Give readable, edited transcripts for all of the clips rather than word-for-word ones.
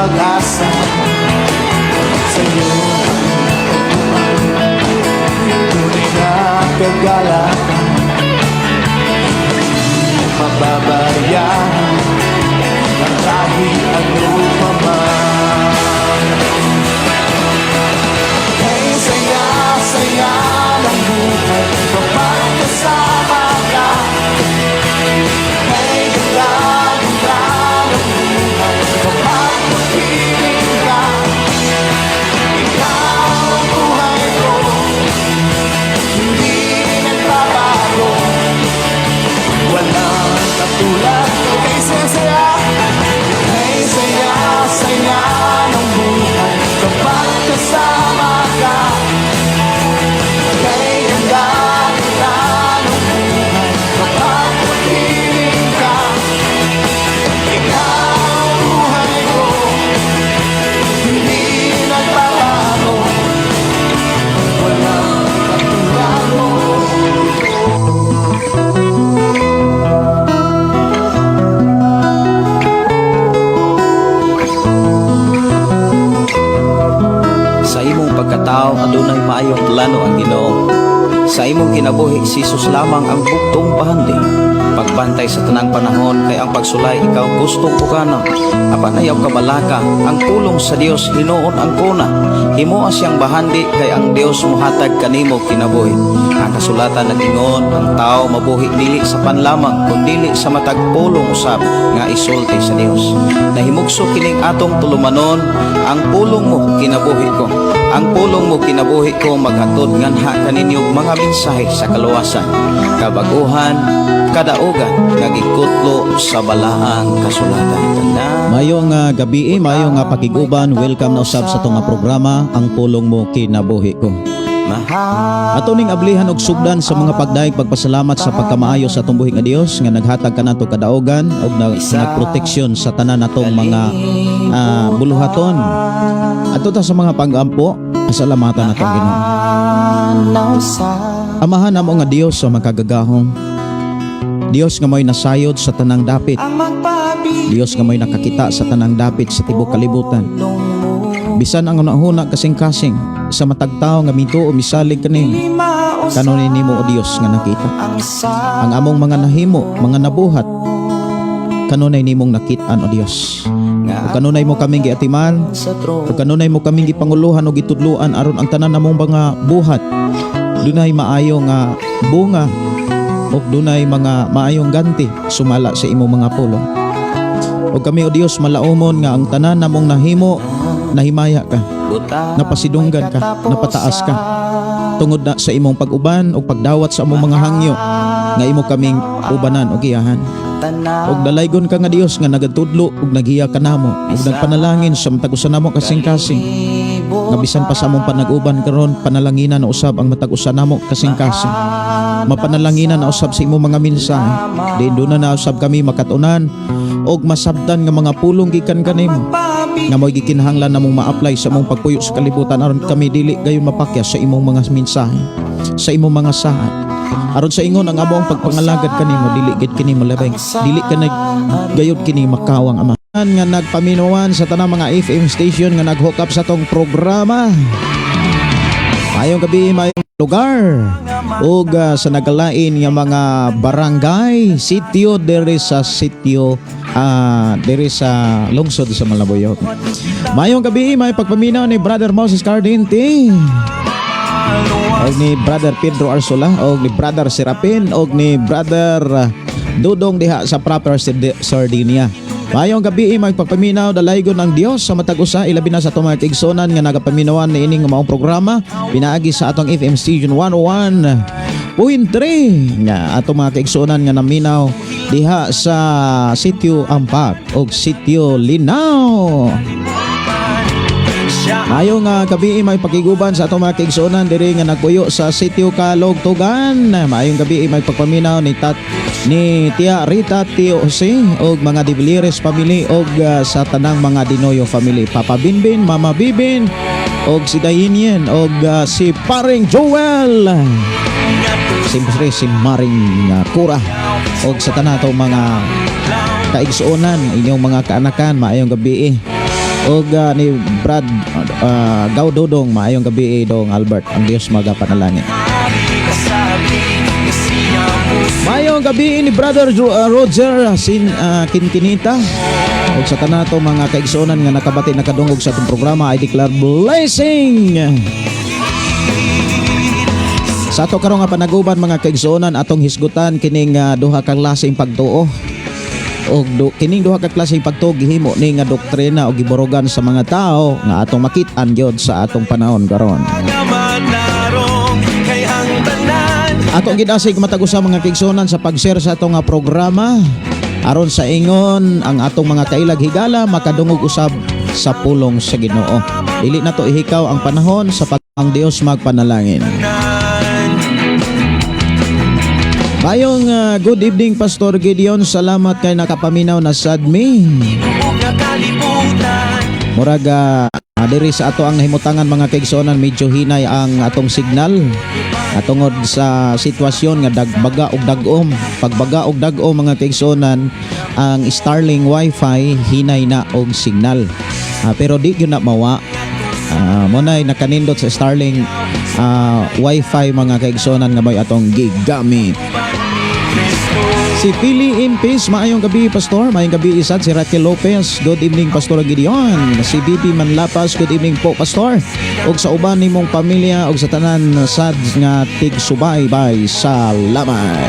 pag-asa sa'yo. Tunay na kagalakan, mababayaran ng kahit ano pa man. Hey, saya-saya ng buhay kapag kasama ka. Hey, ganda-ganda ng buhay kapag mapiling ka. Ikaw ang buhay ko, hindi nagbabago. Walang katulad ko. Hey, saya-saya, hey, saya-saya ng buhay kapag kasama ka. Hey, ganda-ganda ng buhay kapag mapiling ka. Ikaw ang buhay ko, hindi nagbabago. Walang katulad mo. Sa imong pagkatao adunay maayong plano ang Ginoo. Sa imong kinabuhi si Jesus lamang ang buktong bahandi. Pagbantay sa tanang panahon kay ang pagsulay ikaw gustong uganon. Apan ayaw kabalaka ang pulong sa Dios hinuon ang kuna. Himoa siyang bahandi kay ang Dios mohatag kanimo kinabuhi. Ang kasulatan nagingon ang tao mabuhi dili sa panlamang kundi sa matag pulong usab nga isulti sa Dios. Nahimugso kining atong tulumanon ang pulong mo kinabuhi ko. Ang pulong mo kinabuhi ko maghatod nganha kaninyong mga mensahe sa kaluwasan, kabaguhan, kadaugan, nagikutlo sa balaang kasulatan. Mayong gabi, mayong pakiguban. Welcome na usab sa itong programa, Ang Pulong Mo Kinabuhi Ko. Ato ning ablihan og sugdan sa mga pagdaig pagpasalamat sa pagkamaayo sa atong buhi nga Dios nga naghatag kanato kadaugan og nagproteksyon sa tanan natong mga buluhaton. Ato ta sa mga pag-ampo, pasalamatan natong Ginoo. Amahan namo nga Dios sa makagagahong. Dios nga mo'y nasayod sa tanang dapit. Dios nga mo'y nakakita sa tanang dapit sa tibok kalibutan. Bisan ang unahuna kasing-kasing sa matag tao nga minto o misalig kanimo. Kanunin nimo o Dios nga nakita. Ang among mga nahimo, mga nabuhat, kanunay nimong nakitaan o Dios. O kanunay mo kaming giatiman, o kanunay mo kaming gipanguluhan o gitudluan aron ang tanan namong mga buhat dunay maayong bunga o dunay mga maayong ganti sumala sa imong mga pulong. O kami o Dios malaumon nga ang tanan namong nahimo, nahimaya ka, napasidunggan ka, napataas ka tungod na sa imong pag-uban o pagdawat sa among mga hangyo nga imo kaming ubanan o giyahan. Og dalaygon ka nga Dios nga nagatudlo ug naghiya ka namo ug nagpanalangin sa matag usa namo kasing-kasing nga bisan pa sa among panag-uban karon panalanginan na usab ang matag usa namo kasing-kasing. Mapanalanginan na usab sa imong mga mensahe. Diin do na usab kami makatunan og masabtan nga mga pulong gikan kanimo nga mo'y gikinahanglan namong ma-apply sa imong pagpuyo sa kalibutan aron kami dili gayon mapakya sa imong mga mensahe, sa imong mga saad. Aron sa ingon ang among pagpangalagad kanimo dili gid kini malabay, dili ka gayud kini makawang Ama. Nga nagpaminuan sa tanang mga FM station nga nag-hook up sa tong programa. Mayong gabi, mayong lugar ug sa nagalain nga mga barangay, sitio diri sa sitio diri sa lungsod sa Malaboyot. Mayong gabi, may pagpaminaw ni Brother Moses Cardente og ni Brother Pedro Arsola og ni Brother Serapin og ni Brother Dudong diha sa proper Sardinia. Mayong gabi magpapaminaw dalaygon ang Dios sa matag usa ilabi na sa atong mga kaigsonan nga nagapaminawan ni ining maong programa pinaagi sa atong FM station 101.3 nga atong mga kaigsonan nga naminaw diha sa sitio Ampak og sitio Linao. Mayong gabi may pakiguban sa atong mga kaigsonan diri nga nagpuyo sa sitio Kalugtugan. Mayong gabi may pagpaminaw ni Tia Rita, Tio Jose og mga Divilires family og sa tanang mga Dinoyo family, Papa Binbin, Mama Bibin og si Dainien og si Paring Joel, siyempre si Maring Kura og sa tanang mga kaigsuonan inyong mga kaanakan. Maayong gabi og ni Brad Gaudodong, maayong gabi dong Albert. Ang Dios magapanalangin. Maayong gabi ni Brother Roger Kinkinita. Ug sa tanan to mga kaigsuonan nga nakabati nakadungog sa atong programa, I declare blessing. Sa ato karon nga panaguban mga kaigsuonan, atong hisgutan kining duha ka klaseng pagtuo. Og kining duha ka klaseng pagtuo gihimo ni nga doktrina o giburogan sa mga tao nga atong makit-an gyud sa atong panahon karon. Atong gidasig matag-usa mga kaigsuonan sa pag-share sa atong nga programa aron sa ingon ang atong mga kailag higala makadungog usab sa pulong sa Ginoo. Dili na to ihikaw ang panahon sa ang Dios magpanalangin. Mayong good evening Pastor Gideon, salamat kay nakapaminaw na sadmi. Murag diri sa ato ang nahimutangan mga kaigsuonan, medyo hinay ang atong signal atungod sa sitwasyon nga dagbaga og dagom. Pagbaga og dagom mga kaigsuonan, ang Starlink Wi-Fi hinay na og signal. Pero di gyud na mawa. Munay nakanindot sa Starlink Wi-Fi mga kaigsuonan nga may atong gigamit. Si Pili Impis, maayong gabi Pastor. Maayong gabi isad si Raquel Lopez. Good evening Pastor Gideon. Si Bibi Manlapas, good evening po Pastor. Og sa uban nimong pamilya og sa tanan sad nga tig-subaybay. Salamat.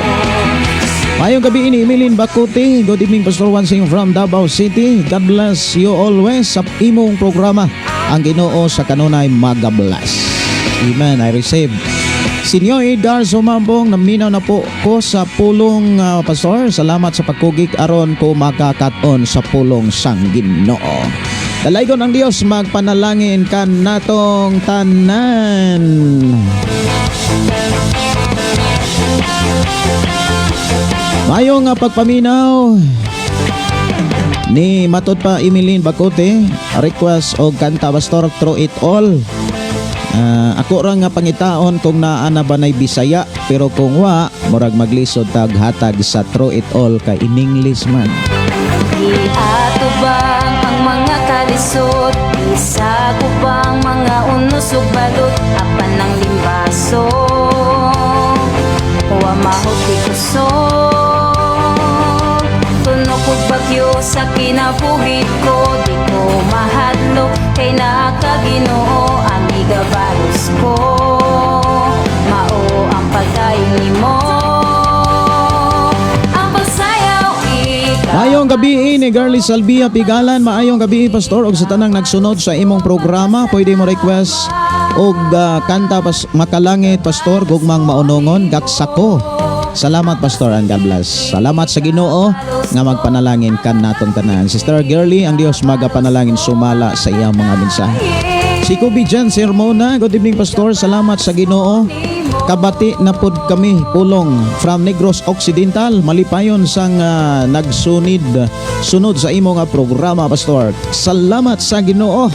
Maayong gabi ini Emilin Bakuti. Good evening Pastor Wansing from Davao City. God bless you always sa imong programa. Ang Ginoo sa kanunay magabless. Amen. I receive. Senyor Edgar Sumambong, naminaw na po ko sa pulong Pastor. Salamat sa pagkugik aron ko makakaton sa pulong sang Ginoo. Dalaygon ang Dios magpanalangin kan natong tanan. Mayong pagpaminaw ni matod pa Emilin Bacote, request og kanta Pastor Through It All. Ako ra nga pangitaon kung naa na ba nay Bisaya, pero kung wa murag maglisod tag hatag sa Through It All kay in English man. Ato bang ang mga kalisod, isa ko bang mga unos ug balot, apan ng limbaso wa mahuti kuso. Tunog ug bagyo sa kinabuhi ko, di ko mahadlok kay nakaginoo ang igabalos ko. Mao ang pagdayon nimo, ang pagsayaw ikaw. Maayong gabi ni Girlie Salvia Pigalan. Maayong gabi Pastor og sa tanang nagsunod sa imong programa, pwede mo request og kanta makalangit Pastor gugmang maunongon gaksako. Salamat Pastor and God bless. Salamat sa Ginoo nga magpanalangin kan naton tanan. Sister Girlie, ang Dios magapanalangin sumala sa iyang mga mensahe. Si Kubi Jan Sermona, good evening Pastor. Salamat sa Ginoo. Kabati na pod kami pulong from Negros Occidental, malipayon sang sunod sa imo nga programa Pastor. Salamat sa Ginoo.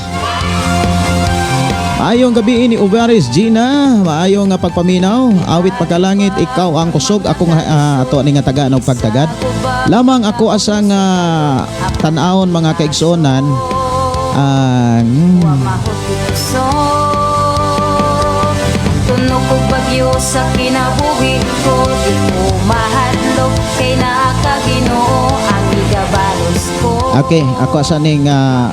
Maayong gabi ni Uvaris Gina, maayong nga pagpaminaw, awit pagkalangit, ikaw ang kusog, ako nga ato ni nga taga ng pagtagad. Lamang ako asang tanawon mga kaigsuonan. Tunog ug bagyo sa kinabuhi ko, di ko mahadlok kay nakaginoo ang igabalos ko. Okay, ako asaning ang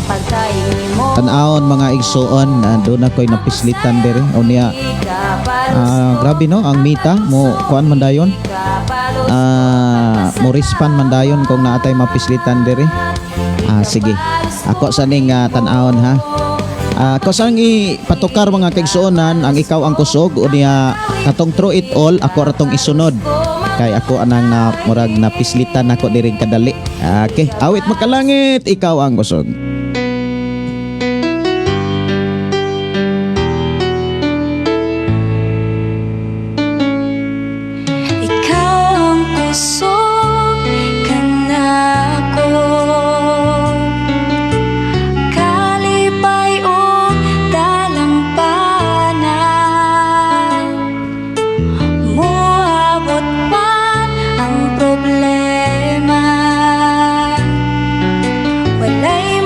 pagkain mo, tanawon mga igsuon, doon ako'y napislitan dere. O niya, grabe no, ang mita mo kuan man dayon. Mo rispan man dayon kung naatay mapislitan dere. Sige. Ako saning tanawon ha. Ako sang ipatukar mga kaigsuonan, ang ikaw ang kusog o niya atong Through It All, ako ratong isunod. Kay ako anang murag napislitan ako diri kadali. Okay, awit makalangit, ikaw ang kusog. Walay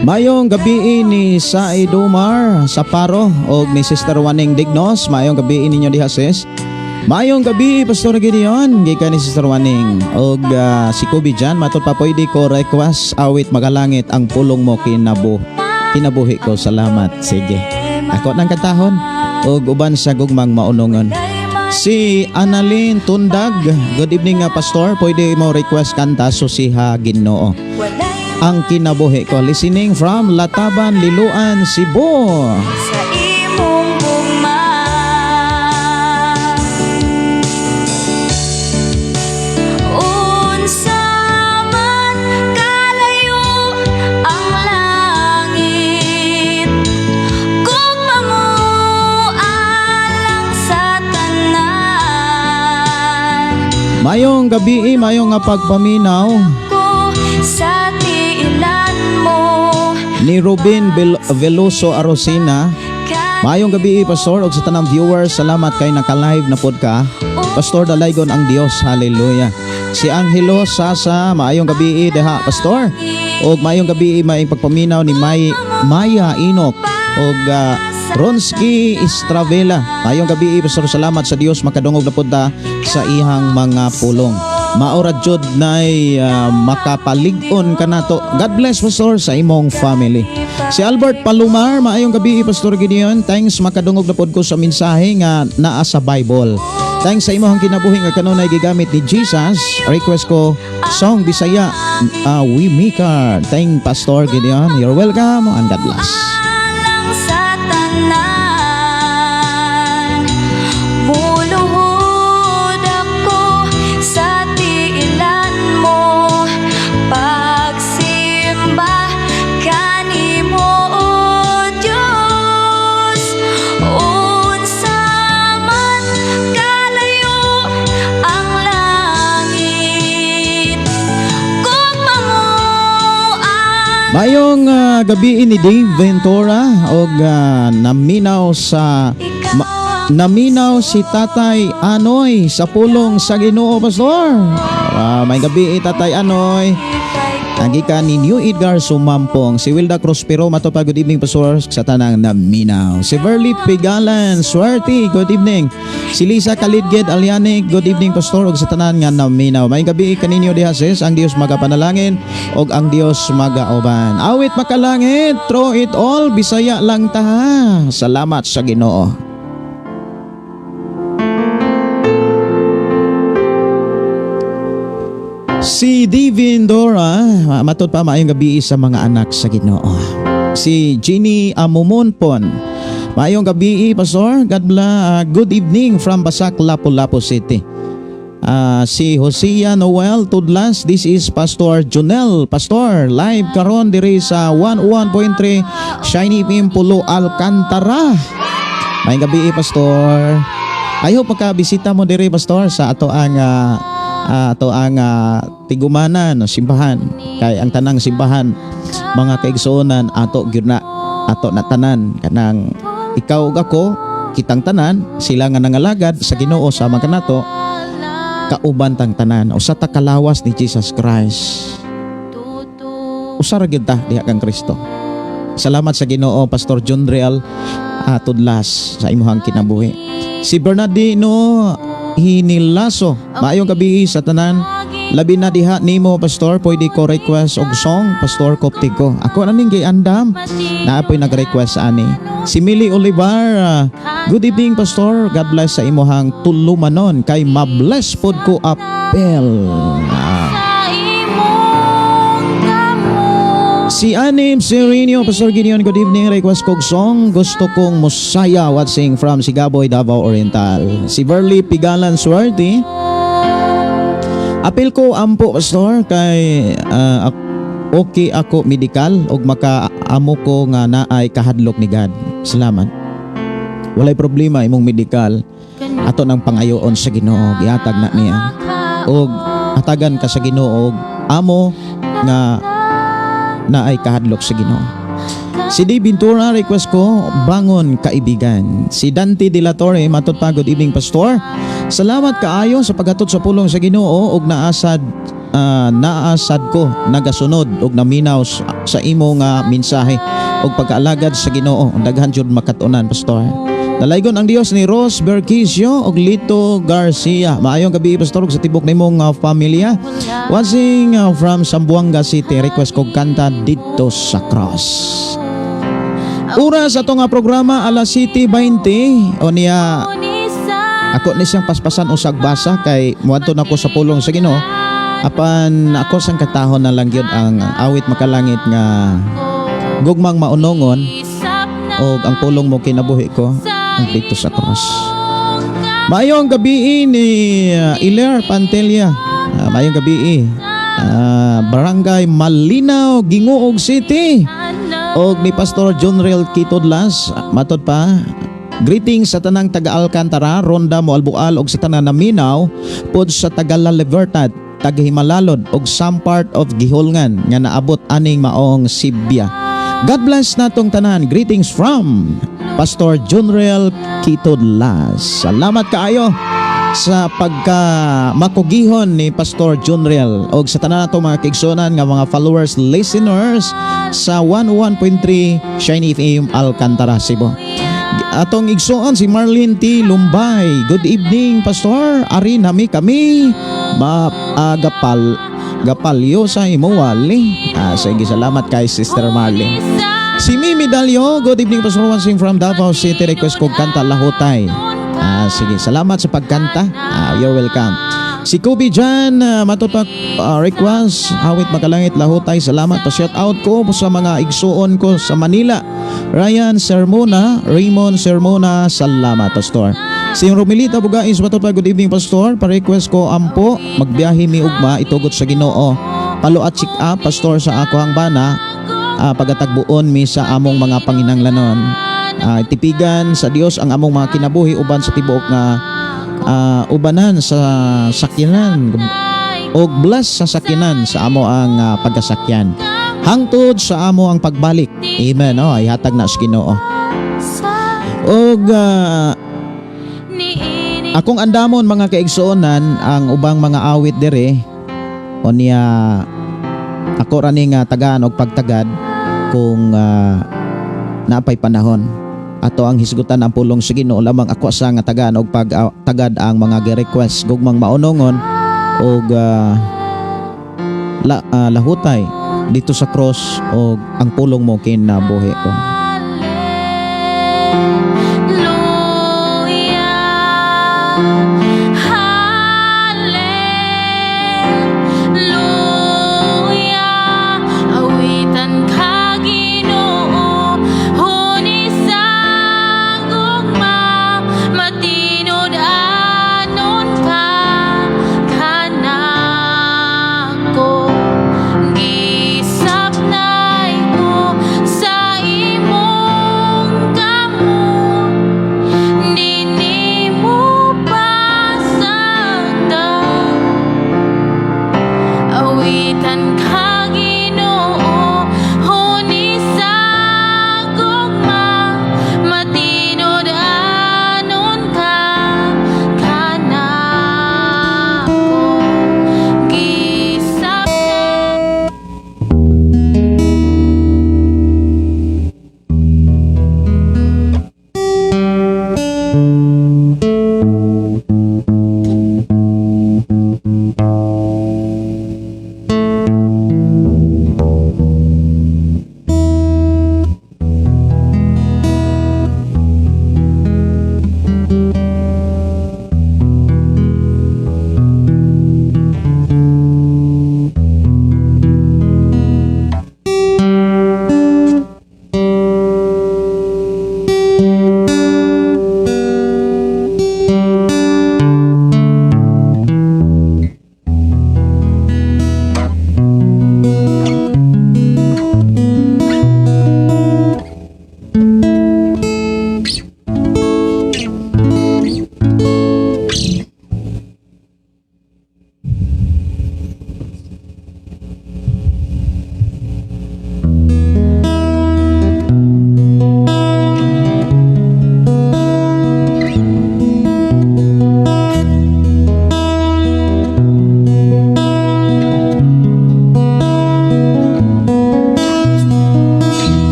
Mayong gabi ni Said Umar sa Paro o ni Sister Waning Dignos. Mayong gabi ninyo diha sis. Mayong gabi Pastor Gideon gikan ni Sister Waning og si Kobe Jan matud pa pwede ko request awit magalangit ang pulong mo kinabuhi ko. Salamat. Sige. Ako nang katahon og uban sa gugmang maunongon. Si Annalyn Tundag, good evening Pastor. Pwede mo request kanta Susiha Ginoo. Ang kinabuhi ko, listening from Lataban, Liloan, Cebu. Sa imong gugma, unsa man kalayo ang langit, gugma mo alang sa tanan. Mayong gabi, mayong nga pagpaminaw Ko sa tiilan mo, ni Robin Veloso Arosina. Mayong gabi Pastor og sa tanang viewers, salamat kay naka-live na pod ka. Pastor dalaygon ang Dios, hallelujah. Si Angelo Sasa, mayong gabi deha Pastor. Og mayong gabi may pagpaminaw ni Maya Inok og Ronski Estravela. Mayong gabi Pastor, salamat sa Dios makadungog na pod ta sa ihang mga pulong. Maura jud nay makapalig-on ka nato. God bless Pastor sa imong family. Si Albert Palumar, maayong gabi Pastor Gideon. Thanks makadungog na pod ko sa mensahe nga naa sa Bible. Thanks sa imong kinabuhi nga kanunay gigamit ni Jesus. Request ko song Bisaya, We Maker. Thank Pastor Gideon. You're welcome and God bless. alang sa tanan, muluhod ako sa tiilan mo, pagsimba kanimo o Diyos. Unsa man kalayo ang langit, gugma mo ang Mayong gabi ni Dave Ventura og naminaw si Tatay Anoy sa pulong sa Ginoo Pastor. May gabi Tatay Anoy. Nagika ni New Edgar Sumampong. Si Wilda Prospero matupag, good evening Pastor sa tanang naminaw. Si Verly Pigalan Swerte, good evening. Si Lisa Kalidged Alianik, good evening Pastor og sa tanan nga naminaw. May gabi kaninyo diha sis, ang Dios magapanalangin og ang Dios magauban. Awit makalangit, through it all Bisaya lang ta ha. Salamat sa Ginoo. Si Divin Dora, matod pa maayong gabi sa mga anak sa Ginoo. Si Jeannie Amumonpon, maayong gabi Pastor. God bless. Good evening from Basak, Lapu-Lapu City. Si Hosea Noel Tudlas, this is Pastor Junel Pastor, live karon diri sa 101.3 Shiny Pimpulo Alcantara. Maayong gabi Pastor. I hope makabisita mo diri Pastor sa ato ang tigumanan no simbahan, kay ang tanang simbahan mga kaigsuonan ato gyud na ato na tanan kanang ikaw ug ako kitang tanan sila nga nangalagad sa Ginoo sama kanato kauban tang tanan usa ta kalawas ni Jesus Christ, usa ra gyud ta diha kang Kristo. Salamat sa Ginoo Pastor John Real Tudlas sa imong kinabuhi. Si Bernardino Hinilaso, maayong gabi sa tanan. Labi na diha nimo Pastor, pwede ko request og song Pastor Koptigo. Ako na ning giandam na apoy nag-request ani. Si Millie Olivar, good evening Pastor. God bless sa imuhang tulumanon kay mabless pod ko apel. Si Anim Sereno, Pastor Gideon, good evening. Request kong song, gusto kong musaya watching from Sigaboy, Davao Oriental. Si Verly Pigalan Swerte, apil ko ampo Pastor kay okay ako medical og makaamo ko nga naay kahadlok ni God. Salamat. Walay problema imong medical. Ato nang pangayoon sa Ginoo, gihatag na niya. Og hatagan ka sa Ginoo og amo nga na ay kahadlok sa Ginoo. Si Dave Ventura, request ko, bangon kaibigan. Si Dante De La Torre, matud pa, good evening Pastor. Salamat kaayo sa paghatod sa pulong sa Ginoo og naasad naasad ko nagasunod og naminaw sa imo nga mensahe og pagkaalagad sa Ginoo. Daghan jud makatunan, Pastor. Dalaygon ang Dios ni Rose Berquisio og Lito Garcia. Maayong gabi, Pastor, sa tibok nimong pamilya. Watching from Zamboanga City. Request kog kanta dito sa cross. Oras ato nga programa alas 7:20 o niya ako ni siyang paspasan usag basa kay muadto na ko sa pulong sa Ginoo. Apan ako sang katahon na lang gyud ang awit makalangit nga gugmang maunongon og ang pulong mo kinabuhi ko ang dito sa cross. Mayong gabi ni Iler Pantelia. Mayong gabi Barangay Malinaw, Gingoog City. Og ni Pastor Jonrel Kitodlas, matod pa. Greetings sa tanang taga Alcantara, Ronda Moalbual og sa tanang Naminaw pod sa taga La Libertad, taga Himalalod og some part of Gihulngan nga naabot aning maong Sibya. God bless natong tanan. Greetings from Pastor Jonrel Kitodlas. Salamat kaayo sa pagka makugihon ni Pastor Jonrel og sa tanan nato mga kaigsunan nga mga followers, listeners sa 101.3 Shine FM Alcantara, Cebu. Atong igsuon si Marlene T. Lumbay. Good evening, Pastor. Ari nami kami gapalyo sa imuwali. Sige, salamat kay Sister Marlene. Si Mimi Dalio. Good evening, Pastor. Wansing from Davao City. Request kong kanta Lahutay. Sige, salamat sa pagkanta. You're welcome. Si Kobe Jan, matutok request, hawit makalangit Lahutay. Salamat pa shout out ko sa mga igsuon ko sa Manila. Ryan Sermona, Raymond Sermona, salamat, Pastor. Si Romilita Bugais, matutok good evening, Pastor. Pa-request ko ampo, magbiyahe mi ugma, itugot sa Ginoo. Palo at check up, Pastor, sa ako ang bana, pagatagbuon mi sa among mga panginanglanon. Tipigan sa Dios ang among mga kinabuhi uban sa tibuok nga ubanan sa sakyanan og bless sa sakyanan sa amo ang pagkasakyan hangtod sa amo ang pagbalik. Amen. Ay hatag na sa Ginoo. Og akong andamon mga kaigsuonan ang ubang mga awit dire o niya ako rani nga tagaan og pagtagad kung napay panahon. Ato ang hisgutan ang pulong sa Ginoo lamang ako sa nga tagaan og pagtagad ang mga request gugmang maunongon og lahutay dito sa cross og ang pulong mo kinabuhi ko.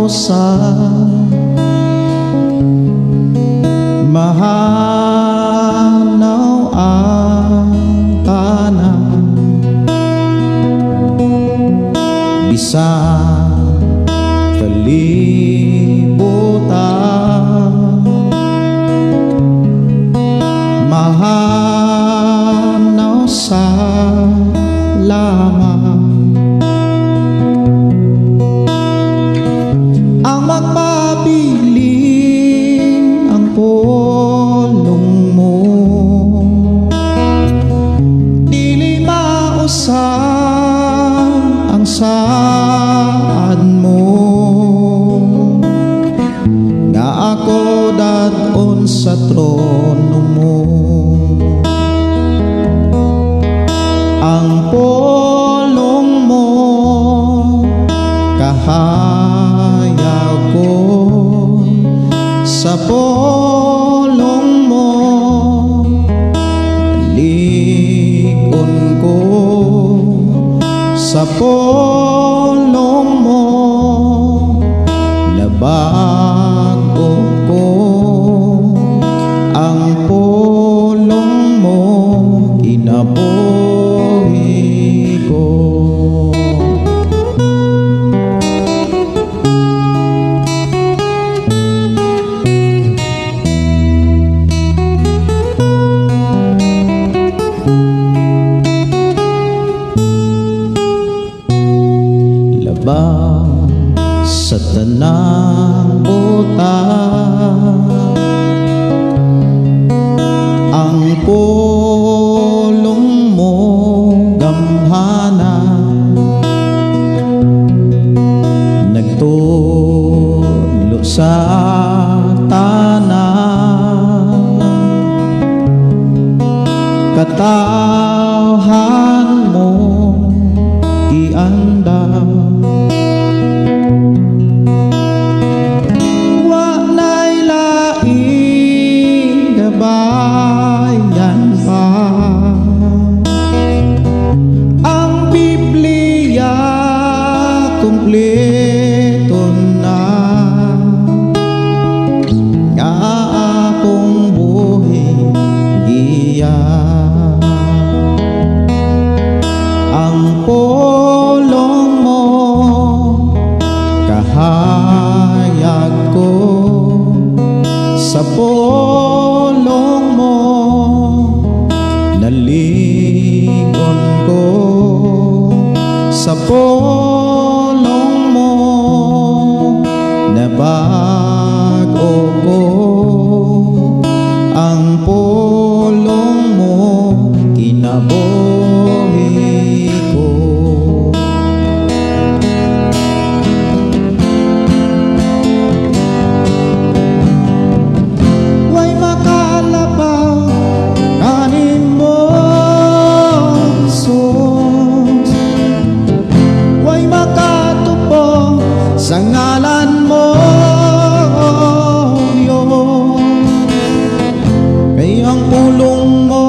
mausan mahanaw ang tanan bisan kalibutan mahanaw sa lamang ang magpabiling ang pulong mo dili mausang ang saad mo nga ako daton sa trono mo ang pulong mo kahayag ko sa pulong mo likon ko sa pulong mo nabago ko ang pulong mo kinabuhi ko. Labang sa tanang butang ang pulong mo gamhana nagtulo sa tanan katawhan mo giandam wa nay laing gabayan pa ang Biblia kumpleto na nga akong buhi giya ang pulong mo kahayag ko sa pulong mo naligon ko sa pulong mo nabago ko ang pulong mo kinabuhi ko. Way makalabaw kanin mo Jesus way makatupong sa ngalan mo Diyos kay ang pulong mo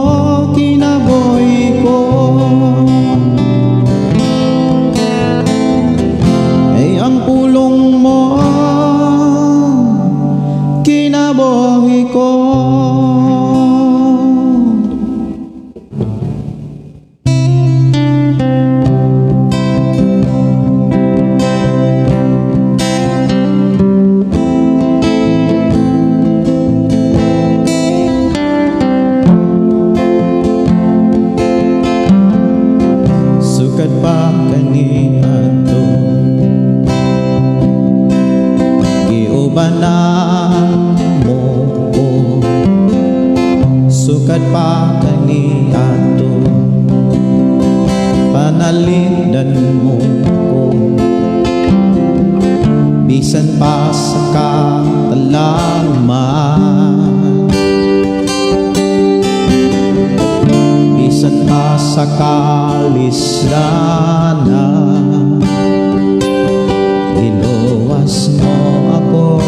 kinabuhi ko kay ang pulong mo kinabuhi ko. Sukad pa kani ato giubanan mo ko sukad pa kani ato panalidan mo ko bisan pa sa katalaman bisan pa sa kalisdanan iluwas mo ako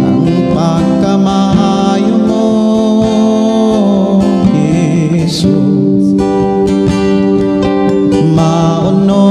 ang pagkamayo mo Jesus mauno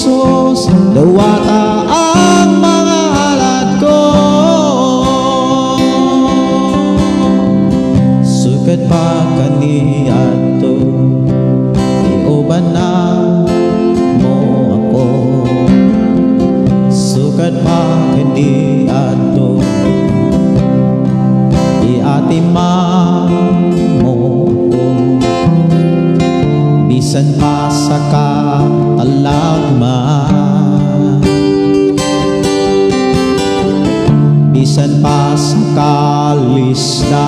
Jesus, dawata ang mga halad ko. Sukat pa kaniadto, iuban na mo ako. Sukat pa kaniadto, iatiman mo ako. Bisan pa sa katalagma, bisan pa sa kalisdanan,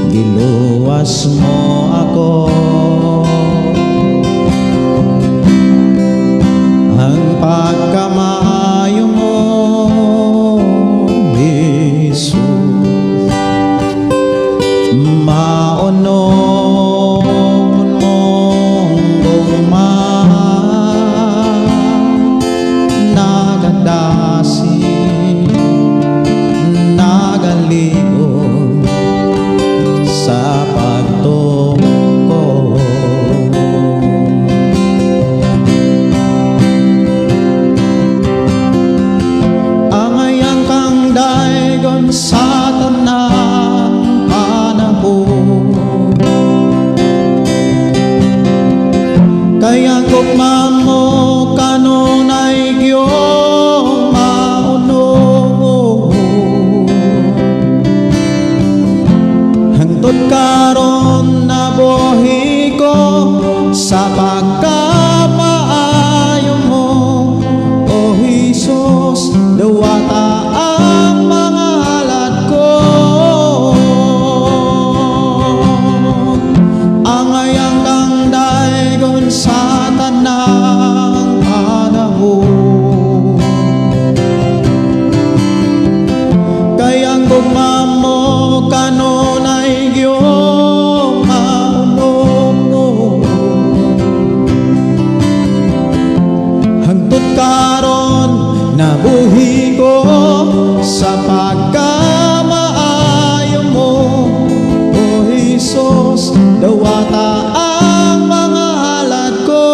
giluwas mo ako. Ang pagkamayo mo, Jesus, maonon mong gumahal, nagadasi, nagaligo sa pagtungko. Angayang kang daigon sa tanang panahon, kaya gugma mo kanunay gyong mauno. Hangtod karon na buhi ko sa pagkamaayo mo, O Jesus, dawata ang mga halad ko. Angayang kang daigon sa tanang panahon, kayang gugma mo kanunay gyong mauno. Hangtod karon nabuhi ko sa pagkamaayo mo, O Jesus, dawata ang mga halad ko.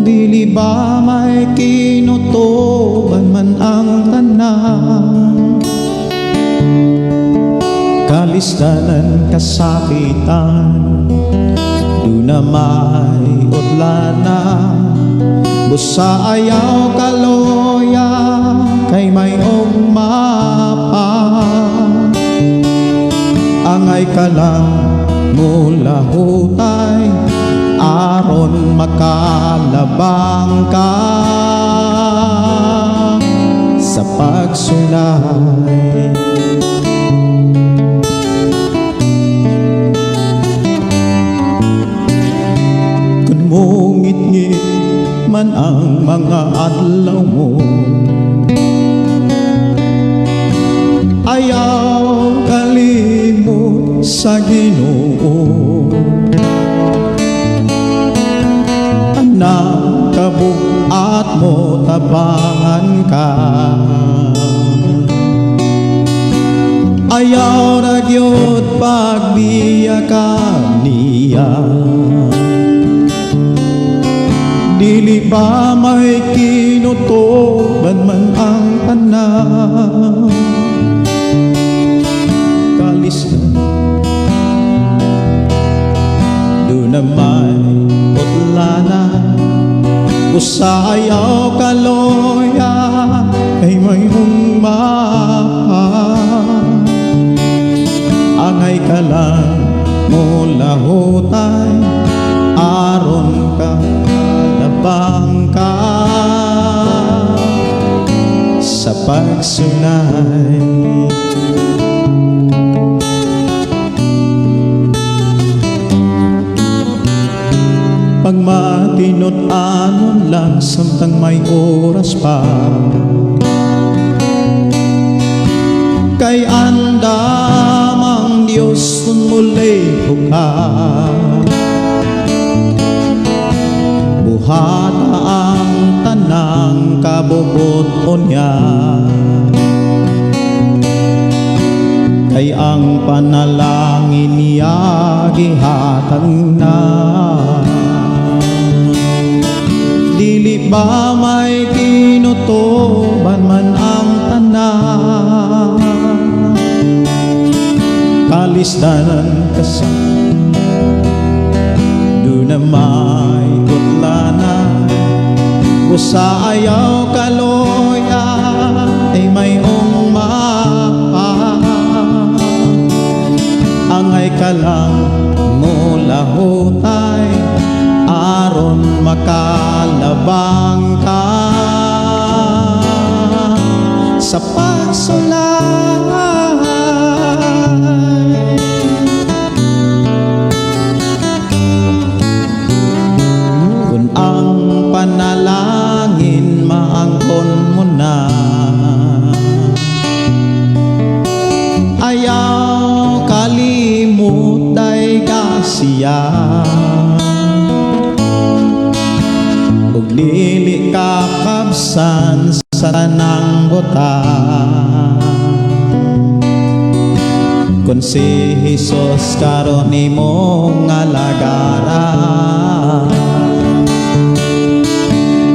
Dili ba may kinutuban man ang tanan, kalisdanan, kasakitan, do na may udlana, busa ayaw kaloya, kay may ugmapa. Angay ka lang mula hutay, aron makalabang ka sa pagsulay. Kung mungit-ngit man ang mga adlaw mo, ayaw kalimot sa Ginoo. Anak, kabuat mo, tabangan ka. Ayaw na gyud pagbiya ka niya. Dili ba may kinutuban man ang tanan, kalisdan, do na may putlana, busa ayaw kaloya, kay may humahal. Angay ka lang mula hutay, aron ka labang ka sa pagsulay. Pag matinot anon lang samtang may oras pa. Kay andam ang Diyos kung muli buka. Buhata ang tanang kabubuton niya. Kay ang panalangin niya gihatag na. Dili ba may kinutuban man ang tanan? Kalisdanan kasi doon na may utlanan. Usa ayaw kaloya ay may umapa. Angay ka lang mula hutay aron makalabang ka sa pagsulay. Kung ang panalangin maangkon mo na, ayaw kalimut day kasiya. Ug dili ka kabsan sa tanang butang. Kung si Jesus karon nimong alagaran,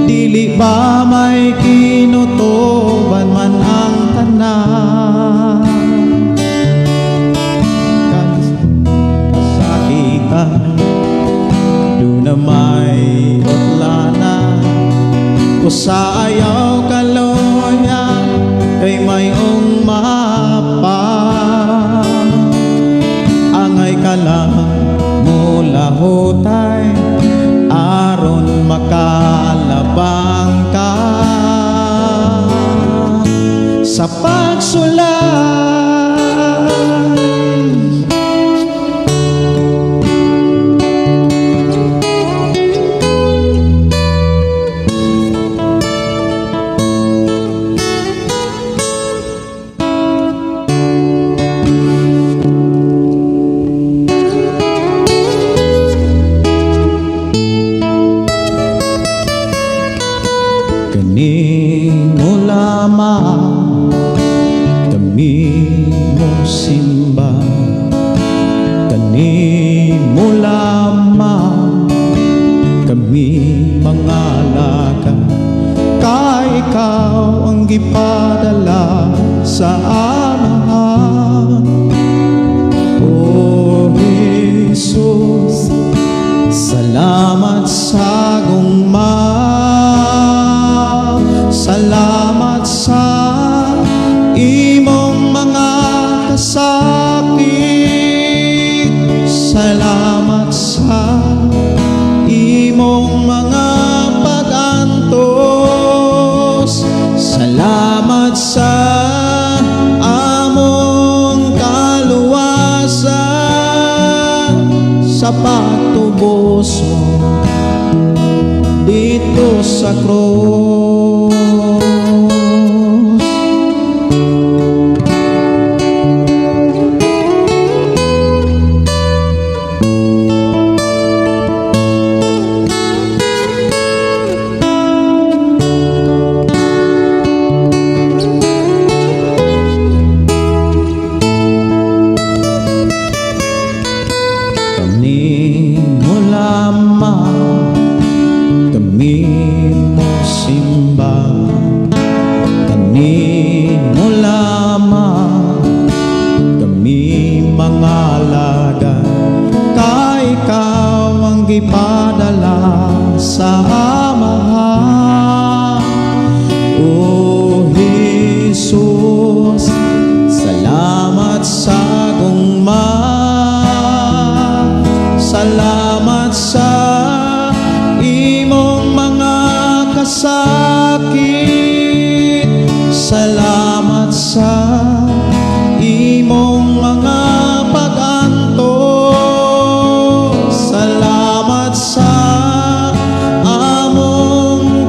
dili ba may kinutuban man ang tanan? Kasakitan doon na may utlanan. Usa ayaw kaloya kay may umapa. Angay ka lang mula hutay aron makalabang ka sa pagsulay. Kanino lamang kami mo simba, kanino lamang kami mangalaga. Kay ikaw ang gipadala sa amahan. O Jesus, salamat sa gugma. Salamat sa imong mga kasakit. Salamat sa imong mga pag-antos. Salamat sa among kaluwasan, sa pagtubos mo dito sa krus. Kanino lamang kami mo simba, kanino lamang kami mangalaga. Kay ikaw ang gipadala sa amahan. O Jesus, salamat sa gugma. Salamat sa imong mga kasakit. Salamat sa imong mga pag-antos. Salamat sa among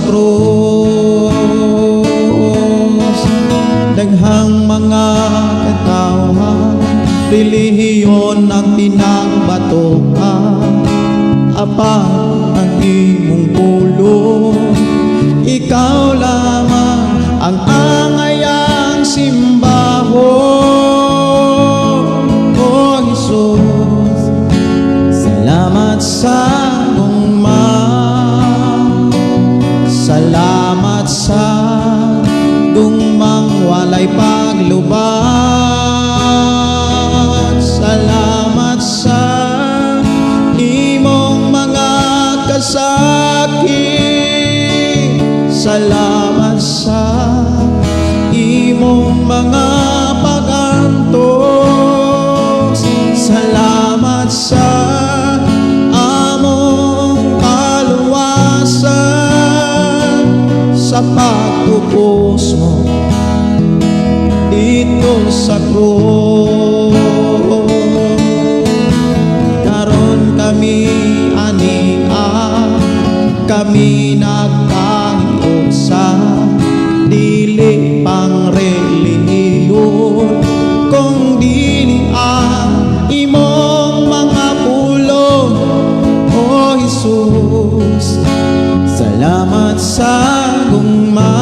krus. Daghang mga katawhan, relihiyon ang pinangbatuhan. Apat ang imong pulong, ikaw lamang ang angayang simbahon. O Jesus, salamat sa gugma, salamat sa gugmang walay paglubad. Salamat sa imong mga kasakit. Salamat sa imong mga pagantos. Salamat sa among kaluwasan, sa pagtubos mo dito sa krus. Karon kami kami nagkahiot sa dili pang relihiyon, kung dili ang imong mga pulong. O Jesus, salamat sa gugma,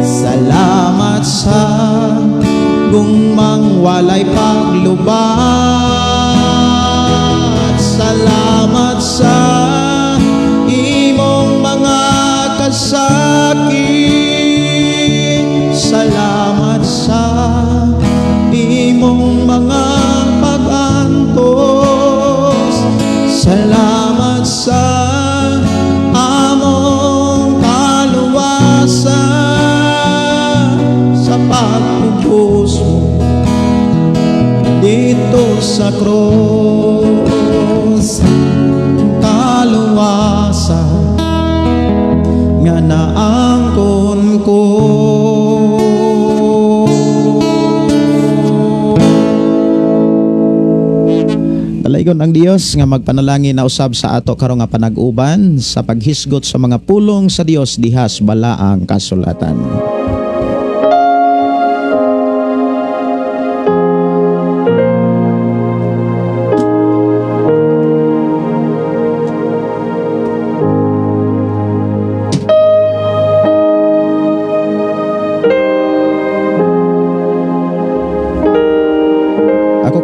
salamat sa gugmang walay paglubad. Salamat sa imong mga kasakit. Salamat sa imong mga pagantos. Salamat sa among kaluwasan, sa pagtubos mo dito sa krus. Kaluwasan nga naangkon ko. Dalaygon ang Dios nga magpanalangin na usab sa ato karon nga panag-uban sa paghisgot sa mga pulong sa Dios dihas balaang kasulatan.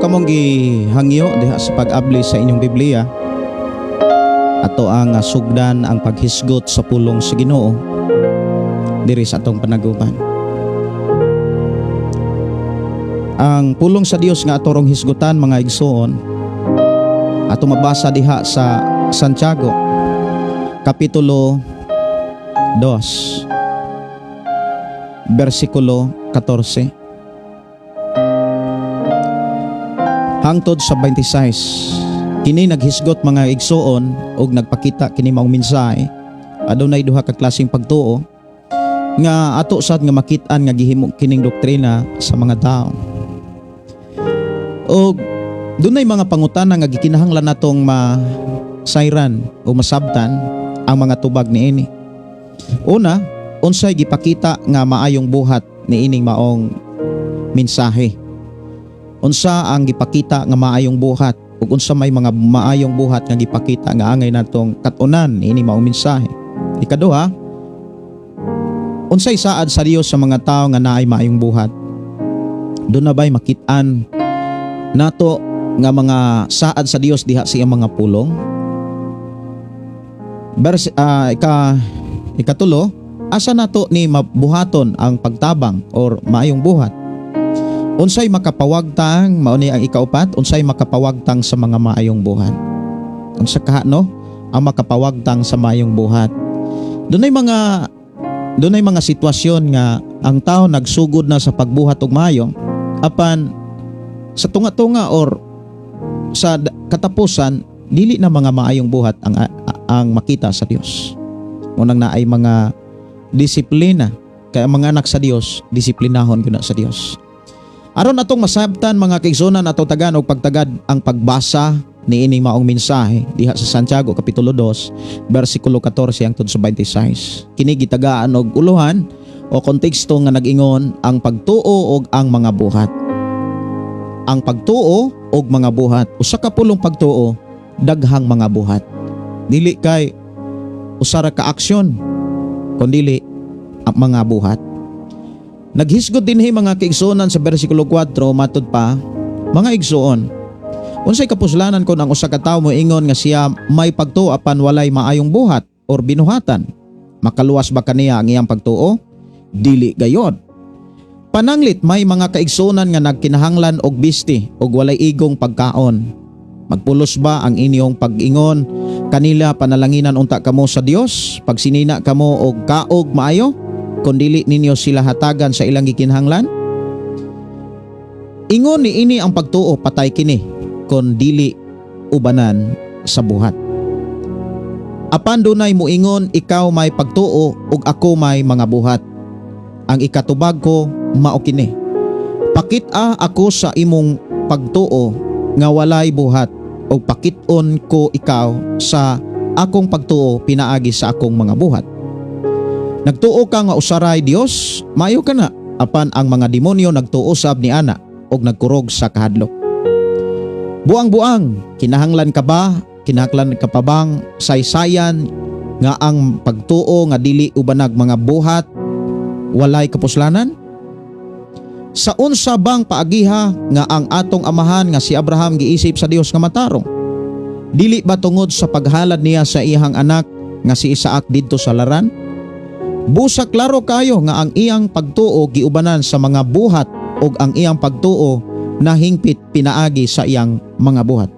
Kamong gihangyo diha sa pag-abli sa inyong Biblia, ato ang sugdan ang paghisgot sa pulong sa Ginoo diri sa atong panaguban. Ang pulong sa Dios nga ato rong hisgutan, mga igsoon, ato mabasa diha sa Santiago kapitulo 2 versikulo 14 hangtod sa 26. Kini naghisgot, mga igsoon, og nagpakita kini maong mensahe. Adunay duha ka klaseng pagtuo nga ato sad nga makit-an nga gihimo kining doktrina sa mga tao. Og dunay mga pangutana nga gikinahanglan natong masayran o masabtan ang mga tubag niini. Una, unsay gipakita nga maayong buhat niining maong mensahe? Unsa ang gipakita nga maayong buhat, ug unsa may mga maayong buhat nga gipakita nga angay natong kat-unan ini maong mensahe? Ikaduha, unsay saad sa Dios sa mga tawo nga naay maayong buhat? Doon na ba'y makit-an nato nga mga saad sa Dios diha sa iyang mga pulong? Ikatulo, asa nato ni mabuhaton ang pagtabang or maayong buhat? Unsay makapawagtang, mao ni ang ikaupat, unsay makapawagtang sa mga maayong buhat? Unsa kaha no? Ang makapawagtang sa maayong buhat. Dunay mga sitwasyon nga ang tao nagsugod na sa pagbuhat og maayo, apan sa tunga-tunga or sa katapusan dili na mga maayong buhat ang makita sa Dios. Unang naay mga disiplina, kaya mga anak sa Dios disiplinahon gyud na sa Dios. Aron atong masabtan, mga kaigsunan, atong tagan og pagtagad ang pagbasa niining maong mensahe diha sa Santiago kapitulo 2 bersikulo 14 hangtod sa 26. Kini gitagaan og uluhan o konteksto nga nag-ingon ang pagtuo og ang mga buhat. Ang pagtuo og mga buhat, usa ka pulong pagtuo, daghang mga buhat. Dili kay usa ra ka aksyon, kundi ang mga buhat. Naghisgot dinhi mga kaigsuonan sa bersikulo 4 matud pa, mga igsuon, unsay kapuslanan kon ang usa ka tawo moingon nga siya may pagtuo apan walay maayong buhat or binuhatan? Makaluwas ba kaniya ang iyang pagtuo? Dili gayod. Pananglit may mga kaigsuonan nga nagkinahanglan og bisti og walay igong pagkaon. Magpulos ba ang inyong pag-ingon kanila panalanginan unta kamo sa Dios pagsinina kamo og kaog maayo kun dili ninyo sila hatagan sa ilang gikinahanglan? Ingon ni ini ang pagtuo patay kini kon dili ubanan sa buhat. Apan dunay moingon ikaw may pagtuo ug ako may mga buhat. Ang ikatubag ko mao kini. Pakit-a ako sa imong pagtuo nga walay buhat o pakit-on ko ikaw sa akong pagtuo pinaagi sa akong mga buhat. Nagtuo ka nga usaray Dios, maayo ka na. Apan ang mga demonyo nagtuo sab ni ana og nagkurog sa kahadlok. Buang-buang, kinahanglan ka ba? Kinahanglan ka pa bang saysayan nga ang pagtuo nga dili ubanag mga buhat walay kapuslanan? Sa unsa bang paagiha nga ang atong amahan nga si Abraham giisip sa Dios nga matarong? Dili ba tungod sa paghalad niya sa iyang anak nga si Isaac didto sa laran? Busa klaro kayo nga ang iyang pagtuo giubanan sa mga buhat ug ang iyang pagtuo na hingpit pinaagi sa iyang mga buhat.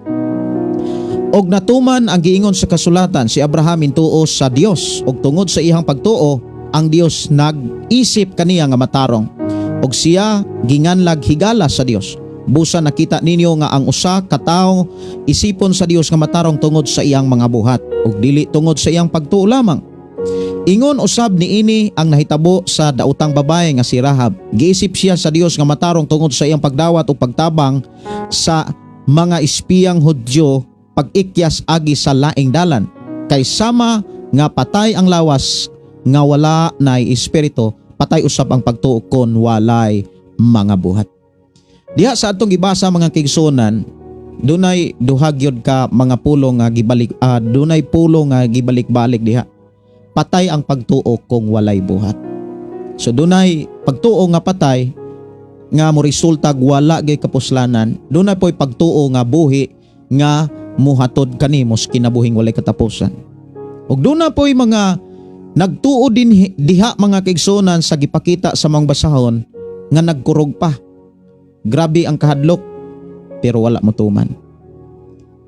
Og natuman ang giingon sa kasulatan, si Abraham intuo sa Dios og tungod sa iyang pagtuo ang Dios nag-isip kaniya nga matarong og siya ginganlag higala sa Dios. Busa nakita ninyo nga ang usa ka tawo isipon sa Dios nga matarong tungod sa iyang mga buhat ug dili tungod sa iyang pagtuo lamang. Ingon usab ni ini ang nahitabo sa daotang babae nga si Rahab. Giisip siya sa Dios nga matarong tungod sa iyang pagdawat o pagtabang sa mga espiyang Hudyo pag-ikyas agi sa laing dalan. Kay sama nga patay ang lawas nga wala nay espiritu, patay usab ang pagtuo kon walay mga buhat. Diha sa atong gibasa mga kaigsuonan, dunay duha gyud ka mga pulo nga gibalik dunay pulo nga gibalik-balik diha. Patay ang pagtuo kung walay buhat. So dunay pagtuo nga patay nga mo resulta wala gay kapuslanan. Dunay po'y pagtuo nga buhi nga muhatod kanimo sa kinabuhing walay katapusan. Ug dunay po'y mga nagtuo din diha mga kaigsuonan sa gipakita sa mga basahon nga nagkurog pa. Grabe ang kahadlok pero wala mo tuman.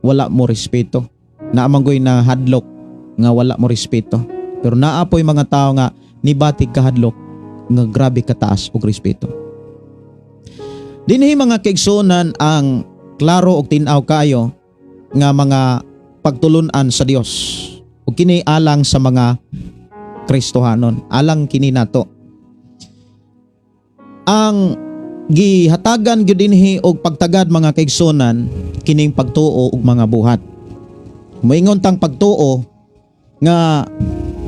Wala mo respeto. Naamanggoy na hadlok nga wala mo respeto. Pero naapoy mga tao nga nibatig kahadlok nga grabe kataas og respeto. Dinhi mga kaigsuonan ang klaro og tin-aw kayo nga mga pagtulun-an sa Dios. Ug kini alang sa mga Kristohanon. Alang kini nato. Ang gihatagan gyud dinhi og pagtagad mga kaigsuonan kining pagtuo og mga buhat. Moingon tang pagtuo nga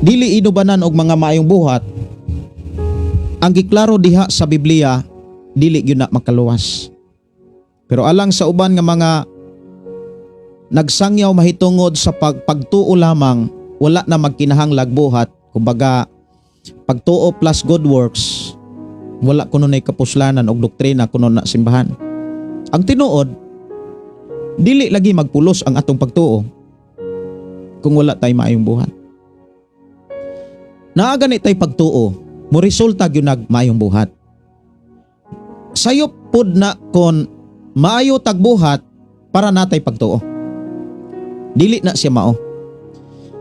dili inubanan og mga maayong buhat, ang giklaro diha sa Biblia dili gyud na makaluwas. Pero alang sa uban nga mga nagsangyaw mahitungod sa pagtuo lamang, wala na magkinahanglag buhat. Kumbaga pagtuo plus good works, wala kuno nay kapuslanan og doktrina kuno na simbahan. Ang tinuod, dili lagi magpulos ang atong pagtuo kung wala tay maayong buhat. Naagani tay pagtuo, mo resulta gyud nag maayong buhat. Sayop pud na kon maayo tag buhat para natay pagtuo. Dili na siya mao.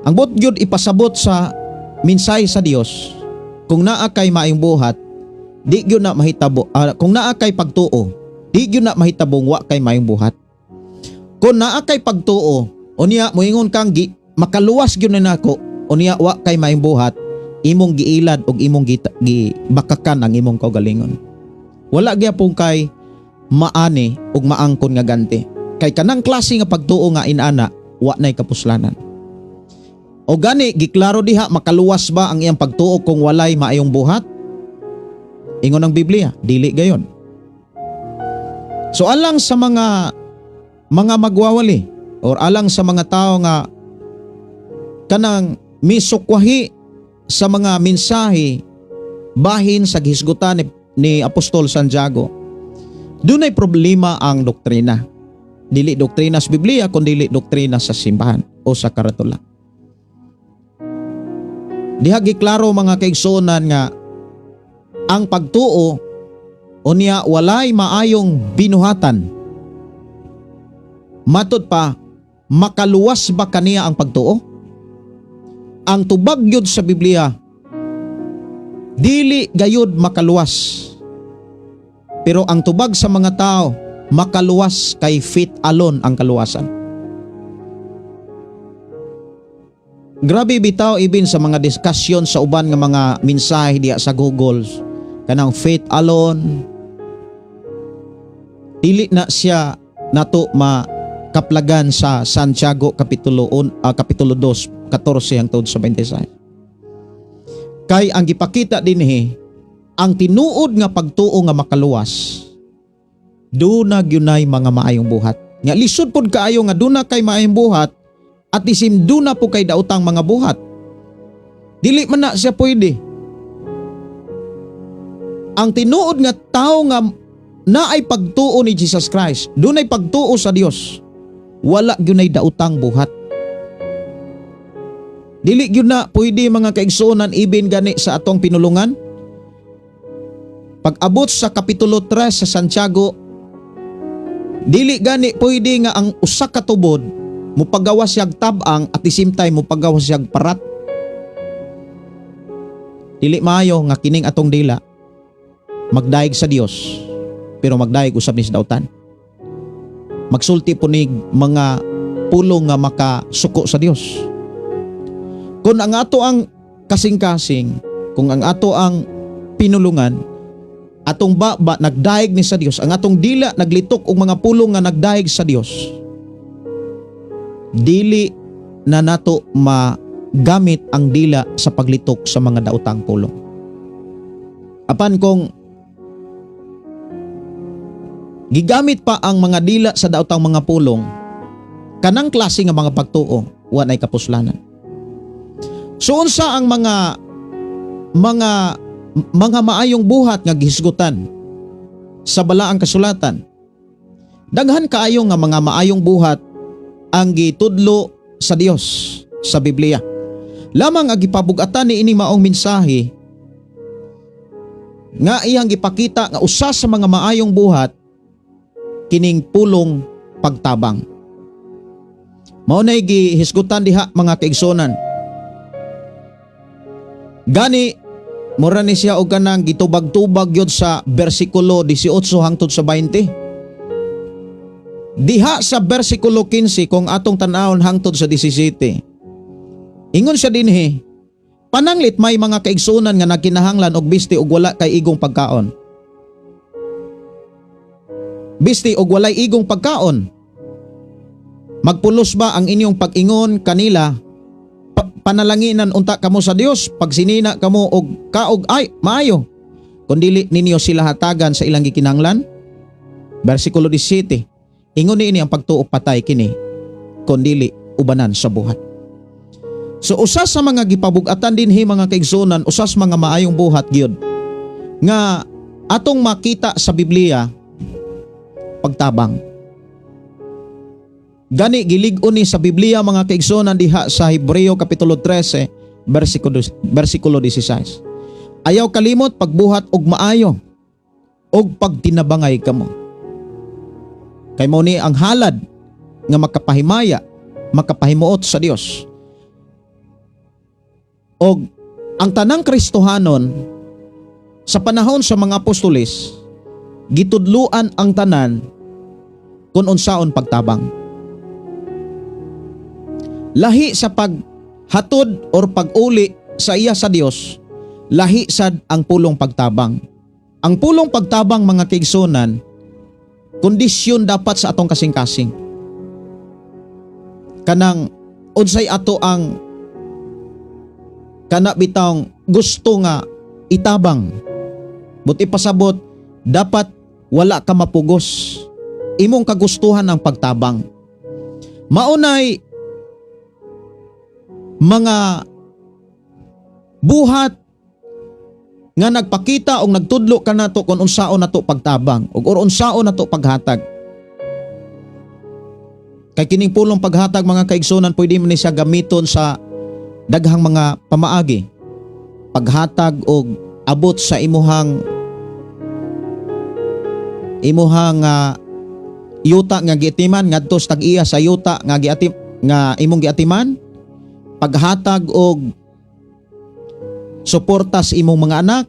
Ang bot gyud ipasabot sa mensahe sa Dios, kung naa kay maayong buhat, di gyud na mahitabo. Kung naa kay pagtuo, di gyud na mahitabong wa kay maayong buhat. Kung naa kay pagtuo, unya moingon kang makaluwas gyud na nako, unya wa kay maayong buhat, imong giilad og imong gibakakan ang imong kaugalingon. Wala gyapon kay maani og maangkon nga ganti. Kay kanang klase nga pagtuo nga inana, wa nay kapuslanan. O gani, giklaro diha, makaluwas ba ang iyang pagtuo kung walay maayong buhat? Ingon ang Biblia, dili gayon. So alang sa mga magwawali or alang sa mga tao nga kanang misukwahi sa mga mensahe bahin sa gihisgutan ni Apostol Santiago, dunay problema ang doktrina. Dili doktrina sa Biblia, kundi dili doktrina sa simbahan o sa karatula. Diha giklaro mga kaigsuonan nga ang pagtuo unya walay maayong binuhatan. Matud pa, makaluwas ba kaniya ang pagtuo? Ang tubag yun sa Biblia, dili gayud makaluwas. Pero ang tubag sa mga tao, makaluwas kay faith alone ang kaluwasan. Grabe bitaw ibin sa mga diskusyon sa uban nga mga mensahe diya sa Google, kanang faith alone. Dili na siya nato makaplagan sa Santiago kapitulo 2, 14 hangtod sa 26. Kay ang gipakita dinhi, ang tinuod nga pagtuo nga makaluwas, duna gyunay mga maayong buhat. Nga lisod pod kaayo nga duna kay maayong buhat, at isim duna po kay daotang mga buhat. Dili man na siya pwede. Ang tinuod nga tao nga naay pagtuo ni Jesus Christ, dunay pagtuo sa Dios, wala gyunay daotang buhat. Dili gyud na pwede mga kaigsuonan ibin gani sa atong pinulungan. Pag abot sa kapitulo 3 sa Santiago, dili gani pwede nga ang usa ka tubod mupagawas siyag tabang at the same time mupagawas siyag parat. Dili maayo nga kining atong dila magdaig sa Dios, pero magdaig usab ni sa dautan. Magsulti po ni mga pulong nga makasuko sa Dios. Kung ang ato ang kasing-kasing, kung ang ato ang pinulungan, atong baba nagdaig ni sa Dios, ang atong dila naglitok og mga pulong nga nagdaig sa Dios, dili na nato magamit ang dila sa paglitok sa mga daotang pulong. Apan kung gigamit pa ang mga dila sa daotang mga pulong, kanang klase nga mga pagtuo, wa nay kapuslanan. So unsa ang mga maayong buhat nga gihisgutan sa balaang kasulatan? Daghan kaayo nga mga maayong buhat ang gitudlo sa Dios sa Biblia. Lamang ang gipabug-atan ni ini maong mensahe nga iyang gipakita nga usa sa mga maayong buhat kining pulong pagtabang. Mao nay gihisgutan diha mga kaigsonan. Gani mura ni siya og kanang gitubag-tubag yun sa bersikulo 18 hangtod sa 20. Diha sa bersikulo 15 kung atong tan-awon hangtod sa 17. Ingon siya dinhi, pananglit may mga kaigsunan nga nagkinahanglan og bisti og wala kay igong pagkaon. Bisti og walay igong pagkaon. Magpulos ba ang inyong pag-ingon kanila? Panalanginan unta kamo sa Dios pag sinina kamo og kaog ay maayo, kundili ninyo sila hatagan sa ilang gikinahanglan. Bersikulo 17. Ingon niini ang pagtuo patay kini, kundili ubanan sa buhat. So usas sa mga gipabug-atan dinhi mga kaigsunan, usas mga maayong buhat gyud nga atong makita sa Biblia, pagtabang. Gani gilig-on ni sa Biblia mga kaigsunan diha sa Hebreo kapitulo 13 bersikulo 16. Ayaw kalimot pagbuhat og maayo og pagtinabangay kamo. Kay mao ni ang halad nga makapahimaya, makapahimuot sa Dios. Og ang tanang Kristohanon sa panahon sa mga apostoles, gitudluan ang tanan kung unsaon pagtabang. Lahi sa paghatod or pag-uli sa iya sa Dios, lahi sad ang pulong pagtabang. Ang pulong pagtabang mga kaigsunan, kondisyon dapat sa atong kasing-kasing. kanang unsay ato ang kana bitawng gusto nga itabang. Buti pasabot, dapat wala ka mapugos. Imong kagustuhan ang pagtabang. Maunay mga buhat nga nagpakita o nagtudlo ka nato kung unsaon nato pagtabang o unsaon nato paghatag. Kay kining pulong paghatag mga kaigsunan, pwede man ni siya gamiton sa daghang mga pamaagi. Paghatag og abot sa imuhang yuta nga giatiman ngadto sa tag-iya sa yuta nga imong giatiman. Paghatag og suporta sa imong mga anak.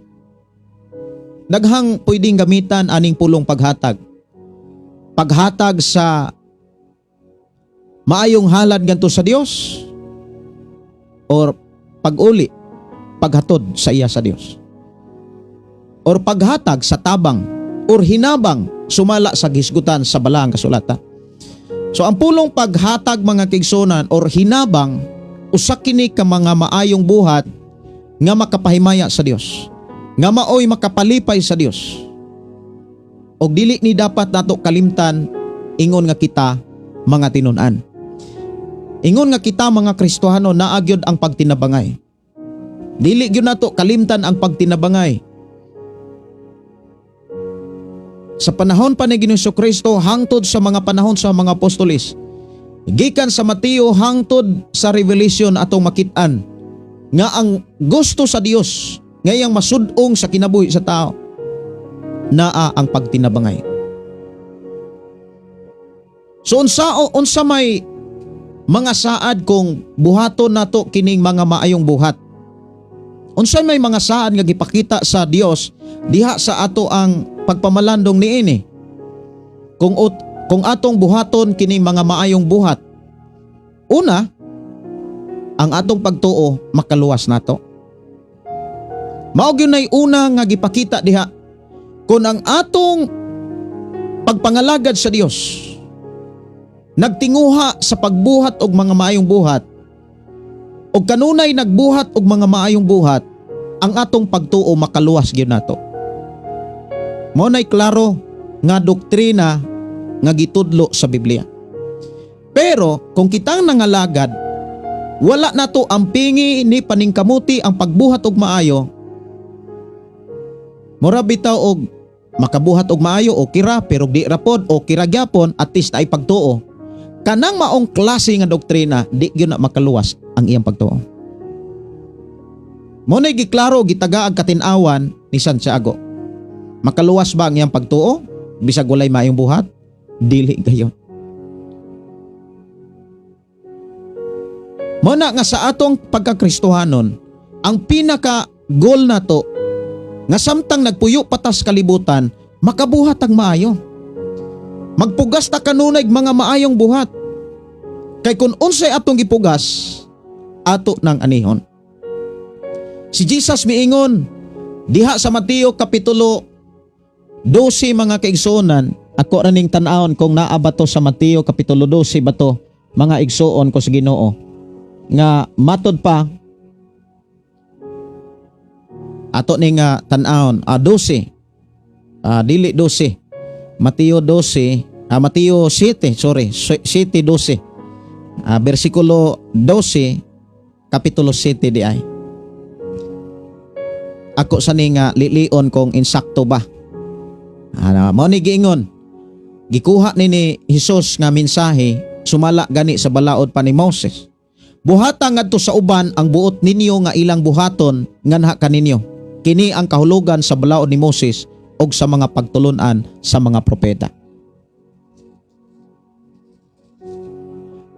Daghang pwedeng gamitan aning pulong paghatag. Paghatag sa maayong halad ngadto sa Dios or pag-uli, paghatod sa iya sa Dios. Or paghatag sa tabang or hinabang sumala sa gisgutan sa balaang kasulatan. So ang pulong paghatag mga kaigsunan or hinabang usa kini ka mga maayong buhat nga makapahimaya sa Dios, nga maoy makapalipay sa Dios. Og dili ni dapat nato kalimtan ingon nga kita mga tinun-an. Ingon nga kita mga Kristohano naagyod ang pagtinabangay. Dili gyud nato kalimtan ang pagtinabangay. Sa panahon pa ni Ginoong Kristo hangtod sa mga panahon sa mga apostoles, gikan sa Mateo hangtod sa Revelation atong makit-an nga ang gusto sa Dios ngayang masud-ong sa kinabuhi sa tao naa ang pagtinabangay. So unsa may mga saad kung buhaton nato kining mga maayong buhat? Unsay may mga saad nga gipakita sa Dios diha sa ato ang pagpamalandong niini? Kung atong buhaton kining mga maayong buhat, una, ang atong pagtuo makaluwas nato. Mao gyud nay una nga gipakita diha, kung ang atong pagpangalagad sa Dios nagtinguha sa pagbuhat og mga maayong buhat, og kanunay nagbuhat og mga maayong buhat, ang atong pagtuo makaluwas gyud nato. Mao nay klaro nga doktrina nga gitudlo sa Biblia. Pero kung kitang nangalagad, wala nato ampingi ni paningkamuti ang pagbuhat og maayo, mura bitaw og makabuhat og maayo o kira pero di rapod o kira gyapon at least ay pagtuo. Kanang maong klase nga doktrina di gyud na makaluwas ang iyang pagtuo. Mo nay giklaro gitagaag katin-awan ni Santiago. Makaluwas ba ang iyang pagtuo bisag walay maayong buhat? Dili gayon. Mo na nga sa atong pagkakristohanon, ang pinaka goal nato nga samtang nagpuyo patas kalibutan, makabuhat ang maayo. Magpugas ta kanunay mga maayong buhat. Kay kun unsay atong gipugas, ato nang anihon. Si Jesus miingon diha sa Mateo kapitulo 12 mga kaigsuonan, ako raning tan-awon kung naa ba to sa Mateo kapitulo 12 ba to mga igsuon ko sa Ginoo. Nga matod pa ato ning tan-awon 12. Dili 12. Mateo 7, 7:12. Bersikulo 12 kapitulo 7 di ay. Ako sa ning lilion kung insakto ba. Mao ni giingon. Gikuha ni Hesus nga mensahe sumala gani sa balaod pa ni Moses. Buhata ngadto sa uban ang buot ninyo nga ilang buhaton nganha kaninyo. Kini ang kahulugan sa balaod ni Moses og sa mga pagtulon-an sa mga propeta.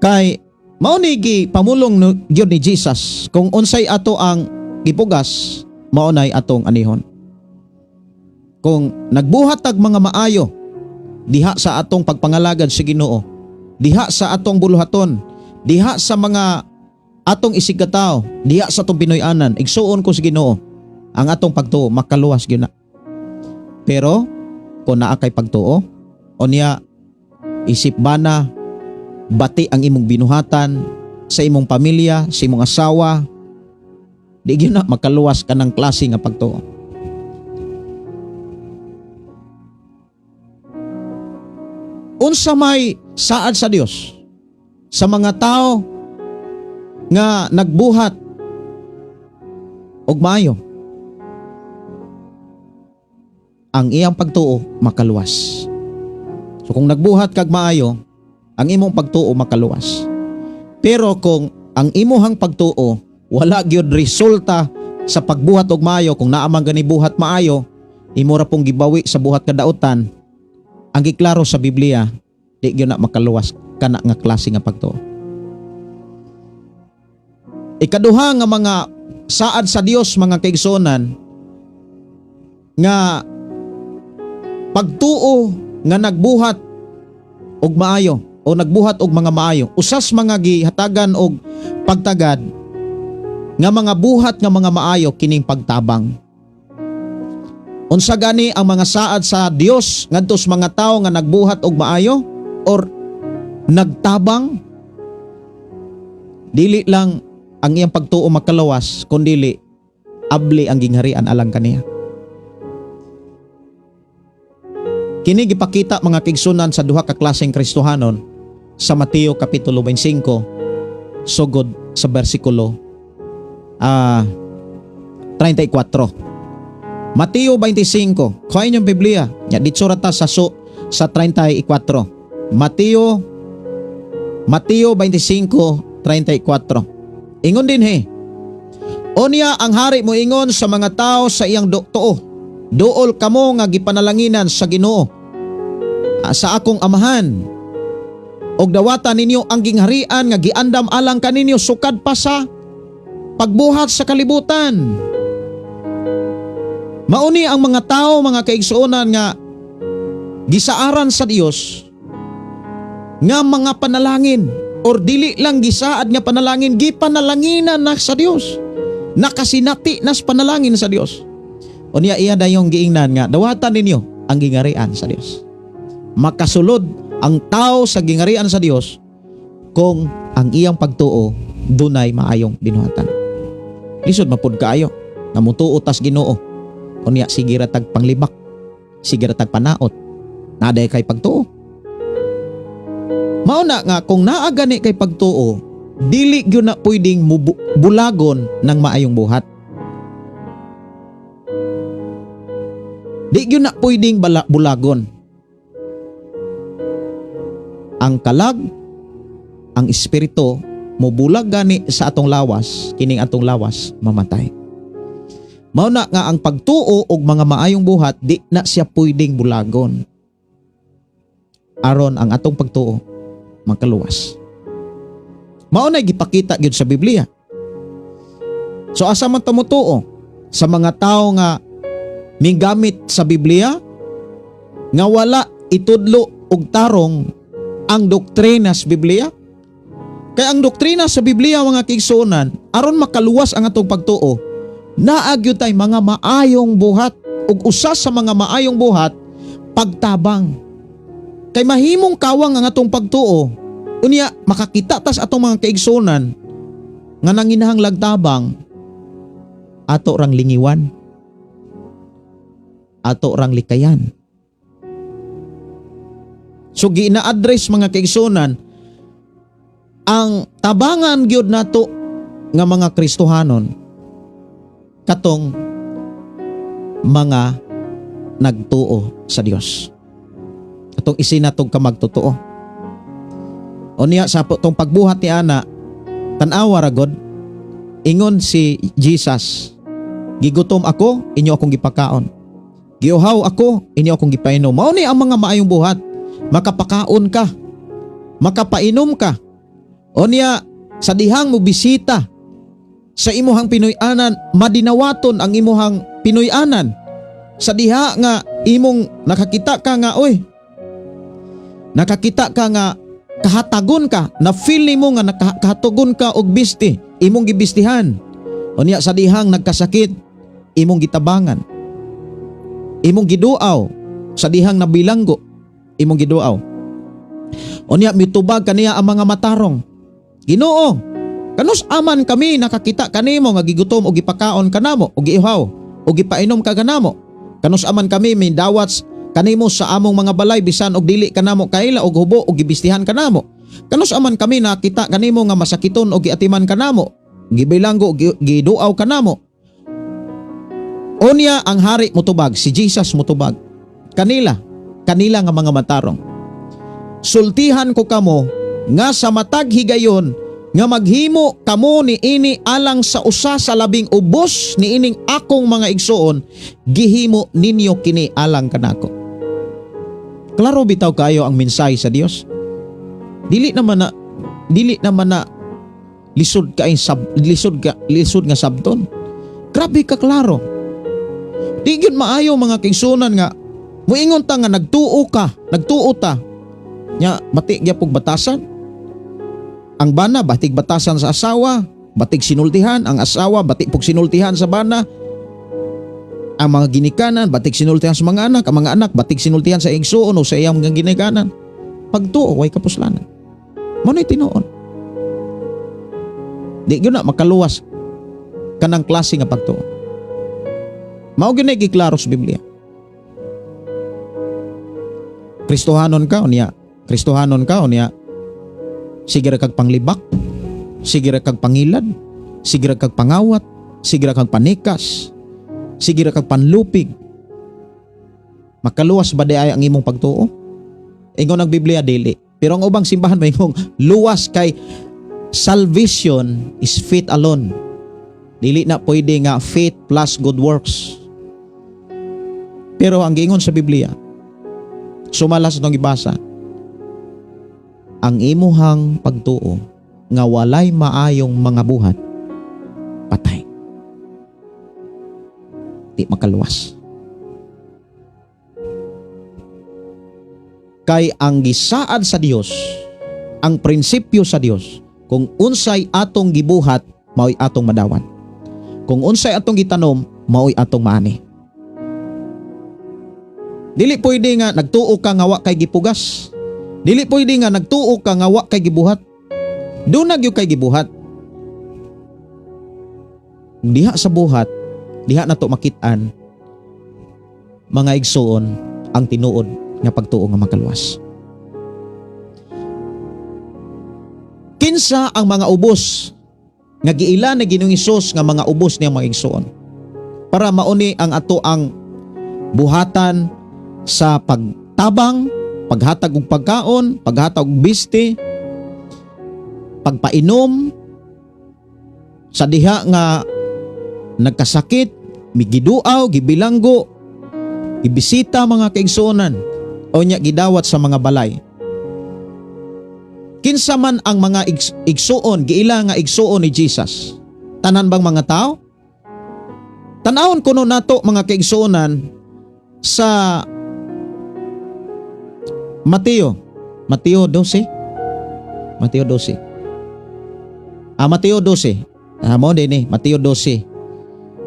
Kay mao ni pamulong gyud ni Jesus kung unsay ato ang gipugas, mao nay atong anihon. Kung nagbuhat tag mga maayo diha sa atong pagpangalagad sa Ginoo, diha sa atong buluhaton, diha sa mga atong isigataw, diha sa atong Pinoy-anan, igsuon ko sa Ginoo, ang atong pagtuo makaluwas gyud na. Pero kung naa kay pagtuo, unya isip bana, bati ang imong binuhatan sa imong pamilya, sa imong asawa, di gyud na makaluwas ka ng klase nga pagtuo. Unsa may saad sa Dios sa mga tao nga nagbuhat og maayo, ang iyang pagtuo makaluwas. So kung nagbuhat kag maayo, ang imong pagtuo makaluwas. Pero kung ang imuhang pagtuo wala gyud resulta sa pagbuhat og maayo, kung naa man gani buhat maayo, imo ra pong gibawi sa buhat kadautan, ang giklaro sa Biblia, di gyud na makaluwas kana nga klase nga pagtuo. Ikaduha nga mga saad sa Dios, mga kaigsuonan, nga pagtuo nga nagbuhat og maayo o nagbuhat og mga maayo, usas mga gihatagan og pagtagad nga mga buhat nga mga maayo kining pagtabang. Unsa gani ang mga saad sa Dios ngadto sa mga tawo nga nagbuhat og maayo or nagtabang? Dili lang ang iyang pagtuo makalawas, kundi abli ang gingharian alang kaniya. Kini gipakita mga kaigsunan sa duha ka klaseng Kristohanon sa Mateo kapitulo 25 sugod sa bersikulo 34. Mateo 25. Kuhain yung Biblia. Ya, dito rata sa 34. Mateo 25:34. Ingon din he. Unya ang hari mo ingon sa mga tao sa iyang tuo. Duol kamo nga gipanalanginan sa Ginoo, sa akong amahan. Og dawatan ninyo ang gingharian nga giandam alang kaninyo sukad pa sa pagbuhat sa kalibutan. Mauni ang mga tao, mga kaigsuonan, nga gisaaran sa Dios nga mga panalangin or dili lang gisaad nga panalangin, gipanalanginan na sa Dios, nakasinati nas panalangin sa Dios. Unya iya dayong giingnan nga dawatan ninyo ang gingarian sa Dios. Makasulod ang tao sa gingarian sa Dios kung ang iyang pagtuo dunay maayong binuhatan. Lisod mapud kaayo nga mutuo tas Ginoo. Unya sige ra tag panglibak, sige ra tag panaot, naday kay pagtuo. Mauna nga kung naa gani kay pagtuo, dili gyud na pwedeng bulagon ng maayong buhat. Di gyud na pwedeng bulagon. Ang kalag, ang espiritu mobulag gani sa atong lawas, kining atong lawas mamatay. Mauna nga ang pagtuo og mga maayong buhat, di na siya pwedeng bulagon aron ang atong pagtuo magkaluwas. Mauna gipakita gyud sa Biblia. So asa man ta motuo sa mga tao nga migamit sa Biblia nga wala itudlo og tarong ang doktrina sa Biblia? Kaya ang doktrina sa Biblia, mga kaigsuonan, aron makaluwas ang atong pagtuo, naagyo tay mga maayong buhat, ug usa sa mga maayong buhat pagtabang. Kay mahimong kawang ang atong pagtuo, unya makakita tas atong mga kaigsuonan nga nanginahang lagtabang, ato rang lingiwan, ato rang likayan. So gina-address mga kaigsuonan ang tabangan gyud nato nga mga Kristohanon katong mga nagtuo sa Dios. Katong isinatog ka magtutuo. Unya sa tong pagbuhat ni ana, tan-awa ra gud, ingon si Jesus, gigutom ako, inyo akong gipakaon. Giuhaw ako, inyo akong gipainom. Mao ni ang mga maayong buhat. Makapakaon ka, makapainom ka. Unya sa dihang mo bisita sa imuhang Pinoy-anan, madinawaton ang imuhang Pinoy-anan. Sa diha nga imong nakakita ka nga, nakakita ka nga kahatagon ka, na feel nimo nga nakahatagon ka og bisti, imong gibistihan. Unya sa dihang nagkasakit, imong gitabangan, imong giduaw. Sa dihang nabilanggo, imong giduaw. Unya mitubag kaniya ang mga matarong. Ginoo, kanus aman kami nakakita kanimo nga gigutom og gipakaon kanamo og giihaw og gipainom ka kanamo. Kanus aman kami may dawats kanimo sa among mga balay bisan og dili kanamo kaila og hubo og gibistihan kanamo. Kanus aman kami nakita kanimo nga masakiton og giatiman kanamo, gibilanggo og giduaw kanamo. Unya ang hari motubag, si Jesus motubag. Kanila nga mga matarong. Sultihan ko kamo nga sa matag higayon nga maghimo kamo ni ini alang sa usa sa labing ubos ni ining akong mga igsuon, gihimo ninyo kini alang kanako. Klaro bitaw kayo ang mensahe sa Dios. Dili naman na lisod nga sabton. Grabe ka klaro. Di gyud maayo mga kaigsuonan nga muingon ta nga nagtuo ta. Nya batik gyapog batasan. Ang bana batik batasan sa asawa, batik sinultihan ang asawa, batik pug sinultihan sa bana. Ang mga ginikanan batik sinultihan sa mga anak, ang mga anak batik sinultihan sa igsuon o sa iyang mga ginikanan. Pagtuo way kapuslanan. Mao nay tinuon. Di gyud na makaluwas kanang klase nga pagtuo. Mao gyud nay giklaro sa Biblia. Kristohanon ka unya. Sige ra kag panglibak, sige ra kag pangilad, sige ra kag pangawat, sige ra kag panikas, sige ra kag panlupig. Makaluwas ba di ay ang imong pagtuo? Ingon ang Biblia dili. Pero ang ubang simbahan maingong luwas kay salvation is faith alone. Dili na pwede nga faith plus good works. Pero ang giingon sa Biblia, sumalas nung ibasa, ang imuhang pagtuo nga walay maayong mga buhat, patay. Di makaluwas. Kay ang gisaad sa Dios, ang prinsipyo sa Dios, kung unsay atong gibuhat, mao'y atong madawat. Kung unsay atong gitanom, mao'y atong maani. Dili pwede nga nagtuo ka nga wa kay gipugas. Dili pwede nga nagtuo ka nga wa kay gibuhat. Doon nagyo kay gibuhat. Diha sa buhat, diha na to makitaan mga igsuon ang tinuod nga pagtuo nga makaluwas. Kinsa ang mga ubos nga giila ni Ginoong Hesus nga mga ubos niya mga igsuon para mauni ang ato ang buhatan sa pagtabang, paghatag og pagkaon, paghatag og biste, pagpainom sa diha nga nagkasakit, migiduaw, gibilanggo, ibisita mga kaigsuonan o nya gidawat sa mga balay. Kinsa man ang mga igsuon, giila nga igsuon ni Jesus? Tanan bang mga tao? Tanawon kuno nato mga kaigsuonan sa Mateo 12. Mateo 12. Mateo 12. Mo din eh, Mateo 12.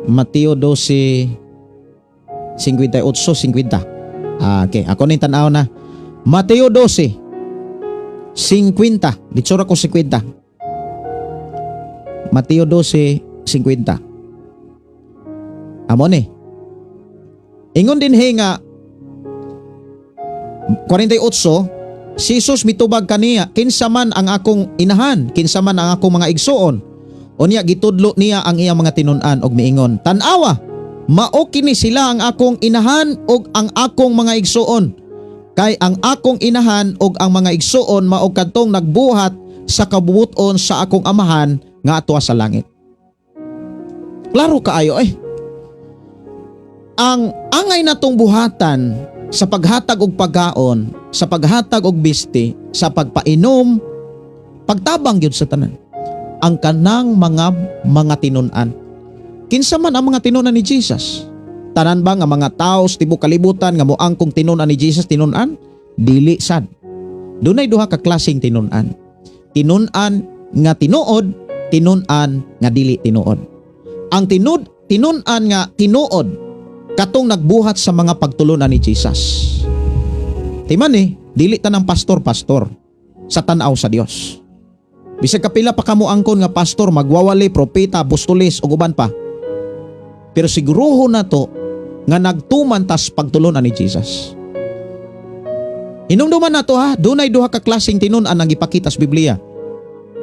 Mateo 12 58, 50. Okay, ako ning tan-aw na. Mateo 12 50. Ditsura ko 50. Mateo 12 50. Amo ni. Ingon din nga 48, si Jesus mitubag kaniya, kinsa man ang akong inahan, kinsa man ang akong mga igsuon. Unya gitudlo niya ang iyang mga tinun-an og miingon, tan-awa, mao kini sila ang akong inahan og ang akong mga igsuon. Kay ang akong inahan og ang mga igsuon mao kadtong nagbuhat sa kabubuton sa akong amahan nga ato sa langit. Klaro kaayo ang angay natong buhatan sa paghatag og pagkaon, sa paghatag og biste, sa pagpainom, pagtabang gyud sa tanan. Ang kanang mga tinun-an. Kinsa man ang mga tinun-an ni Jesus? Tanan ba nga mga tao sa tibuok kalibutan nga moangkong tinun-an ni Jesus tinun-an? Dili sad. Dunay duha ka klaseng tinun-an. Tinun-an nga tinuod, tinun-an nga dili tinuod. Ang tinun-an nga tinuod katong nagbuhat sa mga pagtulunan ni Jesus. Timan dili tanang pastor. sa tanaw sa Dios. Bisag kapila pa kamo angkon nga pastor, magwawali, propeta, apostolis o guban pa. Pero siguruho na to nga nagtuman tas pagtulunan ni Jesus. Hinumduman na to ha, dunay duha ka klaseng tinun-an ang ipakita sa Biblia.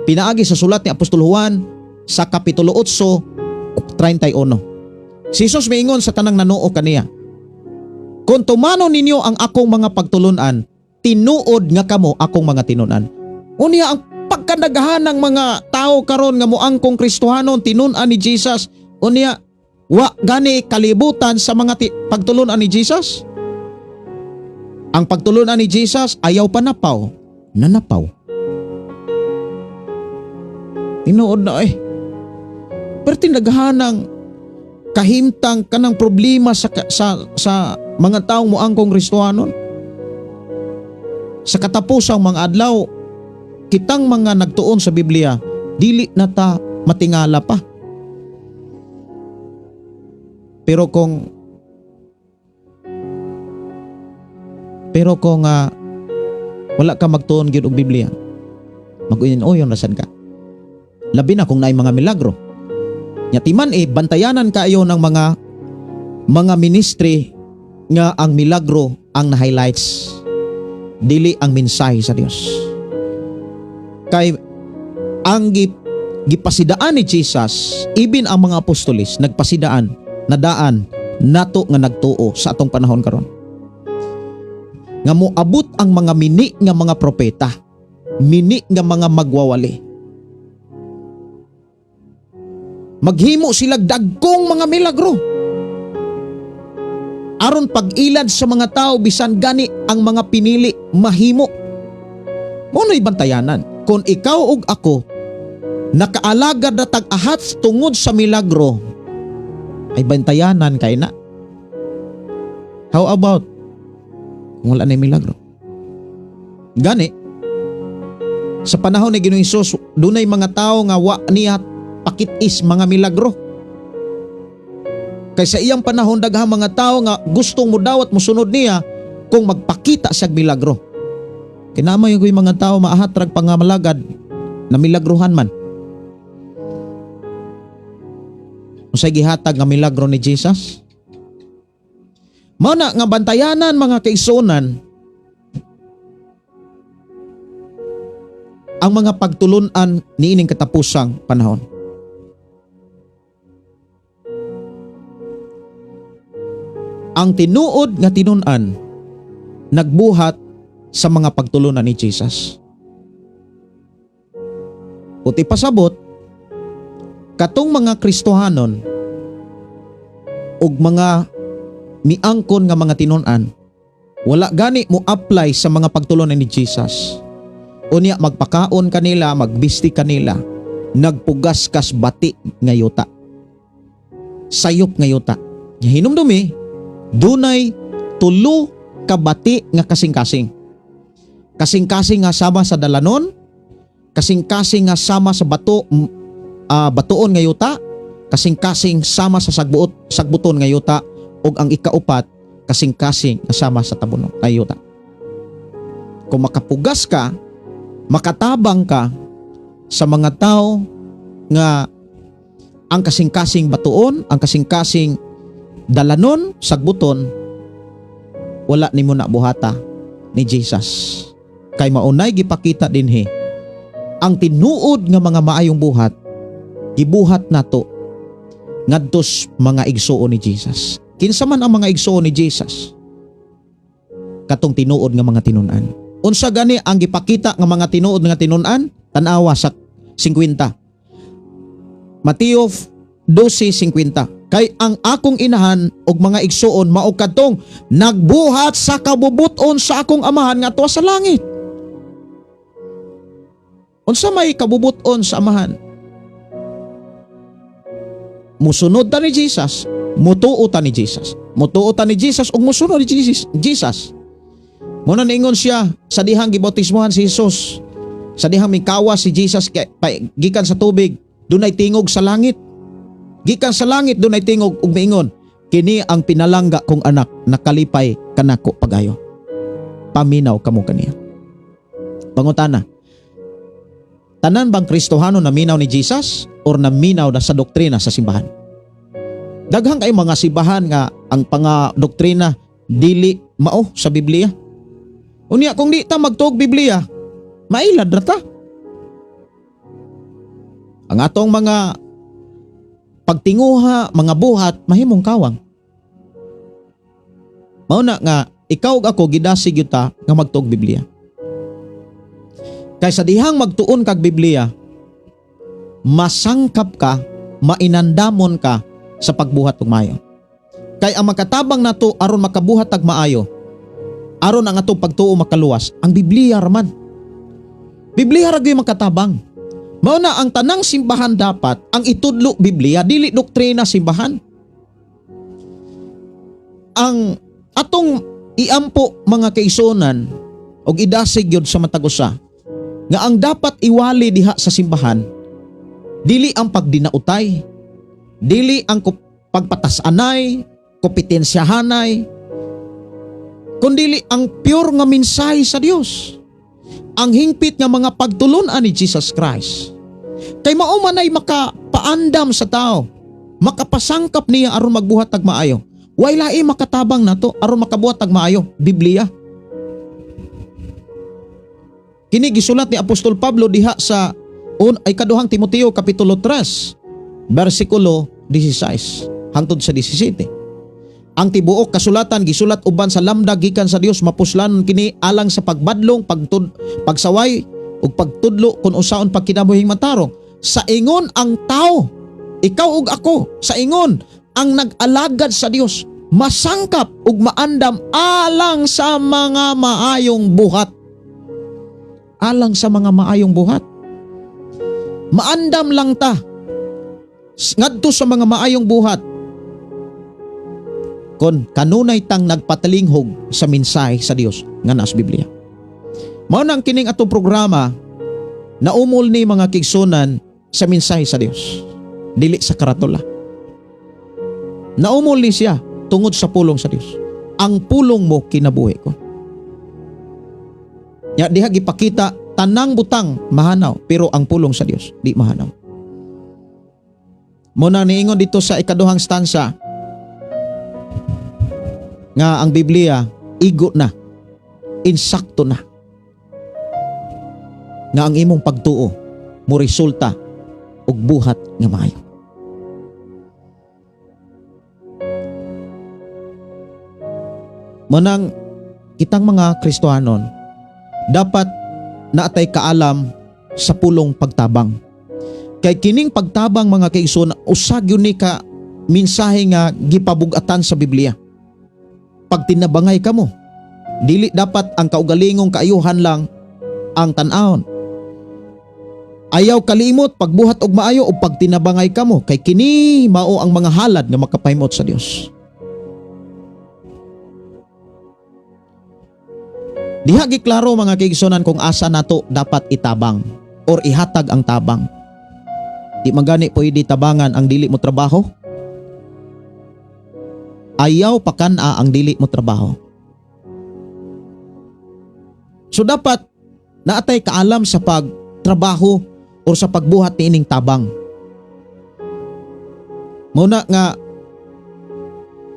Pinaagi sa sulat ni Apostol Juan sa Kapitulo 8:31. Si Jesus miingon sa tanang nanuo kaniya, kung tumano ninyo ang akong mga pagtulunan, tinuod nga kamo akong mga tinunan. Unya ang pagkadaghan ng mga tao karon nga moangkong Kristohanon tinun-an ni Jesus, unya wa gani kalibutan sa mga pagtulunan ni Jesus. Ang pagtulunan ni Jesus ayaw panapaw, nanapaw. Tinuod na pero tinaghanang kahimtang kanang problema sa mga taong moangkong Kristohanon. Sa katapusang mga adlaw, kitang mga nagtuon sa Biblia, dili na ta matingala pa. Pero kung wala ka magtuon gyud og Biblia, mag-uyon rasan ka. Labi na kung naay mga milagro. Yatiman bantayanan kayo ng mga ministry nga ang milagro ang na-highlights, dili ang mensahe sa Dios. Kay ang gipasidaan ni Jesus, even ang mga apostolis nagpasidaan, nadaan nato nga nagtuo sa atong panahon karon. Nga moabot ang mga mini nga mga propeta, mini nga mga magwawali. Maghimo sila dagkong mga milagro. Aron pag-ilad sa mga tao bisan gani ang mga pinili mahimo. Mo'y bantayanan. Kung ikaw ug ako nakaalagad na tag-ahat tungod sa milagro, ay bantayanan kay na. How about kung wala na milagro? Gani sa panahon ni Ginoong Hesus, dunay mga tao nga wa niya pakitis mga milagro. Kaysa iyang panahon daghang mga tao nga gustong mudawat mosunod niya kung magpakita siya milagro. Kinamay yung mga tao maahatrag pangamalagad na milagrohan man. Unsay gihatag nga milagro ni Jesus? Mao na nga bantayanan mga kaigsuonan ang mga pagtulunan niining katapusang panahon. Ang tinuod nga tinun-an nagbuhat sa mga pagtulunan ni Jesus. Uti pasabot, katong mga Kristohanon ug mga miangkon nga mga tinun-an, wala gani mo apply sa mga pagtulunan ni Jesus. Unya magpakaon kanila, magbisti kanila, nagpugas kas bati nga yuta, sayop nga yuta. Hinumdumi, dunay tulo ka bati nga kasing-kasing. Kasing-kasing nga sama sa dalanon, kasing-kasing nga sama sa batuon nga yuta, kasing-kasing sama sa sagbuton nga yuta, ug ang ikaupat kasing-kasing nga sama sa tabunon nga yuta. Kung makapugas ka, makatabang ka sa mga tao nga ang kasing-kasing batuon, ang kasing-kasing dalanon, sagbuton, wala nimo na buhata ni Jesus. Kay maunay gipakita dinhi ang tinuod nga mga maayong buhat, gibuhat nato ngadtos mga igsuon ni Jesus. Kinsa man ang mga igsuon ni Jesus? Katong tinuod nga mga tinun-an. Unsa gani ang gipakita nga mga tinuod nga tinun-an? Tan-awa sa 50. Mateo 12:50. Kay ang akong inahan og mga igsuon mao kadtong nagbuhat sa kabubuton sa akong amahan nga tuwa sa langit. Unsa may kabubuton sa amahan? Musunod ta ni Jesus, mutuo ta ni Jesus. Mutuo ta ni Jesus ug musunod ni Jesus. Muna niingon siya sa dihang gibautismohan si Jesus. Sa dihang mikawas si Jesus gikan sa tubig, dunay tingog sa langit. Gikan sa langit dunay tingog ug miingon, kini ang pinalangga kong anak, nakalipay kanako pagayo. Paminaw kamo kaniya. Pangutana, Tanan bang Kristohano na minaw ni Jesus or na minaw na sa doktrina sa simbahan? Daghang kay mga simbahan nga ang doktrina dili mao sa Biblia. Unya kung di ta magtuog Biblia, mailad ra ta. Ang atong mga pagtinguha, mga buhat, mahimong kawang. Mao na nga ikaw ug ako gidasig gyud ta nga magtuog Biblia. Kaysa dihang magtuon kag Biblia, masangkap ka, mainandamon ka sa pagbuhat ug maayo. Kay ang makatabang nato aron makabuhat ag maayo, aron ang atong pagtuo makaluwas, ang Biblia raman. Biblia ra gyud makatabang. Mao na ang tanang simbahan dapat ang itudlo Biblia, dili doktrina simbahan. Ang atong iampo mga kaigsuonan og idasig gyud sa matag usa nga ang dapat iwali diha sa simbahan dili ang pagdinautay, dili ang pagpatasanay, kompetensyahanay, kundi ang pure nga mensahe sa Dios. Ang hingpit nga mga pagtulon-an ni Jesus Christ. Kay mao man ay makapaandam sa tao, makapasangkap niya aron magbuhat tag maayo. Way lain makatabang nato aron makabuhat tag maayo, Biblia. Kini gisulat ni Apostol Pablo diha sa ikaduhang Timoteo kapitulo 3, bersikulo 16 hangtod sa 17. Ang tibuok kasulatan gisulat uban sa lamdag gikan sa Dios, mapuslanon kini alang sa pagbadlong, pagsaway ug pagtudlo kun unsaon pagkinabuhing matarong. Sa ingon ang tao, ikaw ug ako, sa ingon ang nag-alagad sa Dios, masangkap ug maandam alang sa mga maayong buhat. Alang sa mga maayong buhat. Maandam lang ta ngadto sa mga maayong buhat. Kon kanunay tang nagpatalinghog sa mensahe sa Dios nga nas Biblia. Mao nang kining atong programa naumol ni mga kigsunan sa mensahe sa Dios, dili sa karatula. Naumol ni siya tungod sa pulong sa Dios. Ang pulong mo kinabuhi ko. Ya diha gipakita tanang butang mahanaw pero ang pulong sa Dios di mahanaw. Muna niingon dito sa ikaduhang stanza nga ang Biblia igo na, insakto na, nga ang imong pagtuo mo resulta og buhat nga maayo. Manang kitang mga Kristohanon dapat naatay kaalam sa pulong pagtabang. Kay kining pagtabang mga kaigsoon usag yun ni ka mensahe nga gipabug-atan sa Biblia. Pag tinabangay ka mo, dili dapat ang kaugalingong kaayuhan lang ang tan-awon. Ayaw kalimot pagbuhat og maayo o pag tinabangay ka mo, kay kini mao ang mga halad nga makapahimot sa Dios. Diha giklaro mga kaigsunan kung asa nato dapat itabang or ihatag ang tabang. Di magani pwede tabangan ang dili mo trabaho. Ayaw pakana ang dili mo trabaho. So dapat naatay kaalam sa pagtrabaho o sa pagbuhat ni ining tabang. Muna nga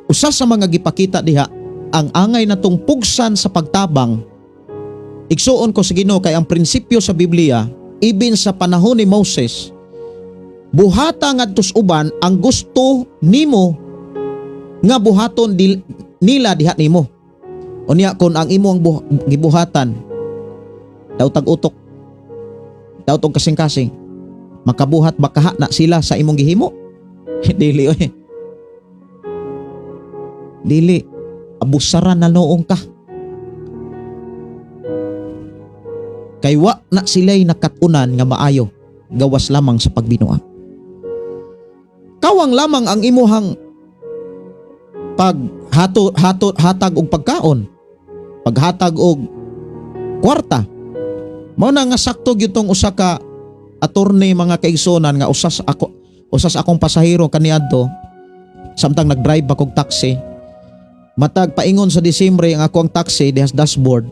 usa sa mga gipakita diha ang angay natong pugsan sa pagtabang. Igsuon ko sa Ginoo kay ang prinsipyo sa Biblia ibin sa panahon ni Moses, buhata ngadtos uban ang gusto nimo nga buhaton nila diha nimo. Unya kon ang imo ang gibuhatan daw tag-utok, daw tong kasing-kasing, makabuhat bakaha na sila sa imong gihimo? Dili oy. Dili, abusaran na noong ka. Kay wa na sila'y nakatunan nga maayo, gawas lamang sa pagbinuang. Kawang lamang ang imuhang hatag og pagkaon, paghatag og kwarta. Mao na nga sakto gyud tong usa ka attorney mga kaigsonan nga usas akong pasahero kaniadto samtang nagdrive ako og taxi. Matag paingon sa Disyembre ang ako ang taxi dihas dashboard.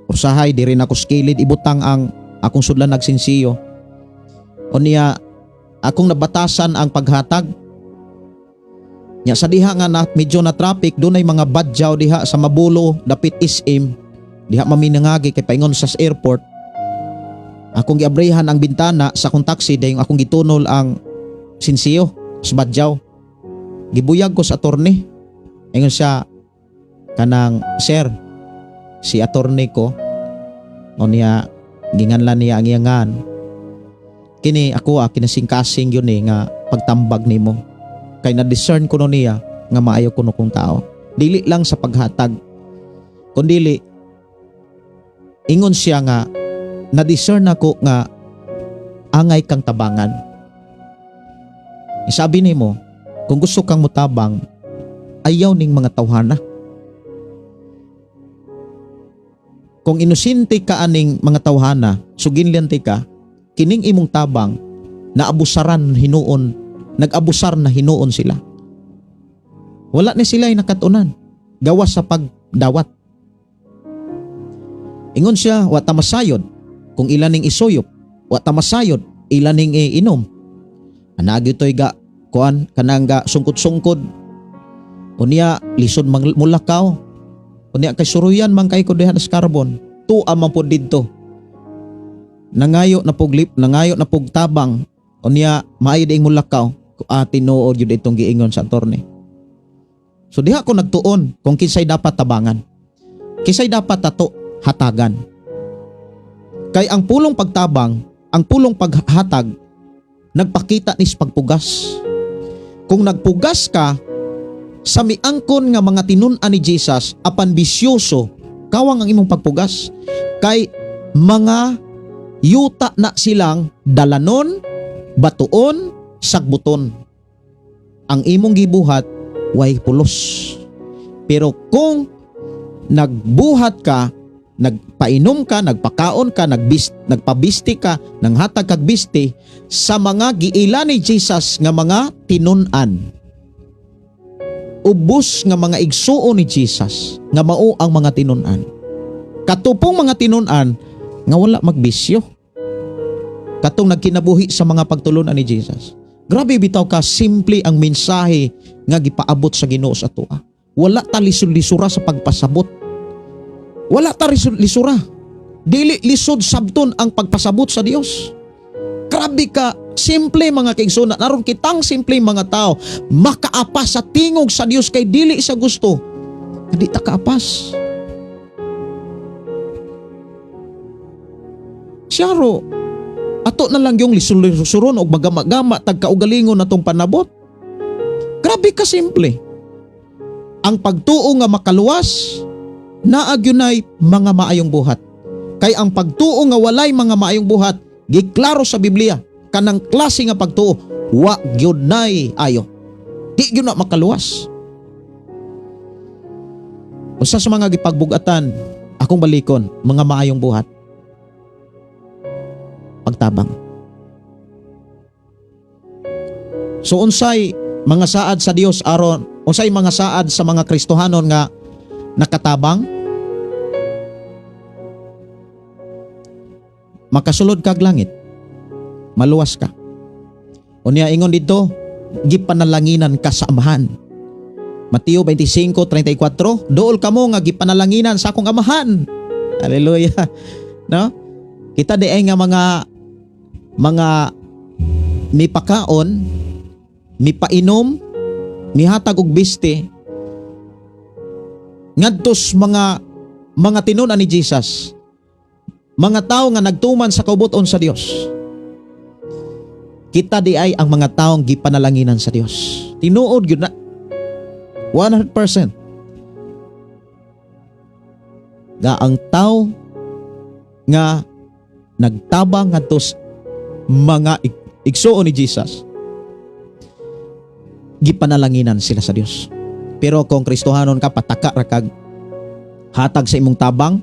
Usahay di rin ako skilid ibutang ang akong sudlan nagsinsiyo. Unya akong nabatasan ang paghatag. Nya sa diha nga na medyo na traffic, dunay mga badyaw diha sa Mabulo dapit SM. Diha maminangagi kay paingon sa airport. Akong giabrihan ang bintana sa akong taxi dayon akong gitunol ang sinsiyo sa badyaw. Gibuyag ko sa attorney. Ingon siya kanang, "Sir, si attorney ko." O niya ginganlan niya ang iyangan. Kini ako kinasingkasing yun nga pagtambag nimo. Kay na-discern ko no niya nga maayo kuno kong tao. Dili lang sa paghatag, kundili ingon siya nga na-discern ako nga angay kang tabangan. Isabi nimo, kung gusto kang mutabang, ayaw ning mga tawhana. Kung inosente ka aning mga tawhana, suginlanti ka, kining imong tabang, naabusaran hinuon, nag-abusar na hinuon sila. Wala ni sila ay nakatunan, gawas sa pagdawat. Ingon siya, wa ta masayod, kung ilan ning isuyop, wa ta masayod, ilan ning iinom. Anagi to'y ga, kuan, kanang ga sungkod-sungkod. Unya, lisod mulakaw. Unya, kay suruyan man kay ko diha sa carbon. Tuwa man po dito. Nangayo na puglip, nangayo na pugtabang. Unya, maayo diing mulakaw. Tinuod yun itong giingon sa attorney. So diha ko nagtuon kung kinsay dapat tabangan. Kinsay dapat tato hatagan. Kay ang pulong pagtabang, ang pulong paghatag, nagpakita nis pagpugas. Kung nagpugas ka, sa miangkon nga mga tinun-an ni Jesus, apan bisyoso, kawang ang imong pagpugas. Kay mga yuta na silang dalanon, batuon, sagbuton. Ang imong gibuhat, way pulos. Pero kung nagbuhat ka, nagpainom ka, nagpakaon ka, nagpabisti ka, nanghatag kag bisti sa mga giila ni Jesus nga mga tinun-an. Ubos nga mga igsuo ni Jesus nga mao ang mga tinun-an. Katupong mga tinun-an nga wala magbisyo. Katong nagkinabuhi sa mga pagtulunan ni Jesus. Grabe bitaw ka, simple ang mensahe nga gipaabot sa Ginoo sa atoa. Wala ta lisura sa pagpasabot. Wala ta lisura. Dili lisod sabton ang pagpasabot sa Dios. Grabe ka, simple mga kaigsoon. Naron kitang simple mga tao makaapas sa tingog sa Dios kay dili sa gusto. Hindi ta kaapas. Siyaro, ato na lang yung lisuron o magama-gama tagkaugalingon na tong panabot. Grabe ka simple. Ang pagtuo nga makaluwas, naagyunay mga maayong buhat. Kay ang pagtuo nga walay mga maayong buhat, giklaro sa Biblia, kanang klase nga pagtuo, wa gyud nay ayo. Di gyud na makaluwas. Usa sa mga gipagbugatan, akong balikon, mga maayong buhat. Pagtabang. So unsay mga saad sa Dios aron, unsay mga saad sa mga Kristohanon nga nakatabang? Makasulod kag langit. Maluwas ka. Unya ingon dito, gipanalanginan ka sa amahan. Mateo 25:34, dool kamo nga gipanalanginan sa akong amahan. Hallelujah. No? Kita di ay nga mga mipakaon, mipainom, mihatag og biste ngadtos mga tinunan ni Jesus. Mga tao nga nagtuman sa kaubuton sa Dios. Kita di ay ang mga taong gipanalanginan sa Dios. Tinuod gyud na 100%. Nga ang tao nga nagtabang ngadto mga igsuon ni Jesus, gipanalanginan sila sa Dios. Pero kung Kristohanon ka, pataka ra kag hatag sa imong tabang,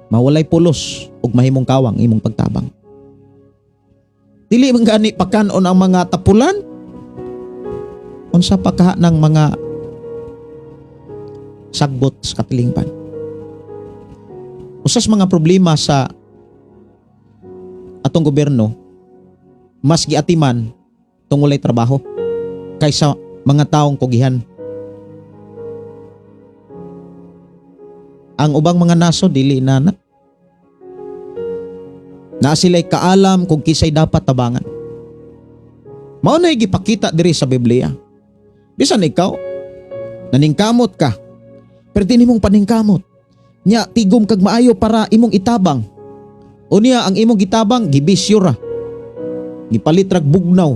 mawalay pulos ug mahimong kawang imong pagtabang. Dili man gani pakanon ang mga tapulan, unsa pa kaha ng mga sagbot sa kapilingpan. Usas mga problema sa atong gobyerno mas giatiman tong walay trabaho kaysa mga taong kugihan. Ang ubang mga naso dili na sila'y kaalam kung kisay dapat tabangan. Mao na gipakita diri sa Biblia. Bisan ikaw naningkamot ka, pero di nimong paningkamot. Nya tigom kag maayo para imong itabang. Unya ang imong gitabang gibisyo ra. Gipalit rag bugnaw,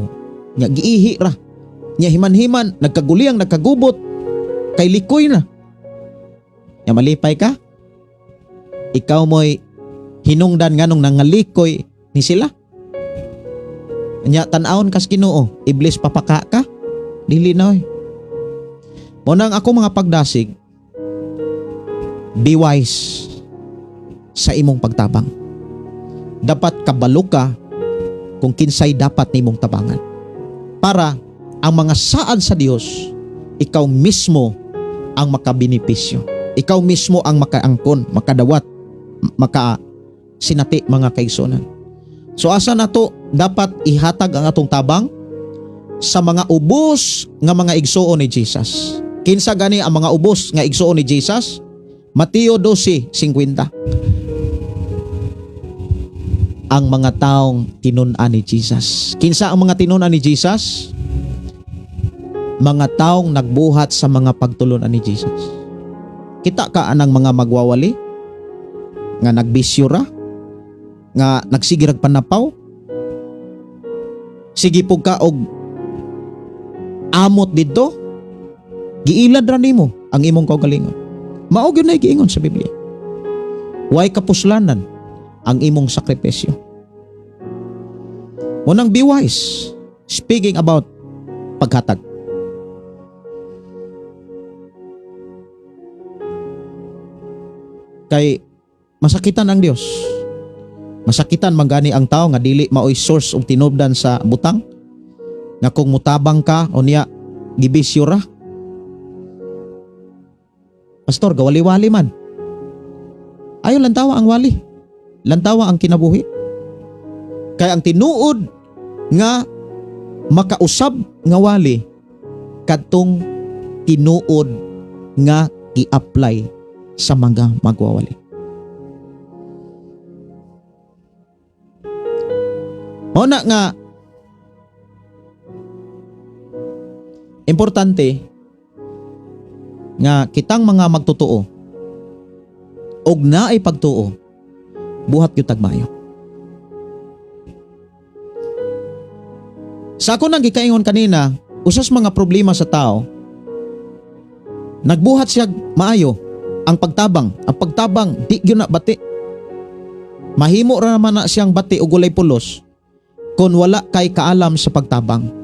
nya giihi ra. Nya himan-himan nagkaguliyang nagkagubot kay likoy na. Nya malipay ka? Ikaw mo'y hinungdan nganong nangalikoy ni sila. Nya tan-awon kas Ginoo, iblis papaka ka? Dili na oy. Munang ako mga pagdasig, be wise sa imong pagtabang. Dapat kabalo ka kung kinsay dapat nimong tabangan. Para ang mga saad sa Dios, ikaw mismo ang makabenepisyo. Ikaw mismo ang makaangkon, makadawat, makasinati mga kaigsunan. So asa nato dapat ihatag ang atong tabang? Sa mga ubos nga mga igsuon ni Jesus. Kinsa gani ang mga ubos nga igsuon ni Jesus? Mateo 12:50. Ang mga taong tinun-an ni Jesus. Kinsa ang mga tinun-an ni Jesus? Mga taong nagbuhat sa mga pagtulunan ni Jesus. Kita ka anang mga magwawali nga nagbisyo ra, nga nagsigirag panapaw. Sige pug ka og amot didto, giilad ra nimo ang imong kaugalingon. Mao gyud nay giingon sa Biblia. Way kapuslanan ang imong sakripisyo. Munang be wise speaking about paghatag. Kay masakitan ang Dios. Masakitan manggani ang tao nga dili maoy source og tinubdan sa butang. Nga kung mutabang ka o niya gibisyo ra. Pastor, gawali-wali man. Ayaw lantawa ang wali. Lantawa ang kinabuhi. Kaya ang tinuod nga makausab nga wali kadtong tinuod nga i-apply sa mga magwawali. O na nga importante nga kitang mga magtotoo og naay pagtuo buhat gyud tagmayo. Sa ako nang gikaingon kanina, usas mga problema sa tao, nagbuhat siya maayo ang pagtabang. Ang pagtabang di gyud na bati. Mahimo ra naman na siyang bati og walay pulos kung wala kay kaalam sa pagtabang.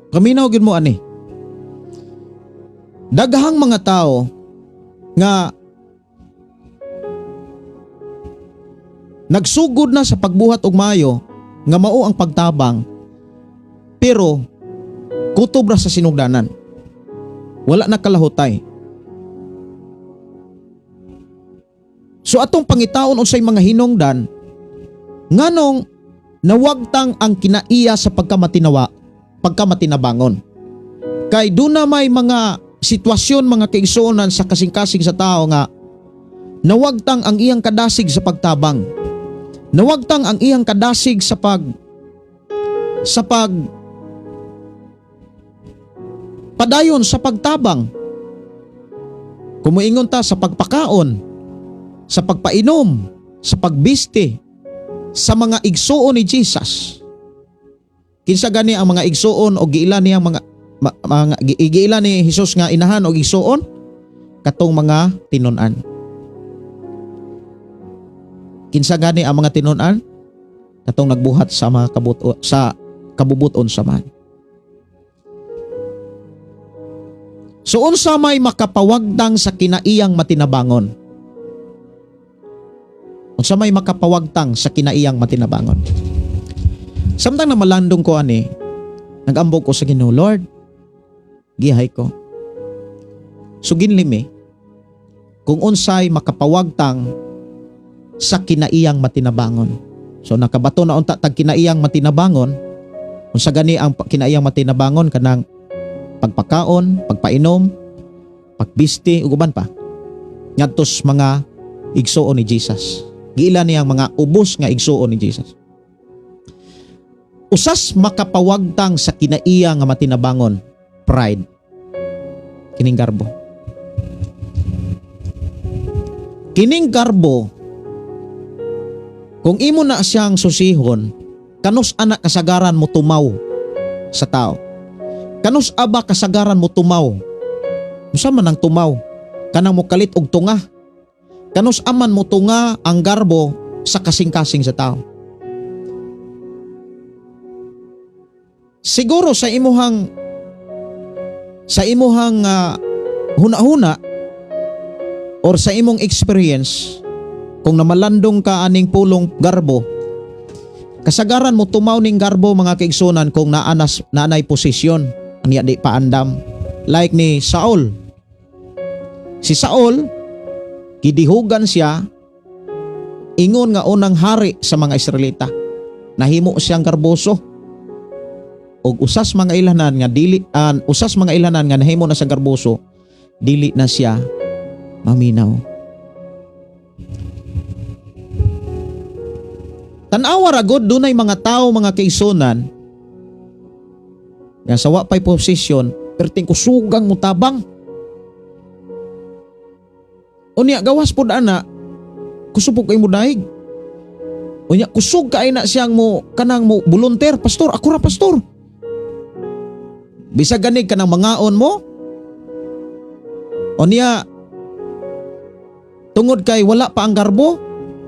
Kaminaw gyud mo ani. Daghang mga tao nga nagsugod na sa pagbuhat og maayo nga mao ang pagtabang, pero kutob ra sa sinugdanan. Wala na kalahutay. So atong pangitaon unsay mga hinungdan nganong nawagtang ang kinaiya sa pagkamatinabangon. Kay doon na may mga sitwasyon, mga kaigsuonan sa kasing-kasing sa tao nga nawagtang ang iyang kadasig sa pagtabang. Nawagtang ang iyang kadasig sa padayon sa pagtabang. Kumuingon ta sa pagpakaon, sa pagpainom, sa pagbiste, sa mga igsuon ni Jesus. Kinsa gani ang mga igsuon o giila niya giila ni Jesus nga inahan o igsuon? Katong mga tinun-an. Kinsa gani ang mga tinun-an? Katong nagbuhat sa mga kabubuton sa man. So unsa may makapawagtang sa kinaiyang matinabangon? Unsa may makapawagtang sa kinaiyang matinabangon? Samtang na malandong ko ani, nagambog ko sa Ginoo, Lord, gihay ko. Sugin limi, kung unsay makapawagtang sa kinaiyang matinabangon. So nakabato na unta tag kinaiyang matinabangon, unsa gani ang kinaiyang matinabangon kanang pagpakaon, pagpainom, pagbisti ug uban pa. Ngadtos mga igsuon ni Jesus. Giila niyang mga ubos nga igsuon ni Jesus. Usas makapawagtang sa kinaiya nga matinabangon, pride. Kining garbo. Kining garbo, kung imo na siyang susihon, kanus anak kasagaran mo tumaw sa tao. Kanus aba kasagaran mo tumaw. Unsa man ang tumaw? Kanang mo kalit og tunga. Kanus aman mo tunga ang garbo sa kasing-kasing sa tao. Siguro sa imuhang huna-huna or sa imong experience, kung namalandong ka aning pulong garbo, kasagaran mo tumaw ning garbo mga kaigsunan kung naanay posisyon aniya di paandam, like ni Saul. Si Saul gidihugan siya, ingon nga unang hari sa mga Israelita. Nahimo siyang garboso. Og usas mga ilanan nga nahimo na sa garboso, dili na siya maminaw. Tan-awa ra gud dunay mga tawo mga kaigsunan nga sa wa pay posisyon perting kusugang mutabang. Unya gawas pud ana kusupog kay mo daig. Unya kusog kay na siyang mo kanang mo volunteer, pastor, ako ra pastor. Bisag ganig kanang mangaon mo. Unya tungod kay wala pa ang garbo,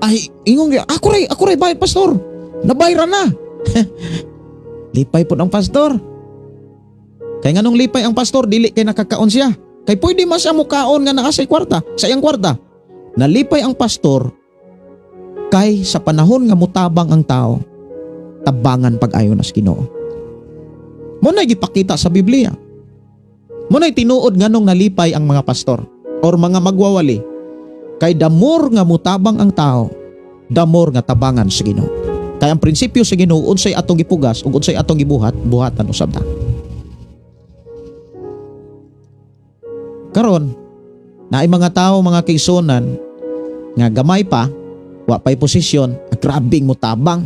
ay ingong ako ray bayad pastor. Nabayra na. Lipay pud ang pastor. Kay nganong lipay ang pastor, dili kay nakakaon siya. Kay pwede mas siya mukaon nga naa sa kwarta, sa iyang kwarta. Nalipay ang pastor kay sa panahon nga mutabang ang tao, tabangan pag-ayo na sa Ginoo. Mo na gipakita sa Biblia. Mo na tinuod nganong nalipay ang mga pastor or mga magwawali. Kay damor nga mutabang ang tao, damor nga tabangan sa Ginoo. Kay ang prinsipyo sa Ginoo unsay atong gipugas ug unsay atong gibuhat, buhatan usab ta. Karon, naay mga tao mga kaigsunan nga gamay pa, wa pay posisyon, grabing mo tabang.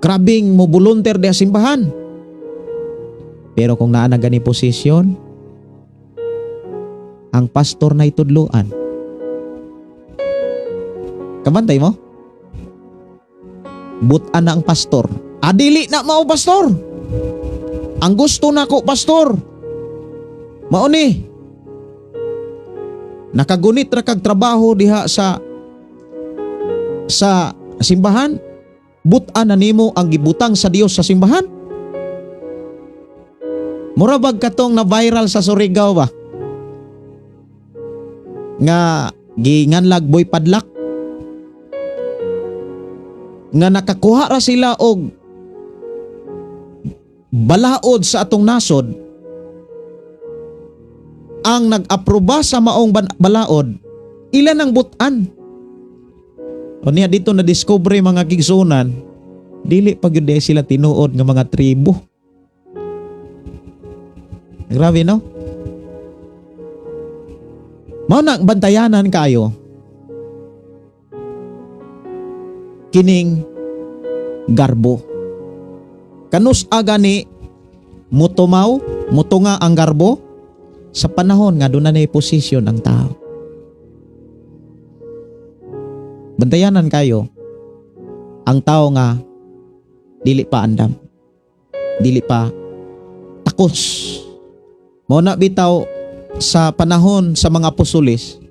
Grabing mo volunteer di simbahan. Pero kung naa na gani posisyon, ang pastor na itudluan. Kabantay mo? Butan na ang pastor. Adili na mao pastor. Ang gusto nako pastor. Mauni, nakagunit ra kag trabaho diha sa simbahan, butan na nimo ang gibutang sa Dios sa simbahan. Murabag katong na viral sa Surigao ba? Nga ginganlag boy padlak. Nga nakakuha ra sila og balaod sa atong nasod. Ang nag-aproba sa maong balaod, ilan ang butan? O niya dito na discovery mga kigsunan, dili pa gyud sila tinuod nga mga tribo. Grabe no? Mao na bantayanan kayo kining garbo. Kanus aga ni mutumaw, mutunga ang garbo sa panahon nga doon na posisyon ang tao. Bantayanan kayo ang tao nga dili pa andam, dili pa takos. Mao na bitaw sa panahon sa mga apostoles,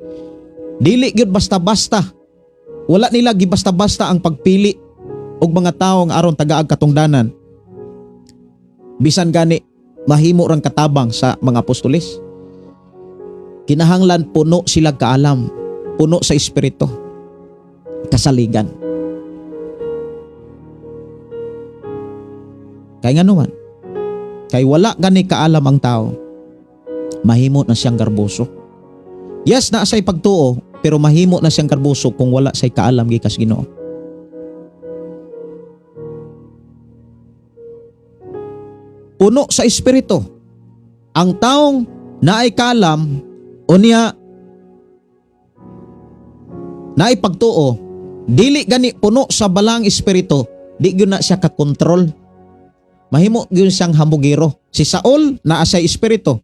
dili gyud basta-basta. Wala nila gibasta-basta ang pagpili og mga tawo nga aron tagaag katungdanan. Bisan gani mahimo rang katabang sa mga apostoles. Kinahanglan puno sila kaalam, puno sa espiritu, kasaligan. Kay nga naman, kay wala gani kaalam ang tao, mahimo na siyang garboso. Yes, naa say pagtuo, pero mahimo na siyang karbusog kung wala say kaalam gikas Ginoo. Puno sa espiritu. Ang taong naay kaalam o niya naay pagtuo, dili gani puno sa balang espiritu, di gyud na siya ka-control. Mahimo gyud siyang hambugiro. Si Saul naa sa espiritu,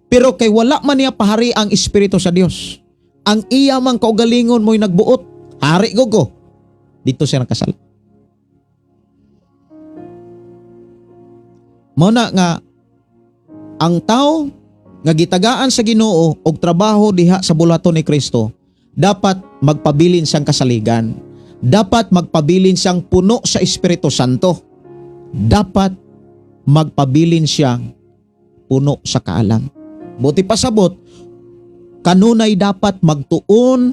pero kay wala man niya pahari ang espiritu sa Dios. Ang iya mang kaugalingon mo'y nagbuot, hari gogo. Dito siya nakasala. Muna nga ang tao nga gitagaan sa Ginoo og trabaho diha sa bulaton ni Kristo, dapat magpabilin siyang kasaligan. Dapat magpabilin siyang puno sa Espiritu Santo. Dapat magpabilin siyang puno sa kaalam. Buti pasabot, kanunay dapat magtuon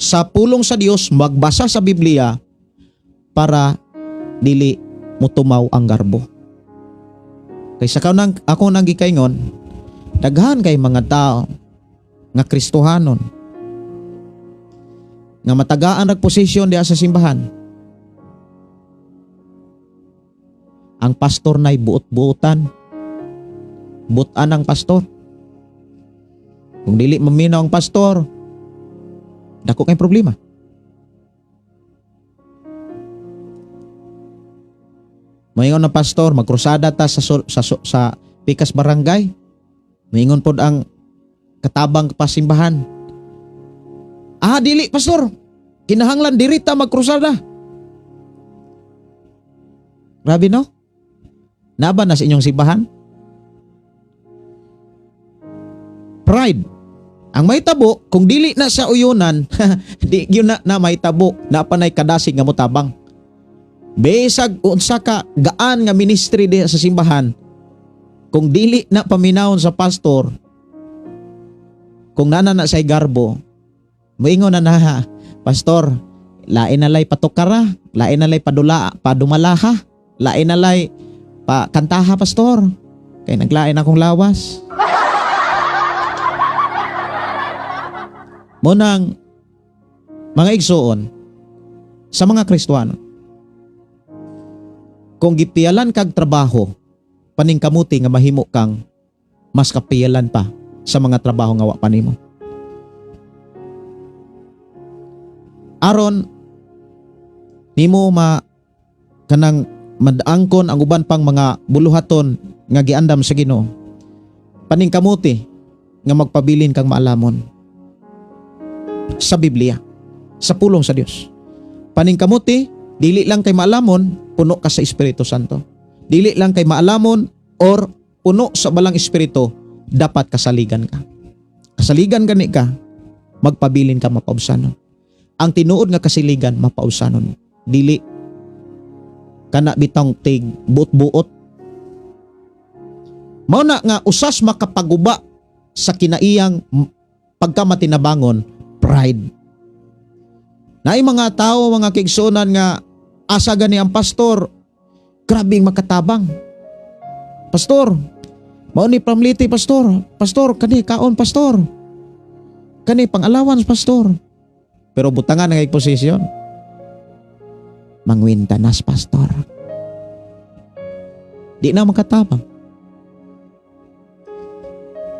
sa pulong sa Dios, magbasa sa Biblia para dili mutumaw ang garbo. Kaysa ako nang gikaingon, daghan kay mga tao nga Kristohanon nga matagaan rag posisyon diha sa simbahan. Ang pastor na'y buot-buotan. Butan ang pastor. Kung dili maminaw ang pastor, dako kay problema. Moingon na pastor, magkrusada ta sa pikas barangay. Moingon pod ang katabang pasimbahan. Dili pastor. Kinahanglan diri ta magkrusada. Grabe no? Naba na sa inyong simbahan? Pride. Ang mahitabo, kung dili na sa uyunan, di yun na mahitabo, na panay kadasig nga motabang. Besag unsa ka gaan nga ministry diha sa simbahan, kung dili na paminawon sa pastor, kung nana na say garbo, moingon na pastor, lain na lay patukara, lain na lay padumalaha, lain na lay kantaha pastor, kay naglain akong lawas. Munang mga igsoon sa mga Kristiyano, kung gipiyalan kag trabaho, paningkamuti nga mahimo kang mas kapiyalan pa sa mga trabaho nga wa pa nimo. Aron nimo kanang madaangkon ang uban pang mga buluhaton nga giandam sa Ginoo. Paningkamuti nga magpabilin kang maalamon sa Biblia, sa pulong sa Dios. Paningkamuti, dili lang kay maalamon, puno ka sa Espiritu Santo. Dili lang kay maalamon or puno sa balang espiritu, dapat kasaligan ka. Kasaligan gani ka, magpabilin ka mapausanon. Ang tinuod nga kasiligan mapausanon. Dili kana bitang tig buot-buot. Mao na nga usas makapaguba sa kinaiyang pagkamatinabangon, pride. Naay mga tao, mga kigsunan nga asa gani ang pastor, grabing makatabang. Pastor, mao ni pamliti pastor. Pastor, kani kaon pastor. Kani pang allowance pastor. Pero butangan nga posisyon. Mangwintanas pastor. Di na makatabang.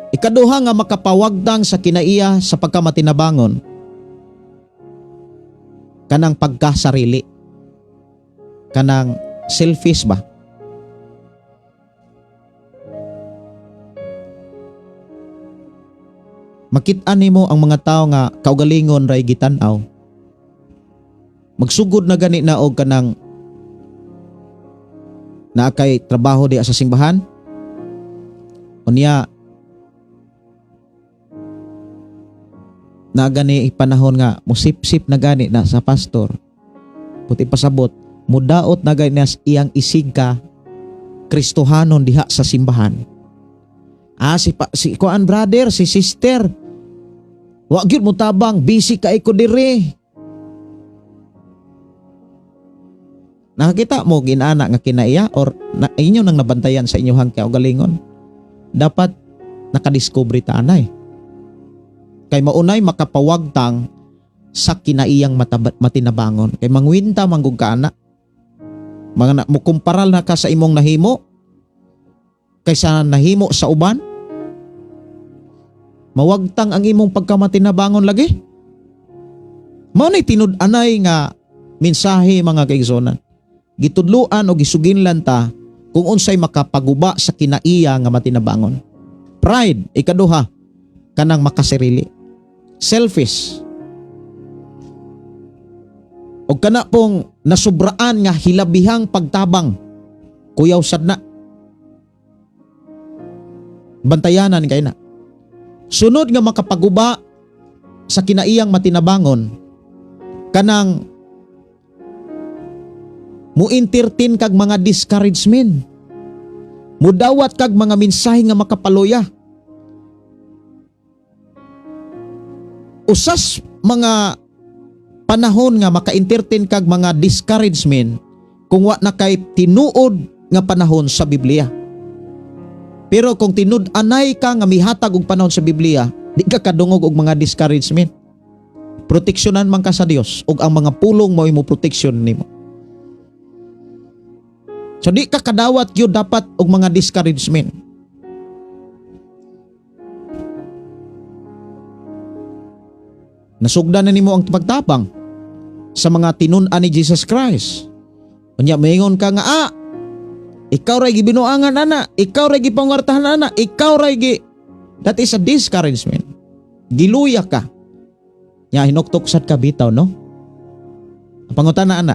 Ikaduha nga makapawagdang sa kinaiya sa pagkamatinabangon, kanang pagkasarili. Kanang selfish ba? Makit-an nimo ang mga tao nga kaugalingon ray gitan-aw. Magsugod na gani na og kanang naa kay trabaho di sa simbahan. Unya na gani panahon nga musip-sip na gani na sa pastor. Puti pasabot, mudaot na gani nas iyang isig ka Kristohanon diha sa simbahan. Si kuan brother, si sister, wa gyud mo tabang, busy ka ko diri. Nakakita mo ginana nga kinaiya or inyo nang nabantayan sa inyong kaugalingon. Dapat nakadiscovery ta anay. kay maunay makapawagtang sa kinaiyang matinabangon. Kay mangwinta manggug ka ana. Mga mo kumparal na ka sa imong nahimo kaysa nahimo sa uban. Mawagtang ang imong pagkamatinabangon lagi. Mao nay tinud-anay nga mensahe mga kaigsonan. Gitudluan o gisuginlan ta kung unsay makapaguba sa kinaiya nga matinabangon. Pride, ikaduha, kanang makasarili. Selfish. O kana pong nasubraan nga hilabihang pagtabang. Kuyaw sad na. Bantayanan kay na. Sunod nga makapaguba sa kinaiyang matinabangon, kanang muintertin kag mga discouragement. Mudawat kag mga mensahe nga makapaluya. Usas mga panahon nga maka-entertain kag mga discouragement kung wa na kay tinuod nga panahon sa Biblia. Pero kung tinud-anay ka nga mihatag og panahon sa Biblia, di ka kadungog og mga discouragement. Proteksyonan man ka sa Dios ug ang mga pulong mo imo proteksyon nimo. So di ka kadawat gyud dapat og mga discouragement. Nasugdan na nimo ang pagtabang sa mga tinun-an ni Jesus Christ. Unya maingon ka nga, ikaw ray gibinuangan ana, ikaw ray gipangwartahan ana, ikaw ray that is a discouragement. Giluya ka. Nya hinuktok-sad ka bitaw, no? Pangutana ana.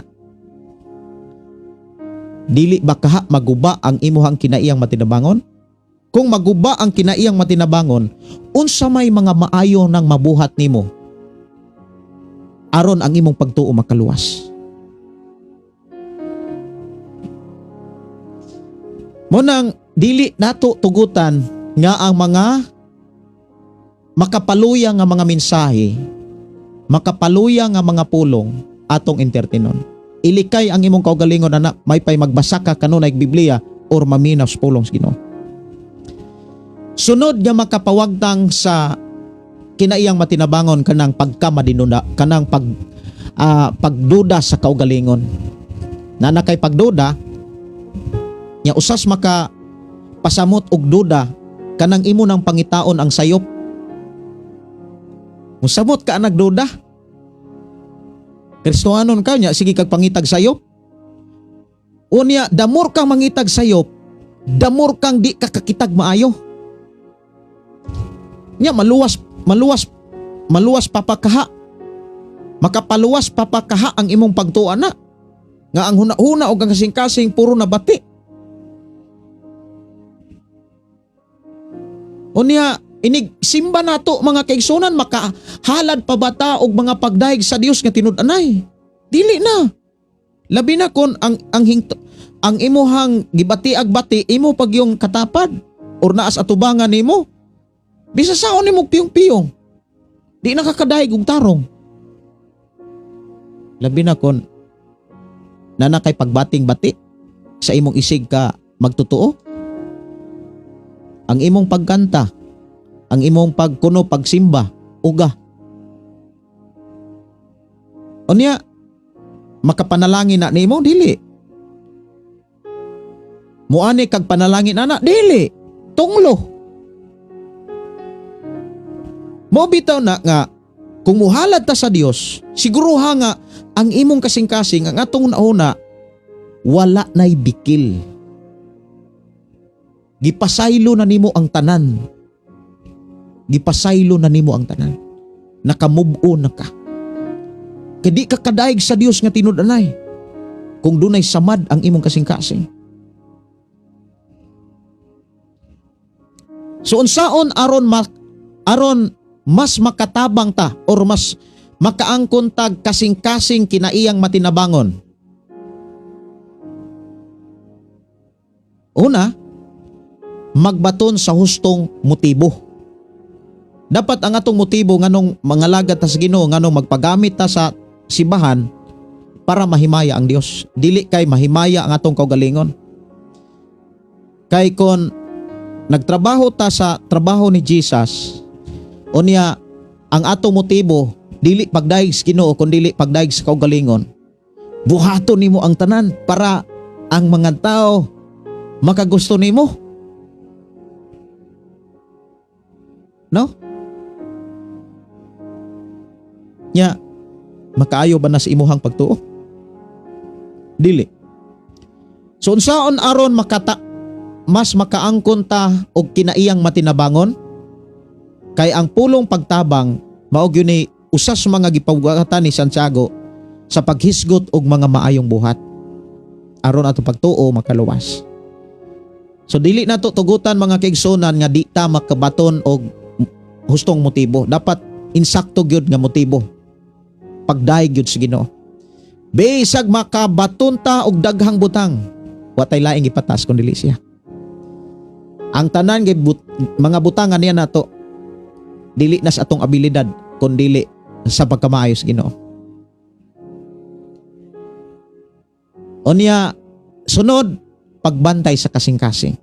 Dili ba kaha maguba ang imuhang kinaiyang matinabangon? Kung maguba ang kinaiyang matinabangon, unsa may mga maayo nang mabuhat nimo aron ang imong pagtuo makaluwas. Munang dili nato tugutan nga ang mga makapaluya nga mga mensahe, makapaluya nga mga pulong atong entertainon. Ilikay ang imong kaugalingon ana, may pay magbasa ka kanunay Biblia or maminaw sa pulong sa Ginoo. Sunod nga makapawagtang sa kinaiyang matinabangon kanang pagkamadinuna, kanang pagduda sa kaugalingon. Na kay pagduda nya usas maka pasamot og duda kanang imo nang pangitaon ang sayop. Musamot ka nagduda. Kristohanon ka nya sige kag pangitag sayop. Unya damor kang mangitag sayop, damor kang di ka kakitag maayo. Nya maluwas papakaha. Makapaluwas papakaha ang imong pagtuan na. Nga ang huna-huna o ang kasing-kasing puro na bati. Unya, inig simba nato mga kaigsunan, makahalad pa bata og mga pagdaig sa Dios nga tinud-anay. Dili na. Labi na kon ang imuhang gibati agbati imo pag yung katapad or naas atubangan nimo. Bisa saon nimo piyong-piyong. Di nakakadaig og tarong. Labi na kon nanakay pagbating-bati sa imong isig ka magtotoo. Ang imong pagkanta, ang imong pagkuno, pagsimba, uga. Unya, makapanalangin na nimo dili. Muani kag panalangin ana dili. Tunglo. Mo bitaw na nga kung muhalad ta sa Dios, siguro ha nga ang imong kasing-kasing ang atong nauna wala nay bikil. Gipasaylo na nimo ang tanan. Gipasaylo na nimo ang tanan. Nakamove-on na ka. Kadi ka kadaig sa Dios nga tinud-anay. Kung dunay samad ang imong kasing-kasing. So unsaon aron mas makatabang ta or mas makaangkon tag kasing-kasing kinaiyang matinabangon. Una, magbaton sa hustong motibo. Dapat ang atong motibo nganong mangalagad ta sa Ginoo, nganong magpagamit ta sa simbahan para mahimaya ang Dios. Dili kay mahimaya ang atong kaugalingon. Kay kon nagtrabaho ta sa trabaho ni Jesus, unya ang ato motibo dili pagdaig sa Ginoo kun dili pagdaig sa kaugalingon, buhaton nimo ang tanan para ang mga tao makagusto nimo. No? Nya, makaayo ba na sa imuhang pagtuo? Dili. So unsaon aron mas makaangkon ta og kinaiyang matinabangon? Kay ang pulong pagtabang mao gyud ni usa sa mga gipawagatan ni Santiago sa paghisgot og mga maayong buhat aron ato pagtuo makaluwas. So dili nato tugutan mga kaigsunan nga di ta makabaton og hustong motibo. Dapat insakto gyud nga motibo. Pagdaig gyud sa Ginoo. Bisag makabaton ta og daghang butang, wa tay laing ipatas kun dili siya. Ang tanan kay mga butangan niya nato dili na sa atong abilidad kun dili sa pagkamaayo sa Ginoo. Unya sunod, pagbantay sa kasing-kasing.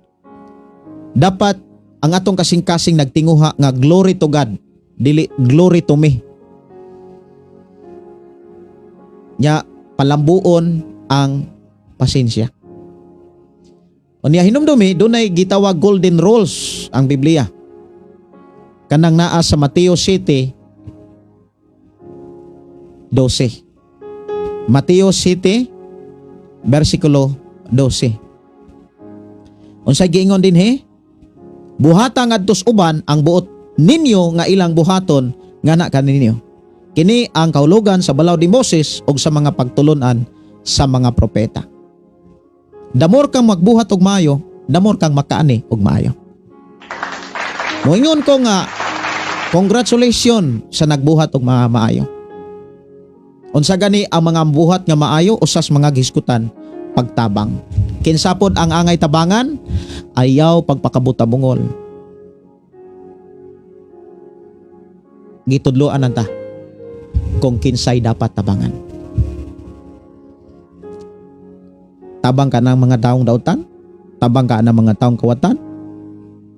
Dapat ang atong kasing-kasing nagtinguha nga glory to God, dili glory to me. Nya palambuon ang pasensya. Unya hinumdumi dunay gitawag golden rules ang Biblia. Kanang naa sa Mateo 7:12. Mateo 7 versikulo 12. Unsay giingon dinhi? Buhata ngadtos uban ang buot ninyo nga ilang buhaton ngana kaninyo. Kini ang kahulugan sa balaw ni Moses ug sa mga pagtulunan sa mga propeta. Damor kang magbuhat og maayo, damor kang makaani og maayo. Moingon ko nga congratulations sa nagbuhat og mga maayo. Unsa gani ang mga buhat nga maayo usas mga giskutan pagtabang. Kinsapod ang angay tabangan, ayaw pagpakabuta-bungol. Gitudloan nanta kung kinsay dapat tabangan. Tabang ka ng mga taong dautan? Tabang ka ng mga taong kawatan?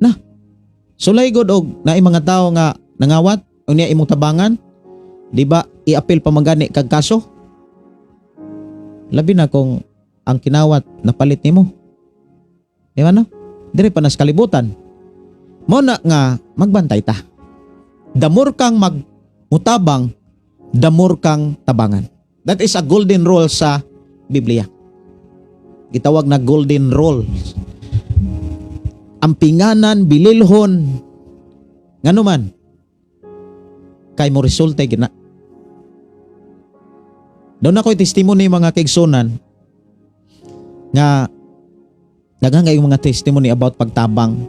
Na, sulay god og naay mga tao nga nangawat unya imong tabangan, di ba i-apil pa magani kag kaso? Labi na kung ang kinawat napalit nimo. Di ba no? Dire pa nas kalibutan. Mo na nga magbantay ta. Damor kang magmutabang, damor kang tabangan. That is a golden rule sa Biblia. Gitawag na golden rule. Ampinganan, bililhon, ngano man, kay mo resulta gina. Doon ako'y testimony mga kaigsunan nga daghang kayong mga testimony about pagtabang.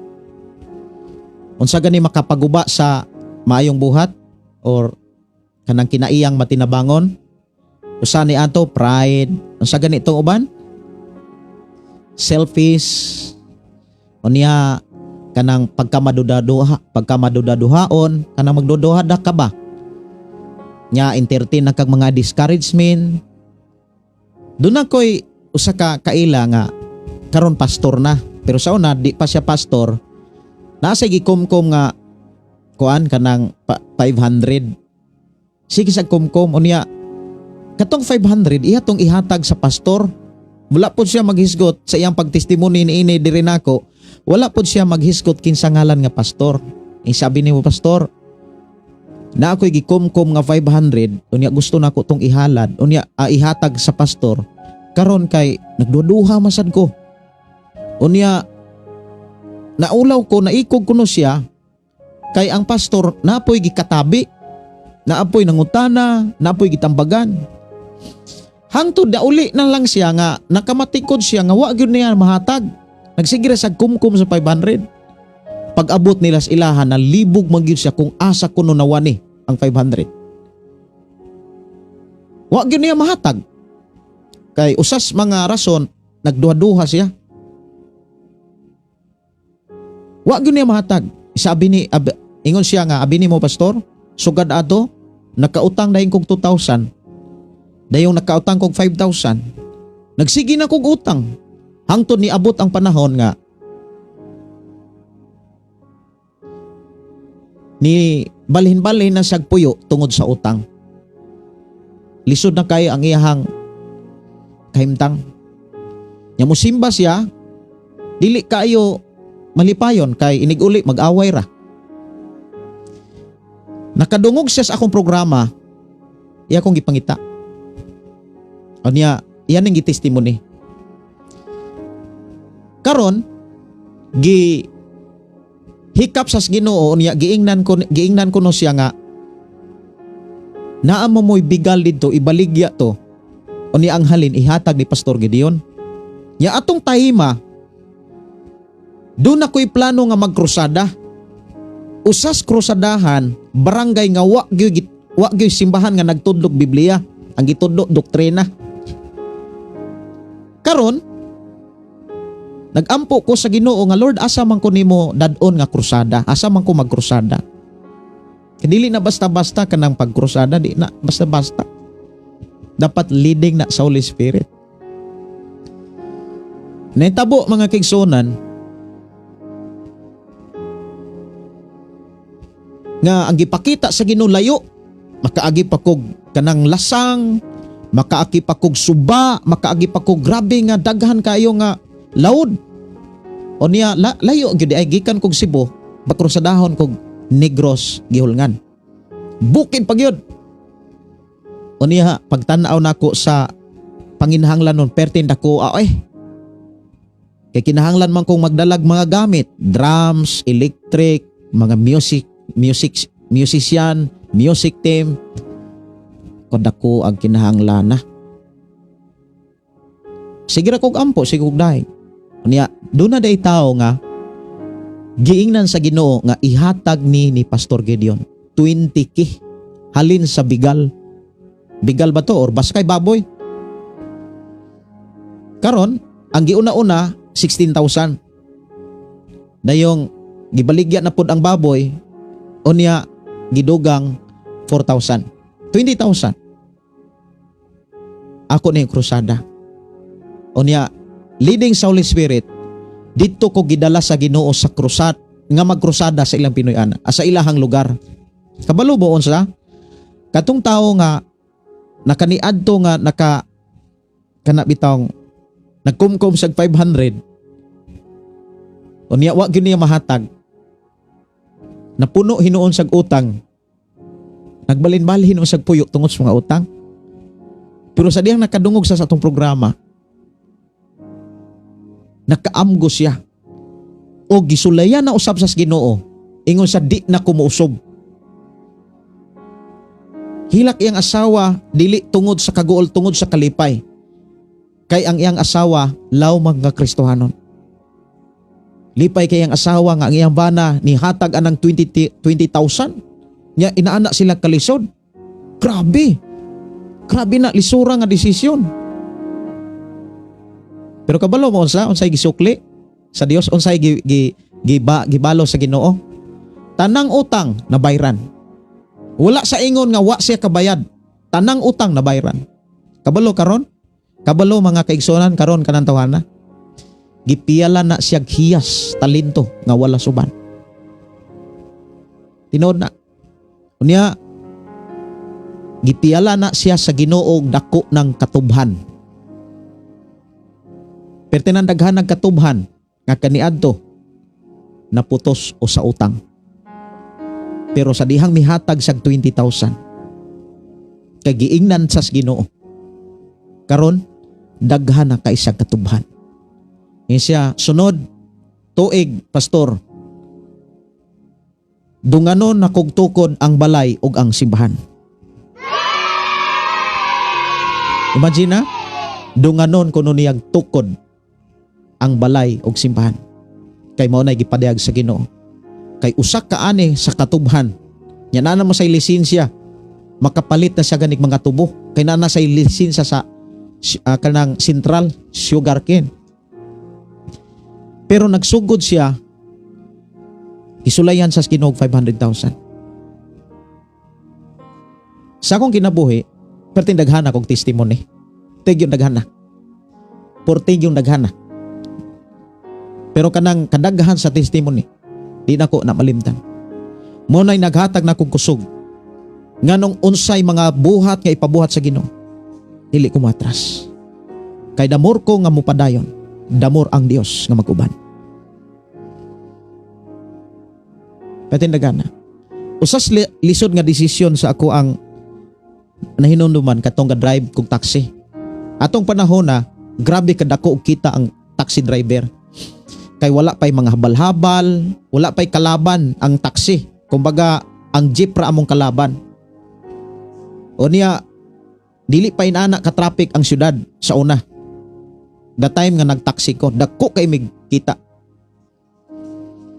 Unsa gani makapaguba sa maayong buhat or kanang kinaiyang matinabangon? Usa ni ato pride. Unsa gani itong uban? Selfish. Unya kanang pagkamadudaduhaon, kanang magduduhada ka ba? Nya entertain na kag mga discouragement. Doon ako'y usa ka kaila nga karon pastor na, pero sa una di pa siya pastor. Nasa gikumkom nga kuan kanang 500. Sige sa kumkom unya katong 500 ihatong ihatag sa pastor. Wala po siya maghisgot sa iyang pagtestimony niini diri nako. Wala po siya maghisgot kinsa ngalan nga pastor. Sabi nimo pastor, na ako'y gikumkom nga 500, unya gusto nako tong ihalad, unya ihatag sa pastor. Karon kay nagduduha masad ko. Unya naulaw ko, naikog kuno siya kay ang pastor naapoy gikatabi, naapoy nangutana, naapoy gitambagan. Hangtod dauli na lang siya nga nakamatikod siya nga wa gyud niya mahatag. Nagsigre sa kumkum sa 500. Pag-abot nila sa ilahan na libog man gyud siya kung asa kuno nawani ang 500. Wa gyud niya mahatag. Kay usas mga rason nagduha-duha siya. Wa gyud niya mahatag. Sabi ni ingon siya nga abi nimo pastor, sugad ato nakautang dayon kog 2,000. Dayong nakautang kog 5,000. Nagsigi na kog utang. Hangtod ni abot ang panahon nga ni balhin-balhin na sagpuyo tungod sa utang. Lisod na kayo ang iyahang kahimtang. Nya musimba siya, dili kayo malipayon kay iniguli mag-away ra. Nakadungog siya sa akong programa, iya akong gipangita. O niya, iyan ang gitestimony. Karon, hikap sa Ginoo niya, giingnan ko no siya nga, naa mo mo'y bigal dito, ibaligya to, o niya ang halin, ihatag ni Pastor Gideon. Ya atong tahima, doon ako'y plano nga magkrusada. Usas krusadahan, barangay nga wa gyud simbahan nga nagtudlok Biblia, ang gitudlo doktrina. Karon, nagampo ko sa Ginoo nga Lord, asa man ko nimo dadon nga krusada, asa man ko magkrusada. Dili na basta-basta kanang pagkrusada, di na basta-basta. Dapat leading na sa Holy Spirit. Naitabo mga kaigsunan, nga ang gipakita sa Ginoo layo, makaagi pa kog kanang lasang, makaagi pa kog suba, makaagi pa kog grabe nga daghan kayo nga laod. O niya layo gyud ay gikan kog Cebu, bakrusadahon kog Negros gihulngan. Bukid pa gyud. O niya pagtan-aw nako sa panginahanglan nun, pertin dako kay kinahanglan man kong magdalag mga gamit, drums, electric, mga musician, music team. Kung dako ang kinahanglan na. Sige ra kog ampo, sige kog dahi. Unya, doon na day tao nga giingnan sa Ginoo nga ihatag ni Pastor Gideon 20K halin sa bigal. Bigal ba to or baskay baboy? Karon, ang giuna-una 16,000. Dayong gibaligya na pud ang baboy, unya gidugang 4,000. 20,000. Ako na yung krusada. Unya, leading sa Holy Spirit, dito ko gidala sa Ginoo sa krusat, nga magkrusada sa ilang Pinoy-ana, sa ilahang lugar. Kabalo mo unsa? Katong tao nga nakaniadto nga kanabitang nagkumkum sa 500. Unya wa gyud niya mahatag. Napuno hinuon sa utang. Nagbalin-balhin hinuon sa puyo tungod sa mga utang. Pero sa diyang nakadungog sa atong programa, nakaamgo siya. O gisulayan na usab sa Ginoo, ingon sa di na kumuusob. Hilak iyang asawa dili tungod sa kaguol, tungod sa kalipay. Kay ang iyang asawa law mga Kristohanon. Lipay kay ang asawa nga ang iyang bana ni hatag anang 20,000. Nya inaana sila kalisod. Grabe. Grabe na lisura nga desisyon. Pero kabalo mo unsay gisukli sa Dios, unsay gibalo sa Ginoo. Tanang utang na bayran. Wala sa ingon nga wa siya kabayad. Tanang utang na bayran. Kabalo karon? Kabalo mga kaigsunan karon kanang tawhana. Gipiyala na siya hiyas talento nga wala suban. Tinuod na. Unya gipiyala na siya sa Ginoo dako ng katubhan. Pertinan daghan ng katubhan nga kaniadto naputos o sa utang. Pero sa dihang mihatag sag 20,000 kay giingnan sa Ginoo. Karon daghan na kay sa katubhan. Siya sunod tuig pastor. Dunganon na kog tukod ang balay ug ang simbahan. Imagine na, dunganon kuno niyang tukod ang balay ug simbahan. Kay mao nay gipadayag sa Ginoo. Kay usak ka ani sa katubhan. Nya na mo say lisensya. Makapalit na siya ganig mga tubo. Kay na say lisensya sa kanang Central Sugarcane. Pero nagsugod siya, isulayan sa Ginoo 500,000. Sa akong kinabuhi, perting daghan akong testimony. Tig yung daghan na. Portig yung daghan na. Pero kanang kadaghan sa testimony, di na ko na malimtan. Mo na'y naghatag na kong kusog. Nganong unsay mga buhat nga ipabuhat sa Ginoo, dili ko matras. Kay damor ko nga mupadayon, damor ang Dios nga mag-uban. Patindagan na. Usas lisod nga desisyon sa ako ang nahinumduman katong ga drive kog taxi. Atong panahon na grabe kadako og kita ang taxi driver. Kay wala pay mga habal-habal, wala pay kalaban ang taxi. Kumbaga ang jeep ra among kalaban. O niya dili pa inana ka traffic ang syudad sa una. The time nga nagtaxi ko, dako kay mig kita.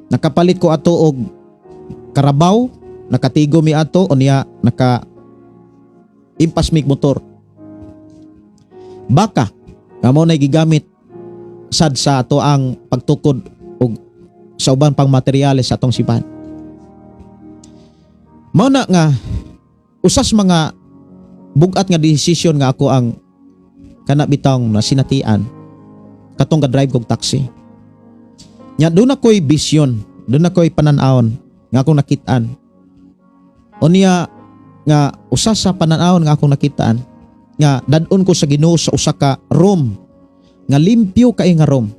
Nakapalit ko ato og Carabao, nakatigo mi ato o niya naka impas mig motor. Baka kamo na gigamit sad sa ato ang pagtukod og sa uban pang materyales sa atong sipan. Mao na nga usas mga bugat nga desisyon nga ako ang kana bitang nasinatian katong ga drive kog taxi. Nya doon ako'y bisyon, doon ako'y pananawon nga akong nakitaan. O niya nga usa sa pananawon nga akong nakitaan nga dadon ko sa Ginoo sa usa ka room nga limpyo kay nga room.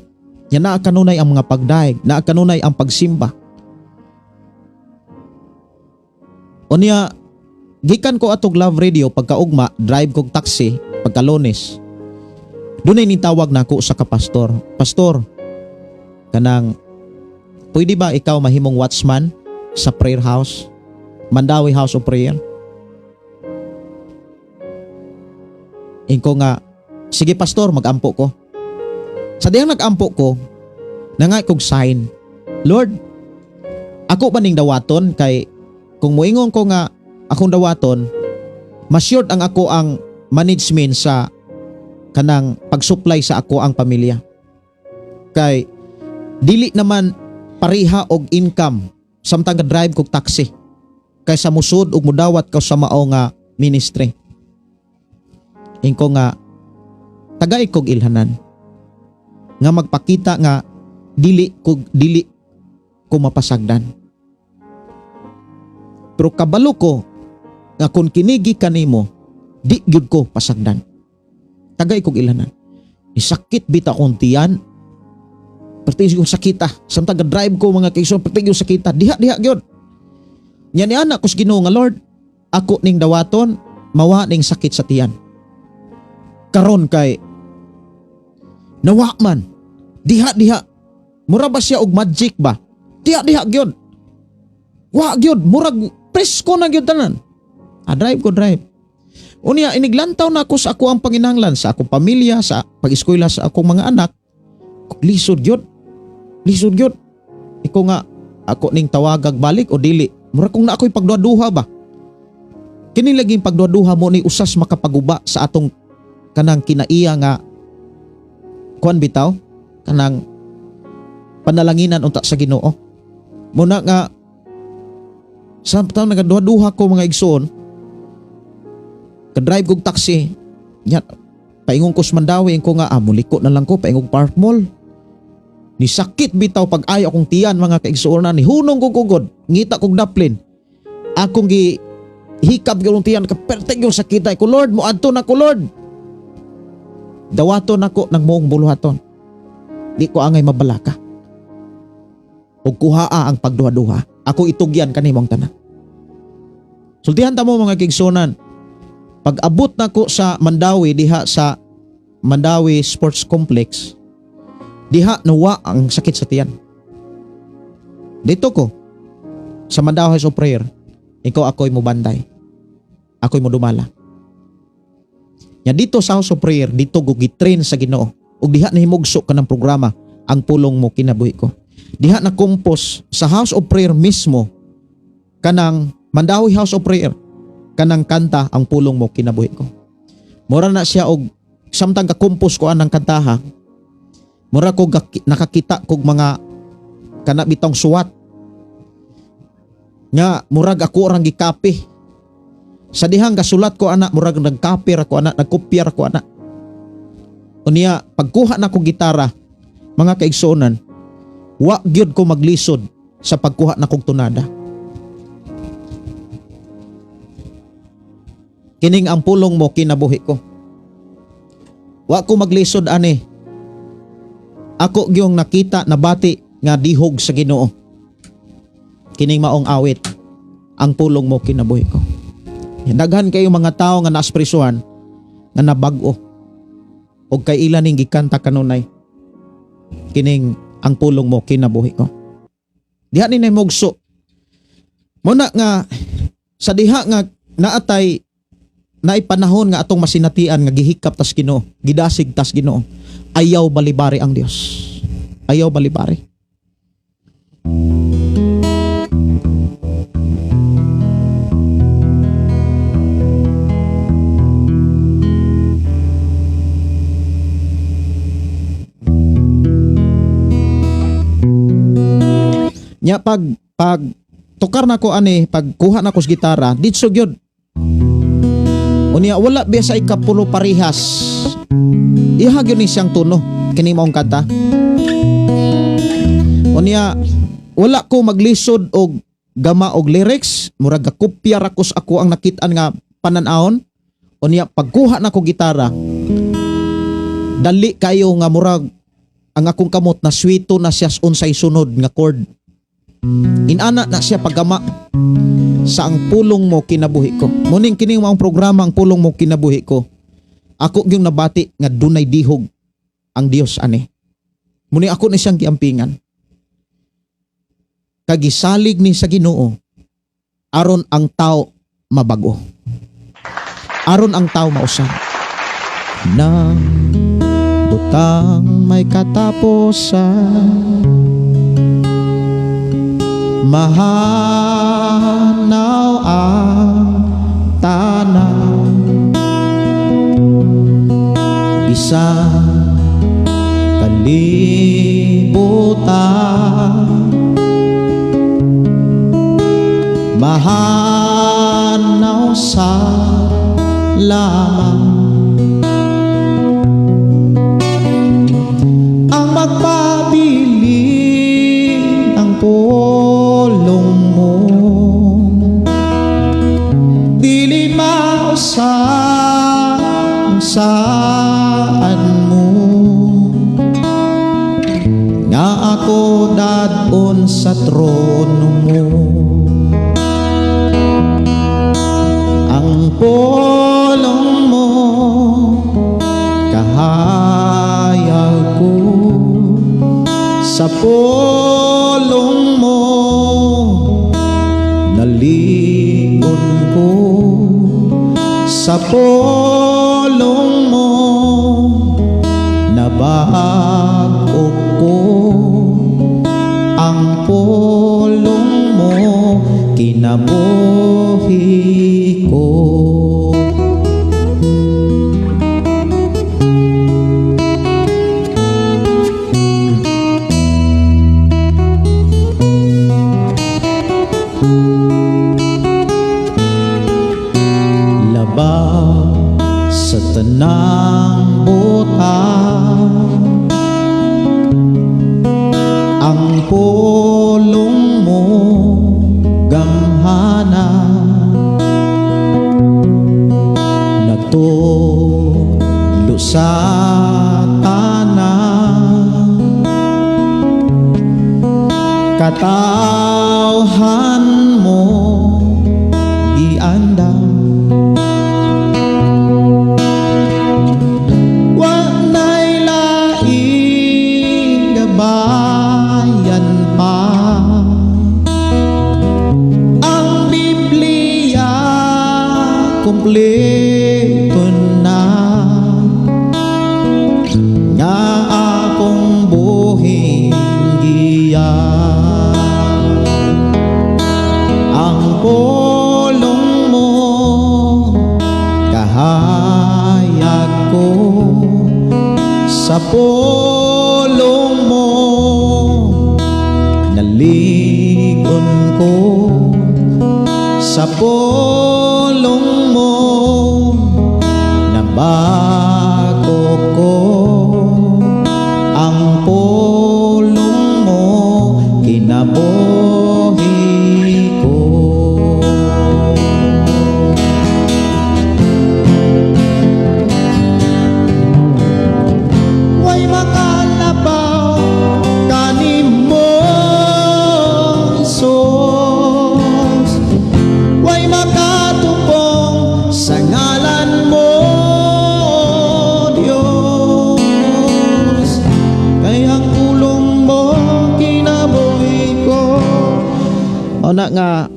Nya naa kanunay ang mga pagdaig, naa kanunay ang pagsimba. O niya gikan ko atog Love Radio pagkaugma, drive kog taxi pagka Lunes. Dunay nitawag nako sa kapastor. Pastor, kanang pwede ba ikaw mahimong watchman sa prayer house? Mandawi House of Prayer? Inko nga, sige pastor, magampo ko. Sa diyang nagampo ko, nangay kog sign, Lord, ako ba ning dawaton kay kung moingon ko nga akong dawaton, ma-sure ang ako ang management sa kanang pag-supply sa ako ang pamilya. Kay dili naman pariha og income samtang drive kog taxi kaysa musud og mudawat ka sa mao nga ministry. Ingko nga tagay kog ilhanan nga magpakita nga dili ko mapasagdan. Pero kabalo ko nga kung kinigi kanimo, di gyud ko pasagdan. Tagay kog ilhanan. Isakit bita kong tiyan. Perti yung sakita. Samtang drive ko mga kaiso, perti yung sakita. Diha gyud. Nya ni anak ko sa Ginoo nga Lord, ako ning dawaton, mawa ning sakit sa tiyan. Karon kay nawa man. Diha. Mura ba siya og magic ba? Diha gyud. Wa gyud, murag presko na gyud tanan. Drive. Unya iniglantaw na ako sa ako ang panginahanglan sa akong pamilya, sa pag-eskwela sa akong mga anak. Lisod gyud. Iko nga ako ning tawagag balik o dili. Mura kung na ako'y pagduha-duha ba? Kini laging pagduha-duha mo ni usas makapaguba sa atong kanang kinaiya nga kuan bitaw, kanang panalanginan unta sa Ginoo. Muna nga samtang nagaduha-duha ko mga igsoon, ka-drive kog taxi, nya paingon ko sa Mandawi ko nga muliko na lang ko paingog Park Mall. Ni sakit bitaw pag ayo akong tiyan mga kaigsuonan, ni hunong ko kugod, ngita kog daplin. Akong gi hikab gyud tiyan ka pertek yung sakita ko Lord, mo adto na ko Lord. Dawaton ako nang moong buluhaton. Di ko angay mabalaka. Og kuhaa ang pagduha-duha. Ako itugyan kanimong tanan. Sultihan ta mo mga kaigsuonan. Pag abot na ko sa Mandawi, diha sa Mandawi Sports Complex, diha nawa ang sakit sa tiyan. Dito ko, sa Mandawi House of Prayer, ikaw ako'y mubanday. Ako'y mudumala. Nya dito sa House of Prayer, dito ko gitrain sa Ginoo. Ug diha nahimugso ka ng programa, ang pulong mo kinabuhi ko. Diha na compose sa House of Prayer mismo, kanang Mandawi House of Prayer, kanang kanta ang pulong mo kinabuhi ko. Mura na siya og samtang ka-compose ko anang kantaha, mura ko nakakita kog mga kana bitong suwat nga murag ako orang gikapi. Sa dihang gasulat ko ana, murag nagkapi ra ko ana, nagkopya ra ko ana. Unya pagkuha na ko gitara, mga kaigsuonan, wa gyud ko maglisod sa pagkuha na kog tunada. Kining ang pulong mo kinabuhi ko. Wa ko maglisod ani. Ako gyung nakita nabati nga dihog sa Ginoo. Kining maong awit. Ang pulong mo kinabuhi ko. Daghan kayo mga tao nga naasprisuhan nga nabag-o. Og kay ilan ning gikanta kanunay. Kining ang pulong mo kinabuhi ko. Diha ni mugso. Muna nga sa diha nga naatay naipanahon nga atong masinatian nga gihikap tas Ginoo, gidasig tas Ginoo. Ayaw balibari ang Dios. Ayaw balibari. Nya pag tukar na ko ani, pag kuha na ko sa gitara, ditso gyud. Unya wala biya sa ikapulo parihas. Iha gyud ni siyang tuno kini maong kanta. Unya wala ko maglisod og gama og lyrics, murag gakopya ra ko sa ako ang nakit-an nga panan-aon. Unya pagkuha na ko gitara, dali kayo nga murag ang akong kamot na swito na siya unsay sunod nga chord. Inana na siya paggama sa ang pulong mo kinabuhi ko. Muning kining maong programa ang pulong mo kinabuhi ko. Ako gyung nabati nga dunay dihog ang Dios ani. Muning ako ni siyang giampingan. Kagisalig ni sa Ginoo aron ang tao mabago. Aron ang tao mausab. Nang butang may katapusan, mahanaw ang tanaw, bisang kalibutan, mahanaw sa lamang ang magpabiling ang pulong mo, dili mausang saan mo, nga ako dadon sa trono mo. Ang pulong mo kahayag ko, sa pulong mo naligon ko, sa pulong mo nabago ko, ang pulong mo kinabuhi ko. Labaw sa tanang butang, ang pulong mo gamhana, nagtulo sa tanan, katawhan mo giandam. Bayan pa ang Biblia kumpleto na, nga akong buhing giyan. Ang pulong mo kahayag ko, sa pulong mo naligon ko, sa pulong mo nabago ko, ang pulong mo kinabuhi ko.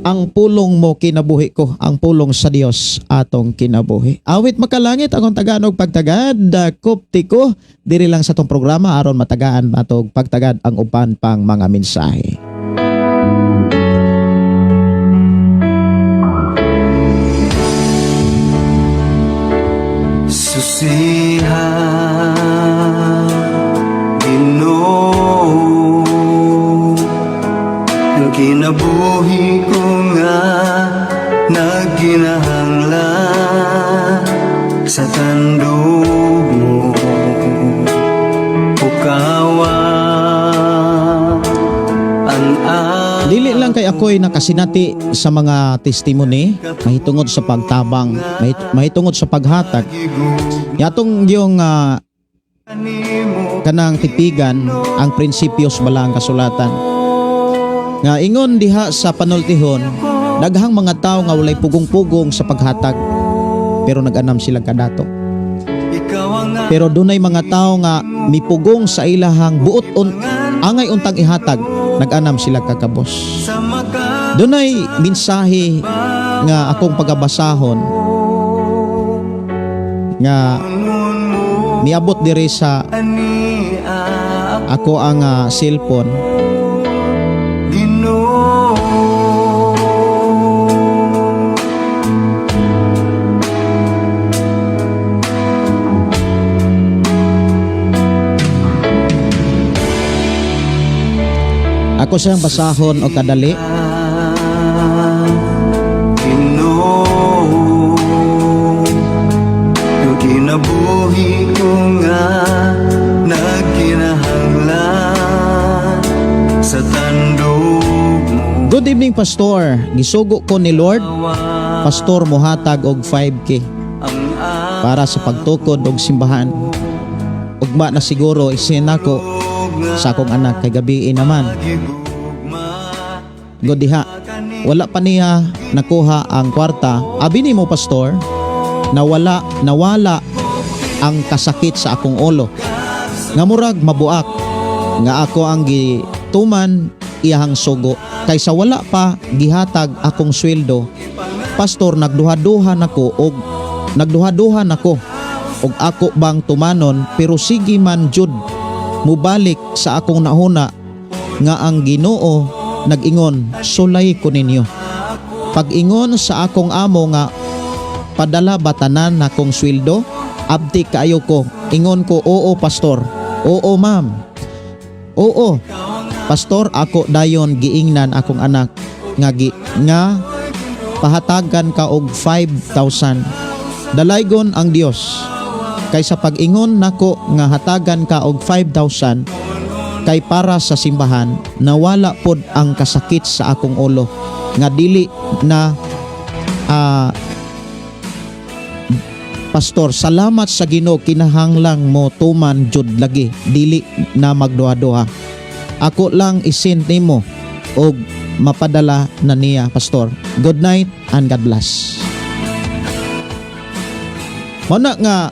ang pulong mo kinabuhi ko, ang pulong sa Dios atong kinabuhi. Awit makalangit akong Tagalog pagtagad, kupti ko diri lang sa tong programa aron matagaan matog pagtagad ang uban pang mga mensahe. Susihan, Ginoo, ang kinabuhi ko nga nagkinahanglan sa tandog mo, ukawa ang Dili lang kay ako'y nakasinati sa mga testimony, mahitungod sa pagtabang, mahitungod sa paghatag. Yatong yung kanang tipigan ang prinsipyos bala ang kasulatan. Nga ingon diha sa panultihon, daghang mga tao nga walay pugong-pugong sa paghatag, pero nag-anam sila kadato. Pero dunay mga tao nga mipugong sa ilahang buot angay untang ihatag, nag-anam sila kakabos. Dunay mensahe nga akong pagabasahon nga miabot diri sa ako ang cellphone. Ako siyang basahon o kadali. Ginoo, yung kinabuhi ko nga nagkinahanglan sa tandog mo. Good evening, Pastor. Gisugo ko ni Lord, Pastor mohatag og 5K para sa pagtukod og simbahan. Ugma na siguro isin ako sa akong anak kay gabi naman. God diha, wala pa niya nakuha ang kwarta. Abi nimo, Pastor, nawala ang kasakit sa akong ulo. Nga murag mabuak nga ako ang gituman iyahang sugo. Kaysa wala pa gihatag akong sweldo, Pastor, nagduha-duha nako og ako bang tumanon, pero sige man jud mubalik sa akong nahuna nga ang Ginoo nag-ingon, sulay ko ninyo. Pag-ingon sa akong amo nga padala batanan na kong sweldo, abdi kaayo ko. Ingon ko, oo, Pastor. Oo, ma'am. Oo, Pastor, ako dayon giingnan akong anak nga pahatagan ka og 5,000. Dalaygon ang Dios. Kaysa pag-ingon nako nga hatagan ka og 5,000 kay para sa simbahan, nawala pod ang kasakit sa akong ulo nga dili na Pastor, salamat sa Ginoo, kinahanglang mo tuman jud lagi, dili na magduha-duha. Ako lang isin nimo og mapadala na niya, Pastor. Good night and God bless. Mana nga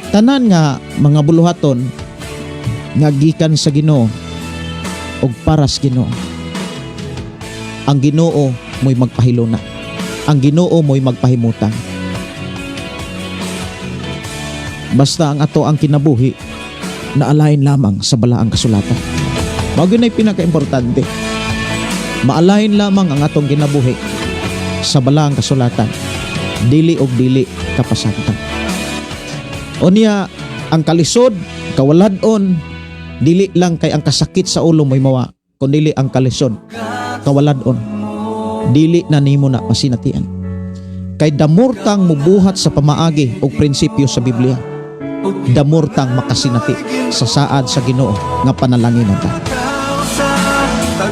tanan nga mga buluhaton nga gikan sa Ginoo ug para sa Ginoo. Ang Ginoo mo'y magpahiluna. Ang Ginoo mo'y magpahimutan. Basta ang ato ang kinabuhi na alain lamang sa balaang kasulatan. Mao gyud pinaka-importante. Maalain lamang ang atong kinabuhi sa balaang kasulatan. Dili og dili kapasangtan. Unya ang kalisod, kawalad-on, dili lang kay ang kasakit sa ulo mo'y mawa, kundi ang kalisod, kawalad-on, dili na nimo na masinatian. Kay damurtang mubuhat sa pamaagi o prinsipyo sa Biblia, damurtang makasinati sa saad sa Ginoo nga panalangin ta.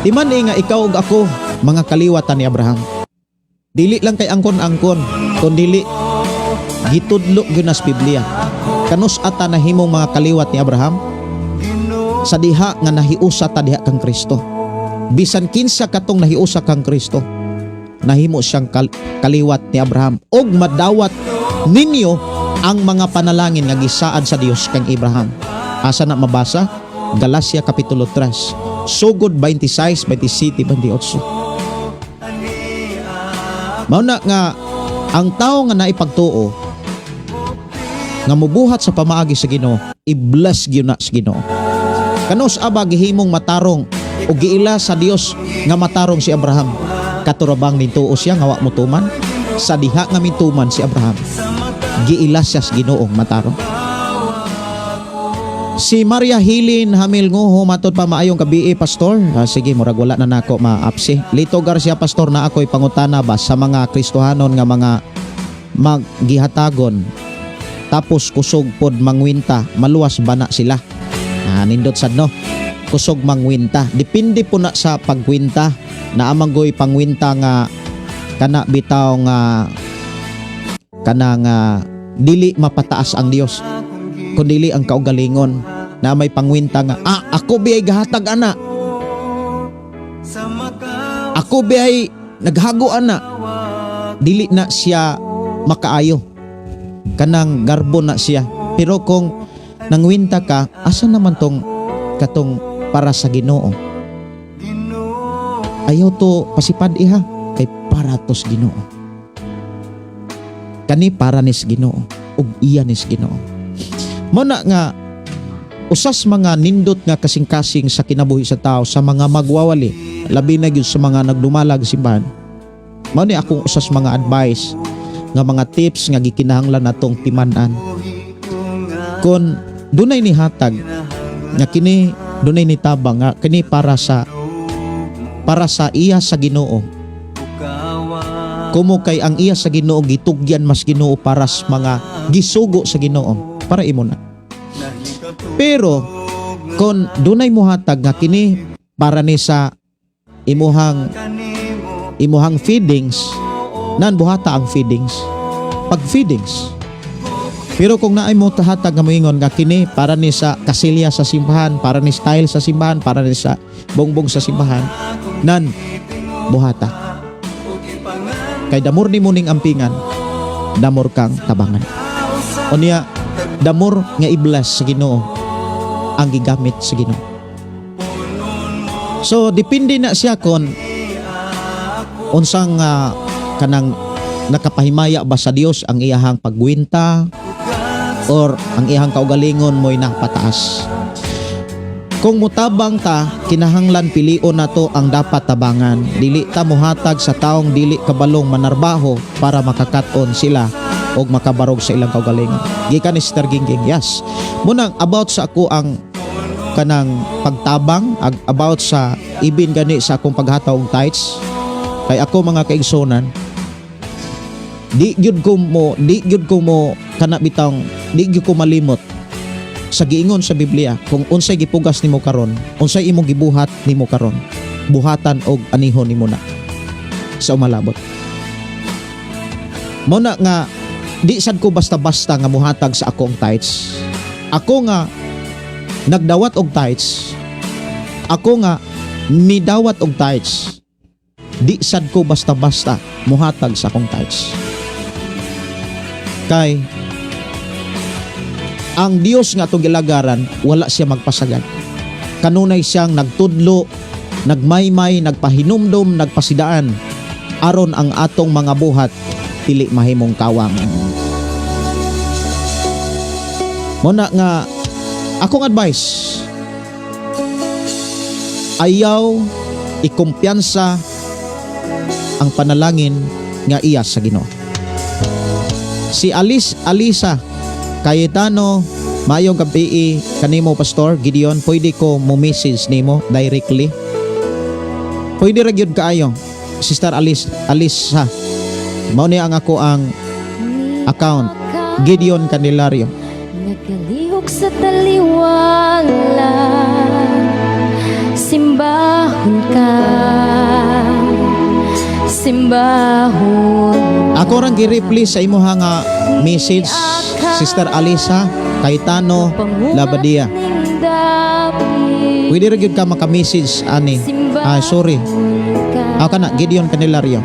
Di man nga ikaw ug ako mga kaliwatan ni Abraham. Dili lang kay angkon-angkon, kundi gitudlo gyud nas Biblia. Kanus ata nahimong mga kaliwat ni Abraham sa diha nga nahiusa ta diha kang Kristo. Bisan kinsa katong nahiusa kang Kristo, nahimo siyang kaliwat ni Abraham. Og madawat ninyo ang mga panalangin nga gisaad sa Dios kang Abraham. Asa na mabasa? Galacia kapitulo 3. sugod 26, 27, 28. Mao na nga ang tao nga naipagtuo nga mubuhat sa pamaagi sa Ginoo, i-bless gyud na sa Ginoo. Kanos aba gihimong matarong o giila sa Dios nga matarong si Abraham? Katurabang nintuo siya nga wa motuman, sa diha nga mintuman si Abraham. Giila siya sa Ginoong matarong. Si Maria Hilin Hamilngo humatod pa maayong gabi pastor. Sige, murag wala na nako maapsi. Lito Garcia pastor, na ako'y pangutana ba sa mga Kristohanon nga mga maggihatagon tapos kusog pod mangwinta, maluwas ba na sila? Nindot sad no. Kusog mangwinta. Depende po na sa pagwinta. Naamanggoy pangwinta nga kana bitaw nga kana nga dili mapataas ang Dios, kundili ang kaugalingon na may pangwinta nga ako biyay gahatag ana, ako biyay naghago ana, dili na siya makaayo, kanang garbo na siya. Pero kung nangwinta ka, asa naman tong katong para sa Ginoo? Ayaw to pasipad iha kay para tos Ginoo, kani para nis Ginoo ug iya nis Ginoo. Mo na nga usas mga nindot nga kasing-kasing sa kinabuhi sa tao, sa mga magwawali, labi na gyud sa mga nagdumalag simbahan. Mao ni akong usas mga advice nga mga tips nga gikinahanglan natong timan-an. Kon dunay ni hatag nga kini, dunay ni tabang nga kini para sa iya sa Ginoo. Kumo kay ang iya sa Ginoo gitugyan mas Ginoo para sa mga gisugo sa Ginoo para imo na. Pero kon dunay mohatag nga kini para ni sa imuhang feedings, nan buhata ang feedings, pag feedings. Pero kung naay mo tahatag nga moingon nga kini para ni sa kasilya sa simbahan, para ni style sa simbahan, para ni sa bongbong sa simbahan, nan buhata. Kay damor ni muning ampingan, damor kang tabangan. O niya, damor nga i-bless sa Ginoo ang gigamit sa Ginoo. So depende na siya kon unsang kanang nakapahimaya ba sa Dios ang iyahang pagwinta or ang iyahang kaugalingon mo'y napataas. Kung mutabang ta, kinahanglan pilion nato ang dapat tabangan. Dili ta muhatag sa taong dili kabalong manarbaho para makakaton sila o makabarog sa ilang kaugalingon. Gikan ni Sister Gingging, yes. Munang about sa ako ang kanang pagtabang, about sa ibin gani sa akong paghataw og tithes. Kay ako mga kaigsonan, di gyud ko mo kana bitang di gyud ko malimot sa giingon sa Biblia kung unsay gipugas nimo karon, unsay imong gibuhat nimo karon, buhatan og anihon nimo na sa umalabot. Mao na nga di sad ko basta-basta nga muhatag sa akong tithes. Ako nga nagdawat og tithes, ako nga midawat og tithes, di sad ko basta-basta muhatag sa akong tithes. Kay ang Dios nga itong gilagaran, wala siya magpasagad. Kanunay siyang nagtudlo, nagmaymay, nagpahinumdum, nagpasidaan, aron ang atong mga buhat dili mahimong kawang. Muna nga akong advice, ayaw ikumpiyansa ang panalangin nga iya sa Ginoo. Si Alisa Cayetano, mayong gabi kanimo Pastor Gideon, pwede ko mo message nimo directly. Pwede ra gyud kaayo Sister Alisa. Mao ni ang ako ang account Gideon Candelario. Nagalihok sa taliwala, simbahon ka, simbahon. Ako rang gi-reply sa imong nga message, Sister Alisa Cayetano Labadia. Pwede ra gyud ka maka-message ani. Sorry. Ako na Gideon Candelario.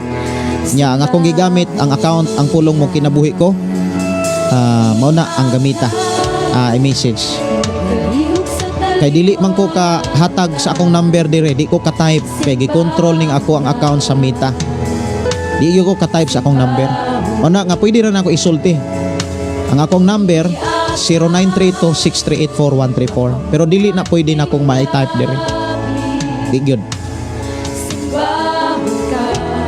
Nya ang akong gigamit ang account, ang pulong mo kinabuhi ko. Mao na ang gamita. I-message. Kay dili man ko ka hatag sa akong number dire, di ko ka-type kay gi-control ning ako ang account sa Meta. Di ko ka-type sa akong number. Una nga pwede ra na ako isulti. Ang akong number 0932-638-4134. Pero dili na pwede na akong ma-type dire. Di gyud.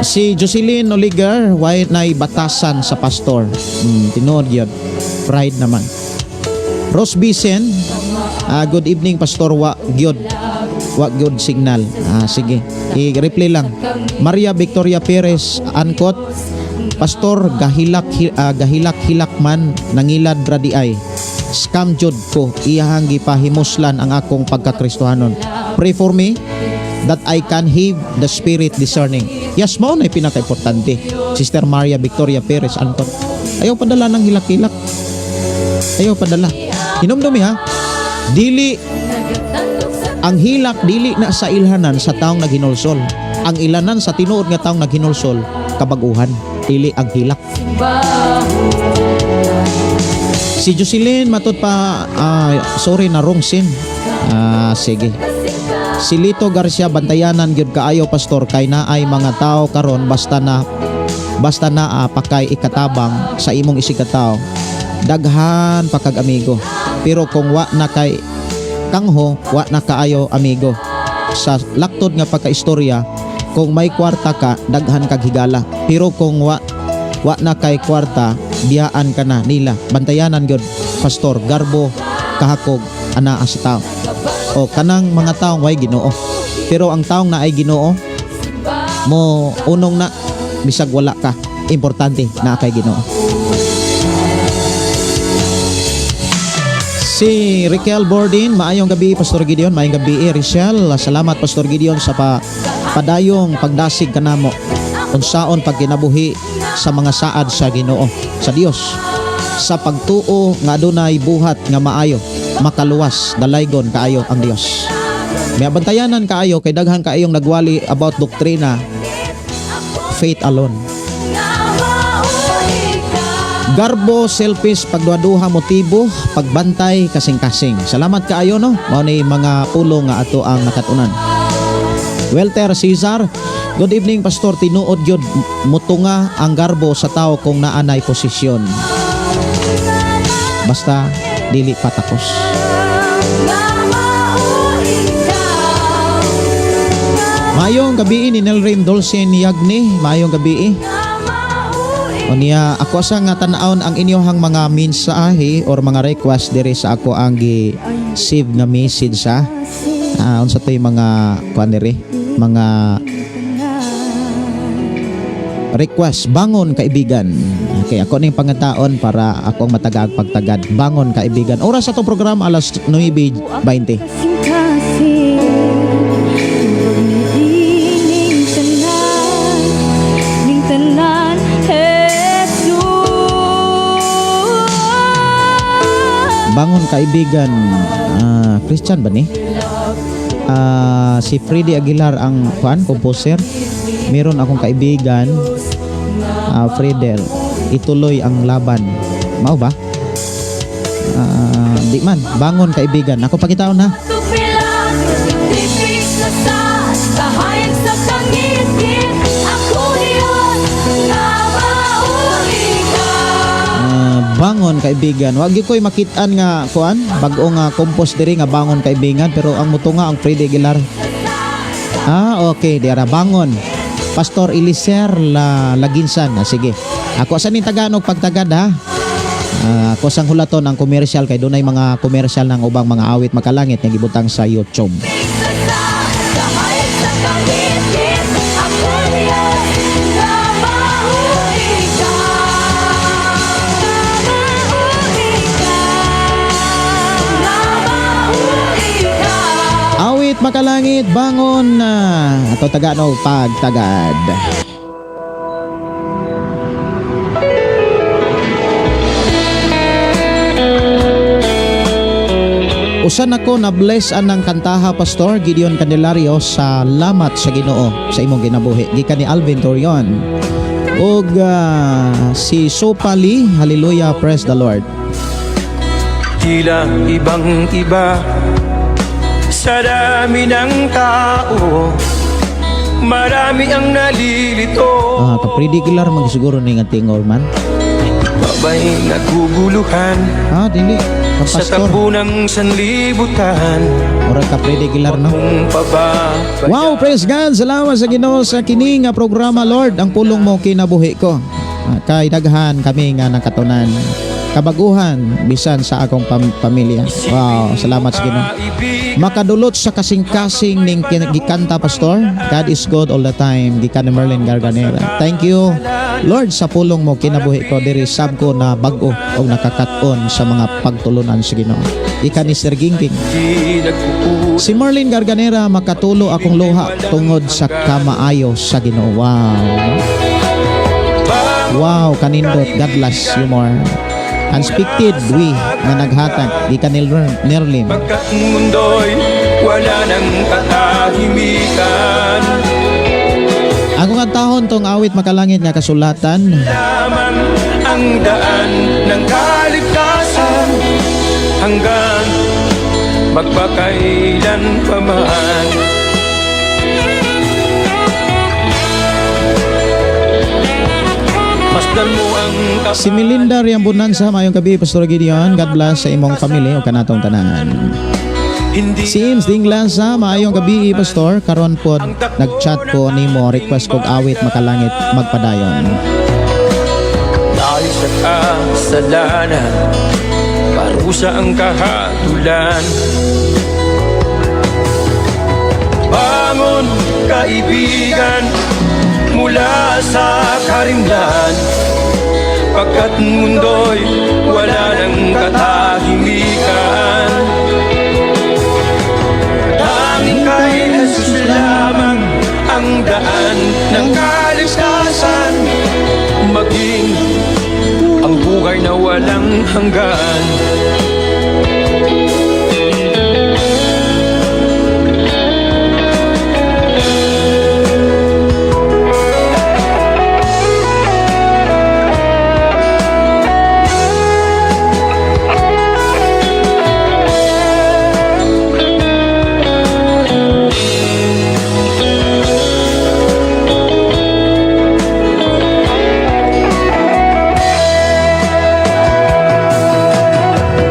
Si Jocelyn Oligar, why na batasan sa pastor? Tinuod yun. Pride naman. Rose Bisen, good evening pastor, wa gyud signal. Sige, i-reply lang. Maria Victoria Perez Ancot, pastor gahilak man nangilad radi ay. Scam jud ko, iyahang gipahimuslan ang akong pagkakristohanon. Pray for me that I can have the spirit discerning. Yes, mao na pinaka-importante. Sister Maria Victoria Perez Ancot. Ayaw padala ng hilak-hilak. Ayaw padala. Hinumdumi ha. Dili ang hilak dili na sa ilhanan sa taong naghinulsol. Ang ilanan sa tinuod nga taong naghinulsol kabaguhan. Dili ang hilak. Si Jocelyn matud pa sorry na wrong sin. Sige. Si Lito Garcia, bantayanan gyud kaayo pastor kay naay mga tao karon basta na pakay ikatabang sa imong isigataw. Daghan pa kag amigo. Pero kung wa na kay kangho, wa na kaayo amigo. Sa laktod nga pagkaistorya, kung may kwarta ka, daghan kag higala. Pero kung wa na kay kwarta, biyaan ka na nila. Bantayanan gyud pastor, garbo kahakog ana sa tao. O kanang mga taong way Ginoo. Pero ang taong na ay Ginoo mo unong na bisag wala ka, importante na kay Ginoo. Si Riquel Bordin, maayong gabi Pastor Gideon, maayong gabi Richelle. Salamat Pastor Gideon sa padayong pagdasig kanamo unsaon pagkinabuhi sa mga saad sa Ginoo, sa Dios, sa pagtuo nga adunay buhat nga maayo, makaluwas, dalaygon kaayo ang Dios. May bantayanan kaayo kay daghan kaayong nagwali about doktrina, faith alone. Garbo, selfish, pagduha-duha motibo, pagbantay kasing-kasing. Salamat kaayo no. Mao ni mga pulong nga ato ang nakatunan. Welter Cesar, good evening pastor, tinuod gyud mutunga ang garbo sa tao kung naanay posisyon. Basta dili patakos. Mayong gabi ni Nelrin Dulce Niagni, mayong gabi. O niya, ako sa nga tanaon ang inyohang mga mensahe or mga request diri sa ako ang gi-save nga message sa unsa toy mga kuan diri, mga request. Bangon kaibigan. Okay, ako ning pangataon para ako ang matagag pagtagad. Bangon kaibigan. Oras sa to programa alas 9:20. Bangon kaibigan. Christian ba ni? Si Freddy Aguilar ang composer. Meron akong kaibigan, Fredel, ituloy ang laban. Mao ba? Di man. Bangon kaibigan. Ako pakitaon ha. Bangon kaibigan. Wag ko'y makitaan nga kuan, bag-o nga compose diri nga bangon kaibigan, pero ang muto nga ang Freddy Aguilar. Okay, diara bangon. Pastor Eliser Laginsan. Sige. Ako sa ni Tagalog pagtagad ha. Ako sang hulaton ang commercial kay dunay mga commercial ng ubang mga awit makalangit nga gibutang sa YouTube. Awit makalangit, bangon na. Ato Tagalog pagtagad. Usan ako na bless anang kantaha Pastor Gideon Candelario, salamat sa Ginoo sa imong ginabuhi. Gikan ni Alvin Torion. Og si Sopali, hallelujah, praise the Lord. Tila ibang iba Sa dami ng tao, marami ang nalilito. Kapredikilar magsiguro ni nga tingol man. Babay naguguluhan Dili. sa Kapastor. takbo ng sanlibutan. Murag kapredikilar no. Kung pababa. Wow, praise God. Salamat sa Ginoo sa kini nga programa, Lord. Ang pulong mo kinabuhi ko. Kay daghan kami nga nakatunan. Kabaguhan bisan sa akong pamilya. Wow, salamat sa Ginoo. Makadulot sa kasing-kasing ning gikanta, Pastor. God is good all the time. Gikan ni Merlin Garganera. Thank you, Lord, sa pulong mo kinabuhi ko. Diri sab ko na bag-o o nakakat-on sa mga pagtulunan sa Ginoo. Ikan ni Sir Gingging. Si Merlin Garganera, makatulo akong luha tungod sa kamaayo sa Ginoo. Wow. Wow, kanindot. God bless you more. Unexpected we nga naghatag gikan ni Nerlim. Pagkat mundo'y wala nang katahimikan, Ako nga tahon tong awit makalangit nga kasulatan. lamang ang daan ng kaligtasan hanggang magpakailan pa man. Masdan mo ang Si Melinda Riambunansa, mayong gabi, Pastor Gideon. God bless sa imong family o kanatong tanan. hindi Si Ims Dinglansa, mayong gabi, Pastor. Karon po nagchat ko nimo, request kog awit makalangit magpadayon. dahil sa kasalanan, parusa ang kahatulan. Bangon, kaibigan, mula sa karimlan, pagkat mundo'y wala nang katahimikan. Tanging kay Jesus lamang ang daan ng kaligtasan, maging ang buhay na walang hanggan.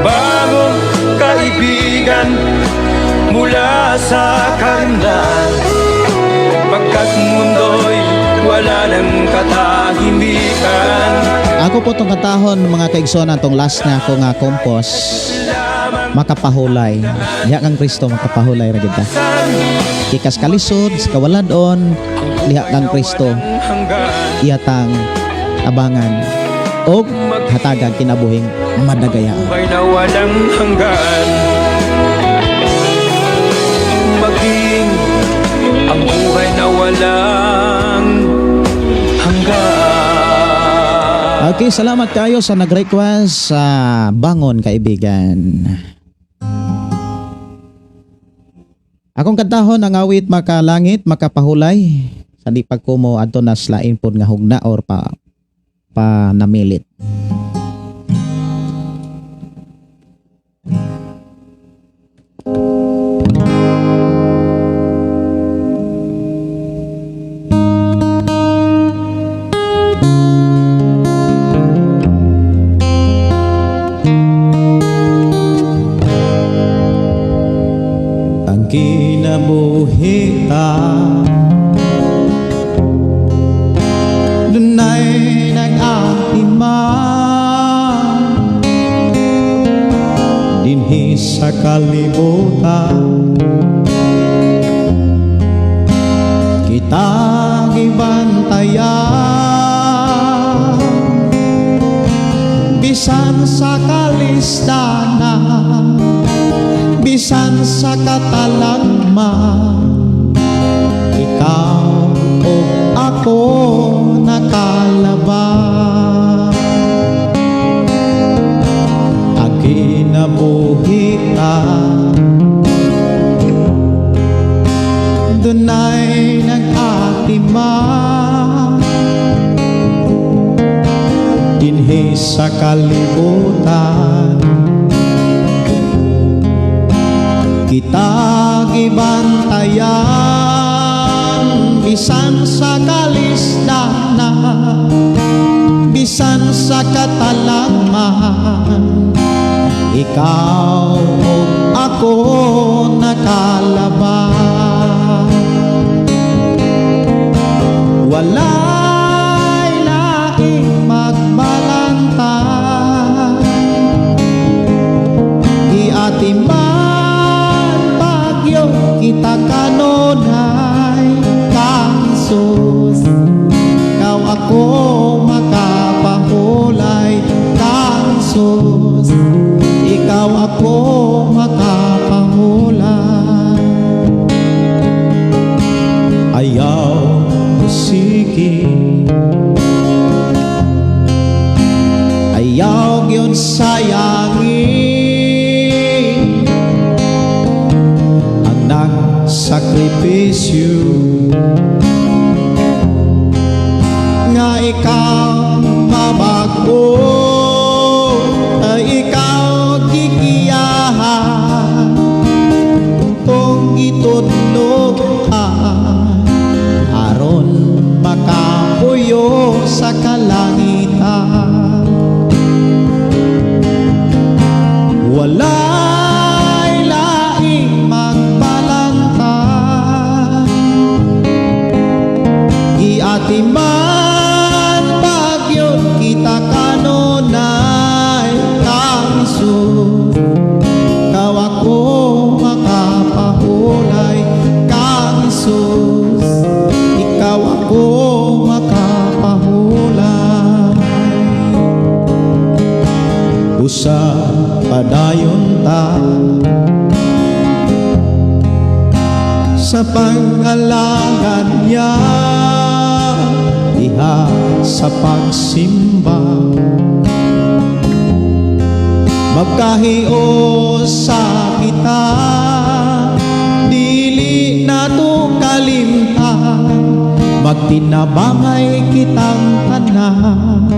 Bagong kaibigan mula sa karimlan, pagkat mundo'y wala nang katahimikan. Ako po tong katahon mga kaigsonan tong last na ako nga kompos makapahulay. Diha kang Kristo makapahulay ra gid ta. Ikas kalisod sa kawaladon diha kang Kristo Hanggan iyatang abangan og hatagag kinabuhing madagaya. buhay na walang hanggan, maging ang buhay na walang hanggan. Okay, salamat kayo sa nag-request sa Bangon Kaibigan. Akong katahon ang awit makalangit, makapahulay. Sa di pagkumo adto na slain pod nga hugna or pa namilit. Ang kinabuhi ta dunay nag-atiman dinhi sa kalibutan kita gibantayan bisan sa kalistanan bisan sa katalagman ikaw o ako nakalaban ang kinabuhi ta dunay nag-atiman dinhi sa kalibutan kita gibantayan bisan sa kalisdanan, bisan sa katalangman. Ikaw ug ako nakalaban, walay laing magbalantay. Di atiman bagyo kita kanunay, kang Sus ikaw ako makapahulay, kang Sus ikaw ako makapahulay. Ayaw usiki, ayaw gyud sayangin ang nagsakripisyo nga ikaw mabag-o, ay ikaw gigiyahan kung itudlohan aron makapuyo sa kalangitan. Walay laing magbalantay, giatiman bagyo kita kanunay, kang Sus ikaw ako makapahulay, kang Sus ikaw ako makapahulay. Usa padayon ta sa pangalangan niya, diha sa pagsimba, magkahiyo sa kita, dili nato kalimtan, magtinabangay kitang tanan,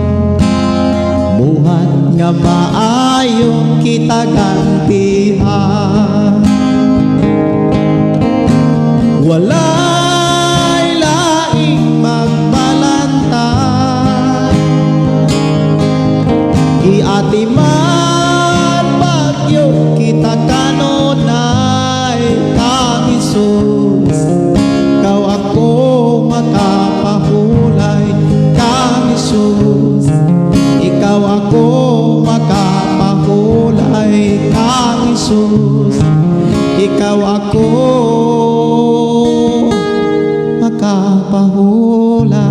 buhat nga maayo kita gantihan. Walay laing magbalantay, iatiman bagyo kita kanunay, kang Sus ikaw ako makapahulay, kang Sus ikaw ako makapahulay, kang Sus ikaw ako makapahulay.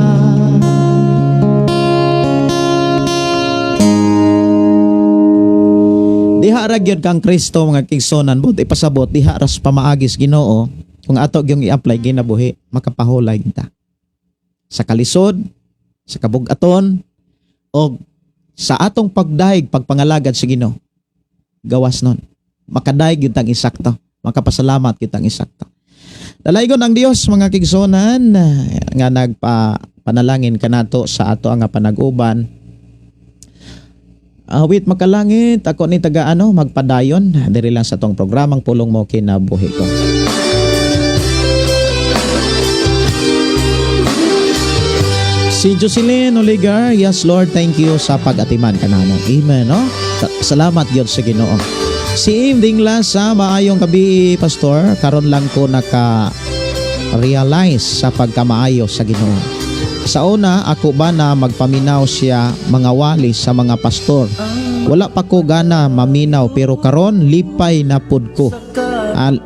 Diha ra gyud kang Kristo mga kigsonan, but ipasabot diha ras pamaagis Ginoo kung ato gyung i-apply ginabuhi, makapahulay kita sa kalisod, sa kabug-aton, o sa atong pagdaig pagpangalagad sa Ginoo. Gawas nun, makadaig gyud tang isakto, makapasalamat kitang isakto. Dalaygon ang Dios mga kigsonan nga nagpanalangin kanato sa ato nga panag-uban. Wait makalangit, ako ni taga magpadayon diri lang sa tong programang Pulong Mo Kinabuhi Ko. Si Jocelyn Oligar, yes Lord, thank you sa pag-atiman kanamo. Amen, no? Salamat Gyud sa Ginoo. Si Imdingla sa maayong gabi, Pastor, karon lang ko naka-realize sa pagkamaayo sa Ginoo. Sa una, ako ba na magpaminaw siya mga wali sa mga pastor. Wala pa ko gana maminaw, pero karon lipay na pud ko.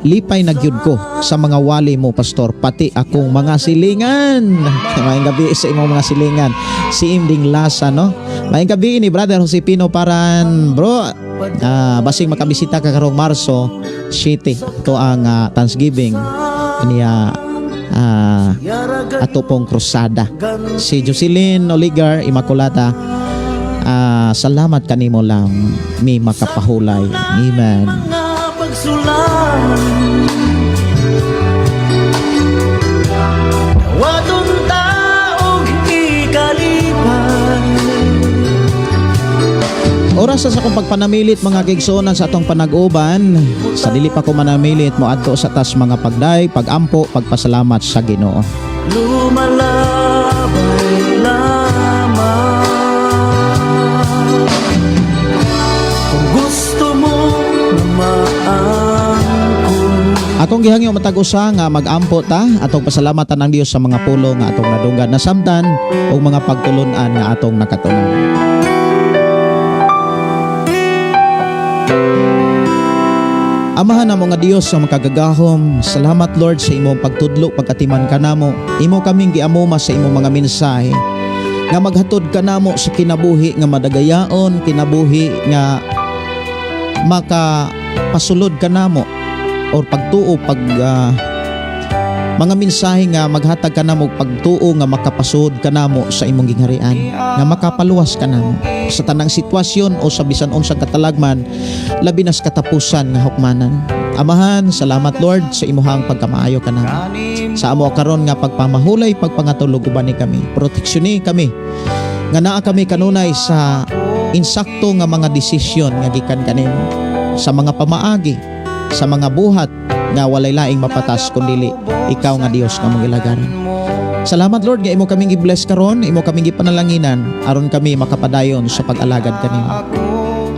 Lipay na gyud ko sa mga wali mo, Pastor, pati akong mga silingan. Maayong gabi sa imong mga silingan. Si Imding Lasa, no? Maayong gabi ni Brother Josepino Paran, bro. Basing makabisita ka karong Marso 7 to ang Thanksgiving niya ato pong krusada. Si Jocelyn Oligar Immaculata, salamat kanimo lang mi makapahulay. Amen. Wadong taong ikalipan, Oras sa akong pagpanamilit mga kigsuonan sa atong panag-uban. Sa dili pa ko manamilit mo adto sa tas mga pagday, pagampo, pagpasalamat sa Ginoo. Lumalabay lamang kung gusto mo maangkon. Atong gihangyo matag usa nga magampo ta, atong pasalamatan ang Dios sa mga pulo nga atong nadunggan nasabtan ug mga pagtulon-an nga atong nakatunan. Amahan namo nga Dios sa makagagahom, salamat Lord sa imong pagtudlo pagkatiman kanamo. Imo kaming giamuma sa imong mga mensahe nga maghatod kanamo sa kinabuhi nga madagayaon, kinabuhi nga makapasulod kanamo or pagtuo mga mensahe nga maghatag kanamo pagtuo nga makapasud kanamo sa imong gingharian, nga makapaluwas kanamo sa tanang sitwasyon o sa bisan unsang katalagman, labi na sa katapusan nga hukmanan. Amahan, salamat Lord sa imuhang pagkamaayo kanamo. Sa amo karon nga pagpamahulay, pagpangatulog uban ni kami, proteksyon kami nga naa kami kanunay sa insakto nga mga desisyon nga gikan kanimo, sa mga pamaagi, sa mga buhat nga walay laing mapatas kundili ikaw nga Dios nga magilagaran. Salamat Lord nga imo kaming i-bless karon, imo kaming ipanalanginan aron kami makapadayon sa pag-alagad kanimo.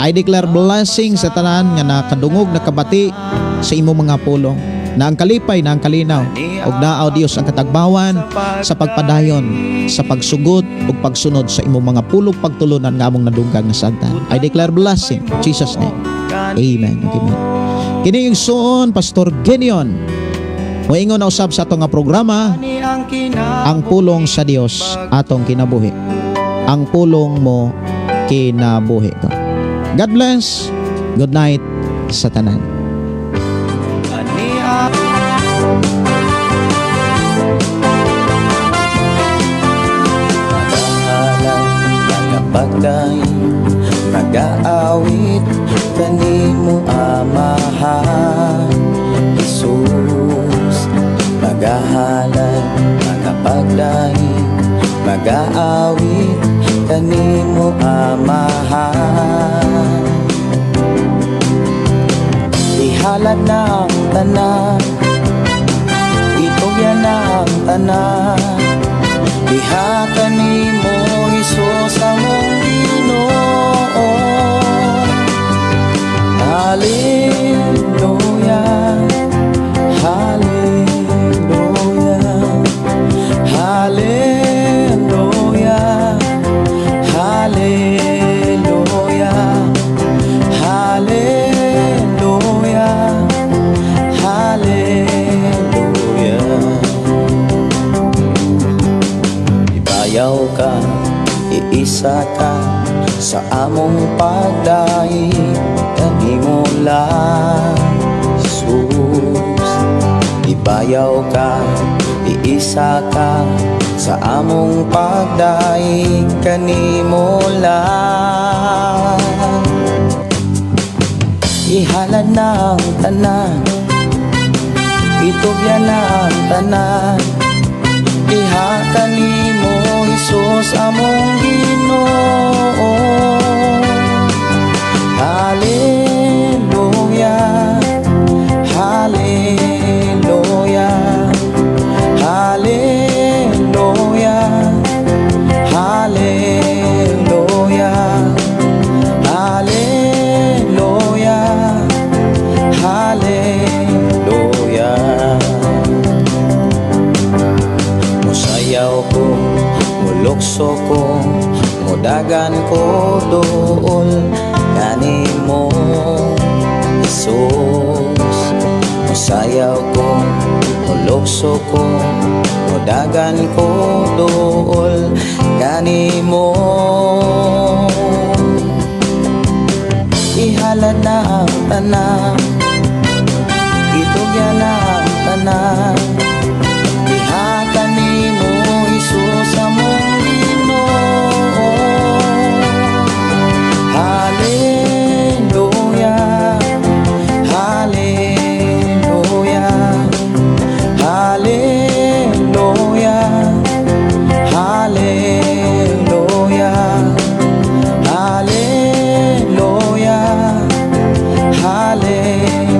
I declare blessing sa tanan nga nakadungog nakabati sa imo mga pulong, na ang kalipay, na ang kalinaw, ug naaw Dios ang katagbawan sa pagpadayon, sa pagsugod ug pagsunod sa imo mga pulong pagtulunan nga among nadunggan nga sagdan. I declare blessing in Jesus name. Amen. Amen. Kini yung suon Pastor Genion. Moingon na usab sa atong nga programa, ang pulong sa Dios atong kinabuhi. Ang pulong mo kinabuhi ko. God bless. Good night sa tanan. Pagday mag-aawit kanimo amahan Jesus, magahalan magapagday mag-aawit kanimo amahan. Ihalad na ang tanan, itugyan na ang tanan, diha kanimo Jesus among Ginoo. Hallelujah, hallelujah, hallelujah, hallelujah, hallelujah, hallelujah. Ibayaw ka, iisa ka sa among pagdaig kanimo lang Jesus. Ibayaw ka, iisa ka sa among pagdaig kanimo lang. Ihalad na ang tanan, itugyan na ang tanan, diha kanimo Jesus among Ginoo. Hallelujah, hallelujah, hallelujah, hallelujah, hallelujah, hallelujah. Musayaw ko, mulukso ko, mudagan ko dool kanimo Jesus. Musayaw ko, mulukso ko, mudagan ko dool kanimo. Ihalad na ang tanan, itugyan na ang tanan, diha kanimo Jesus among Ginoo. Hallelujah, hallelujah, hallelujah, hallelujah, hallelujah, Panginoon.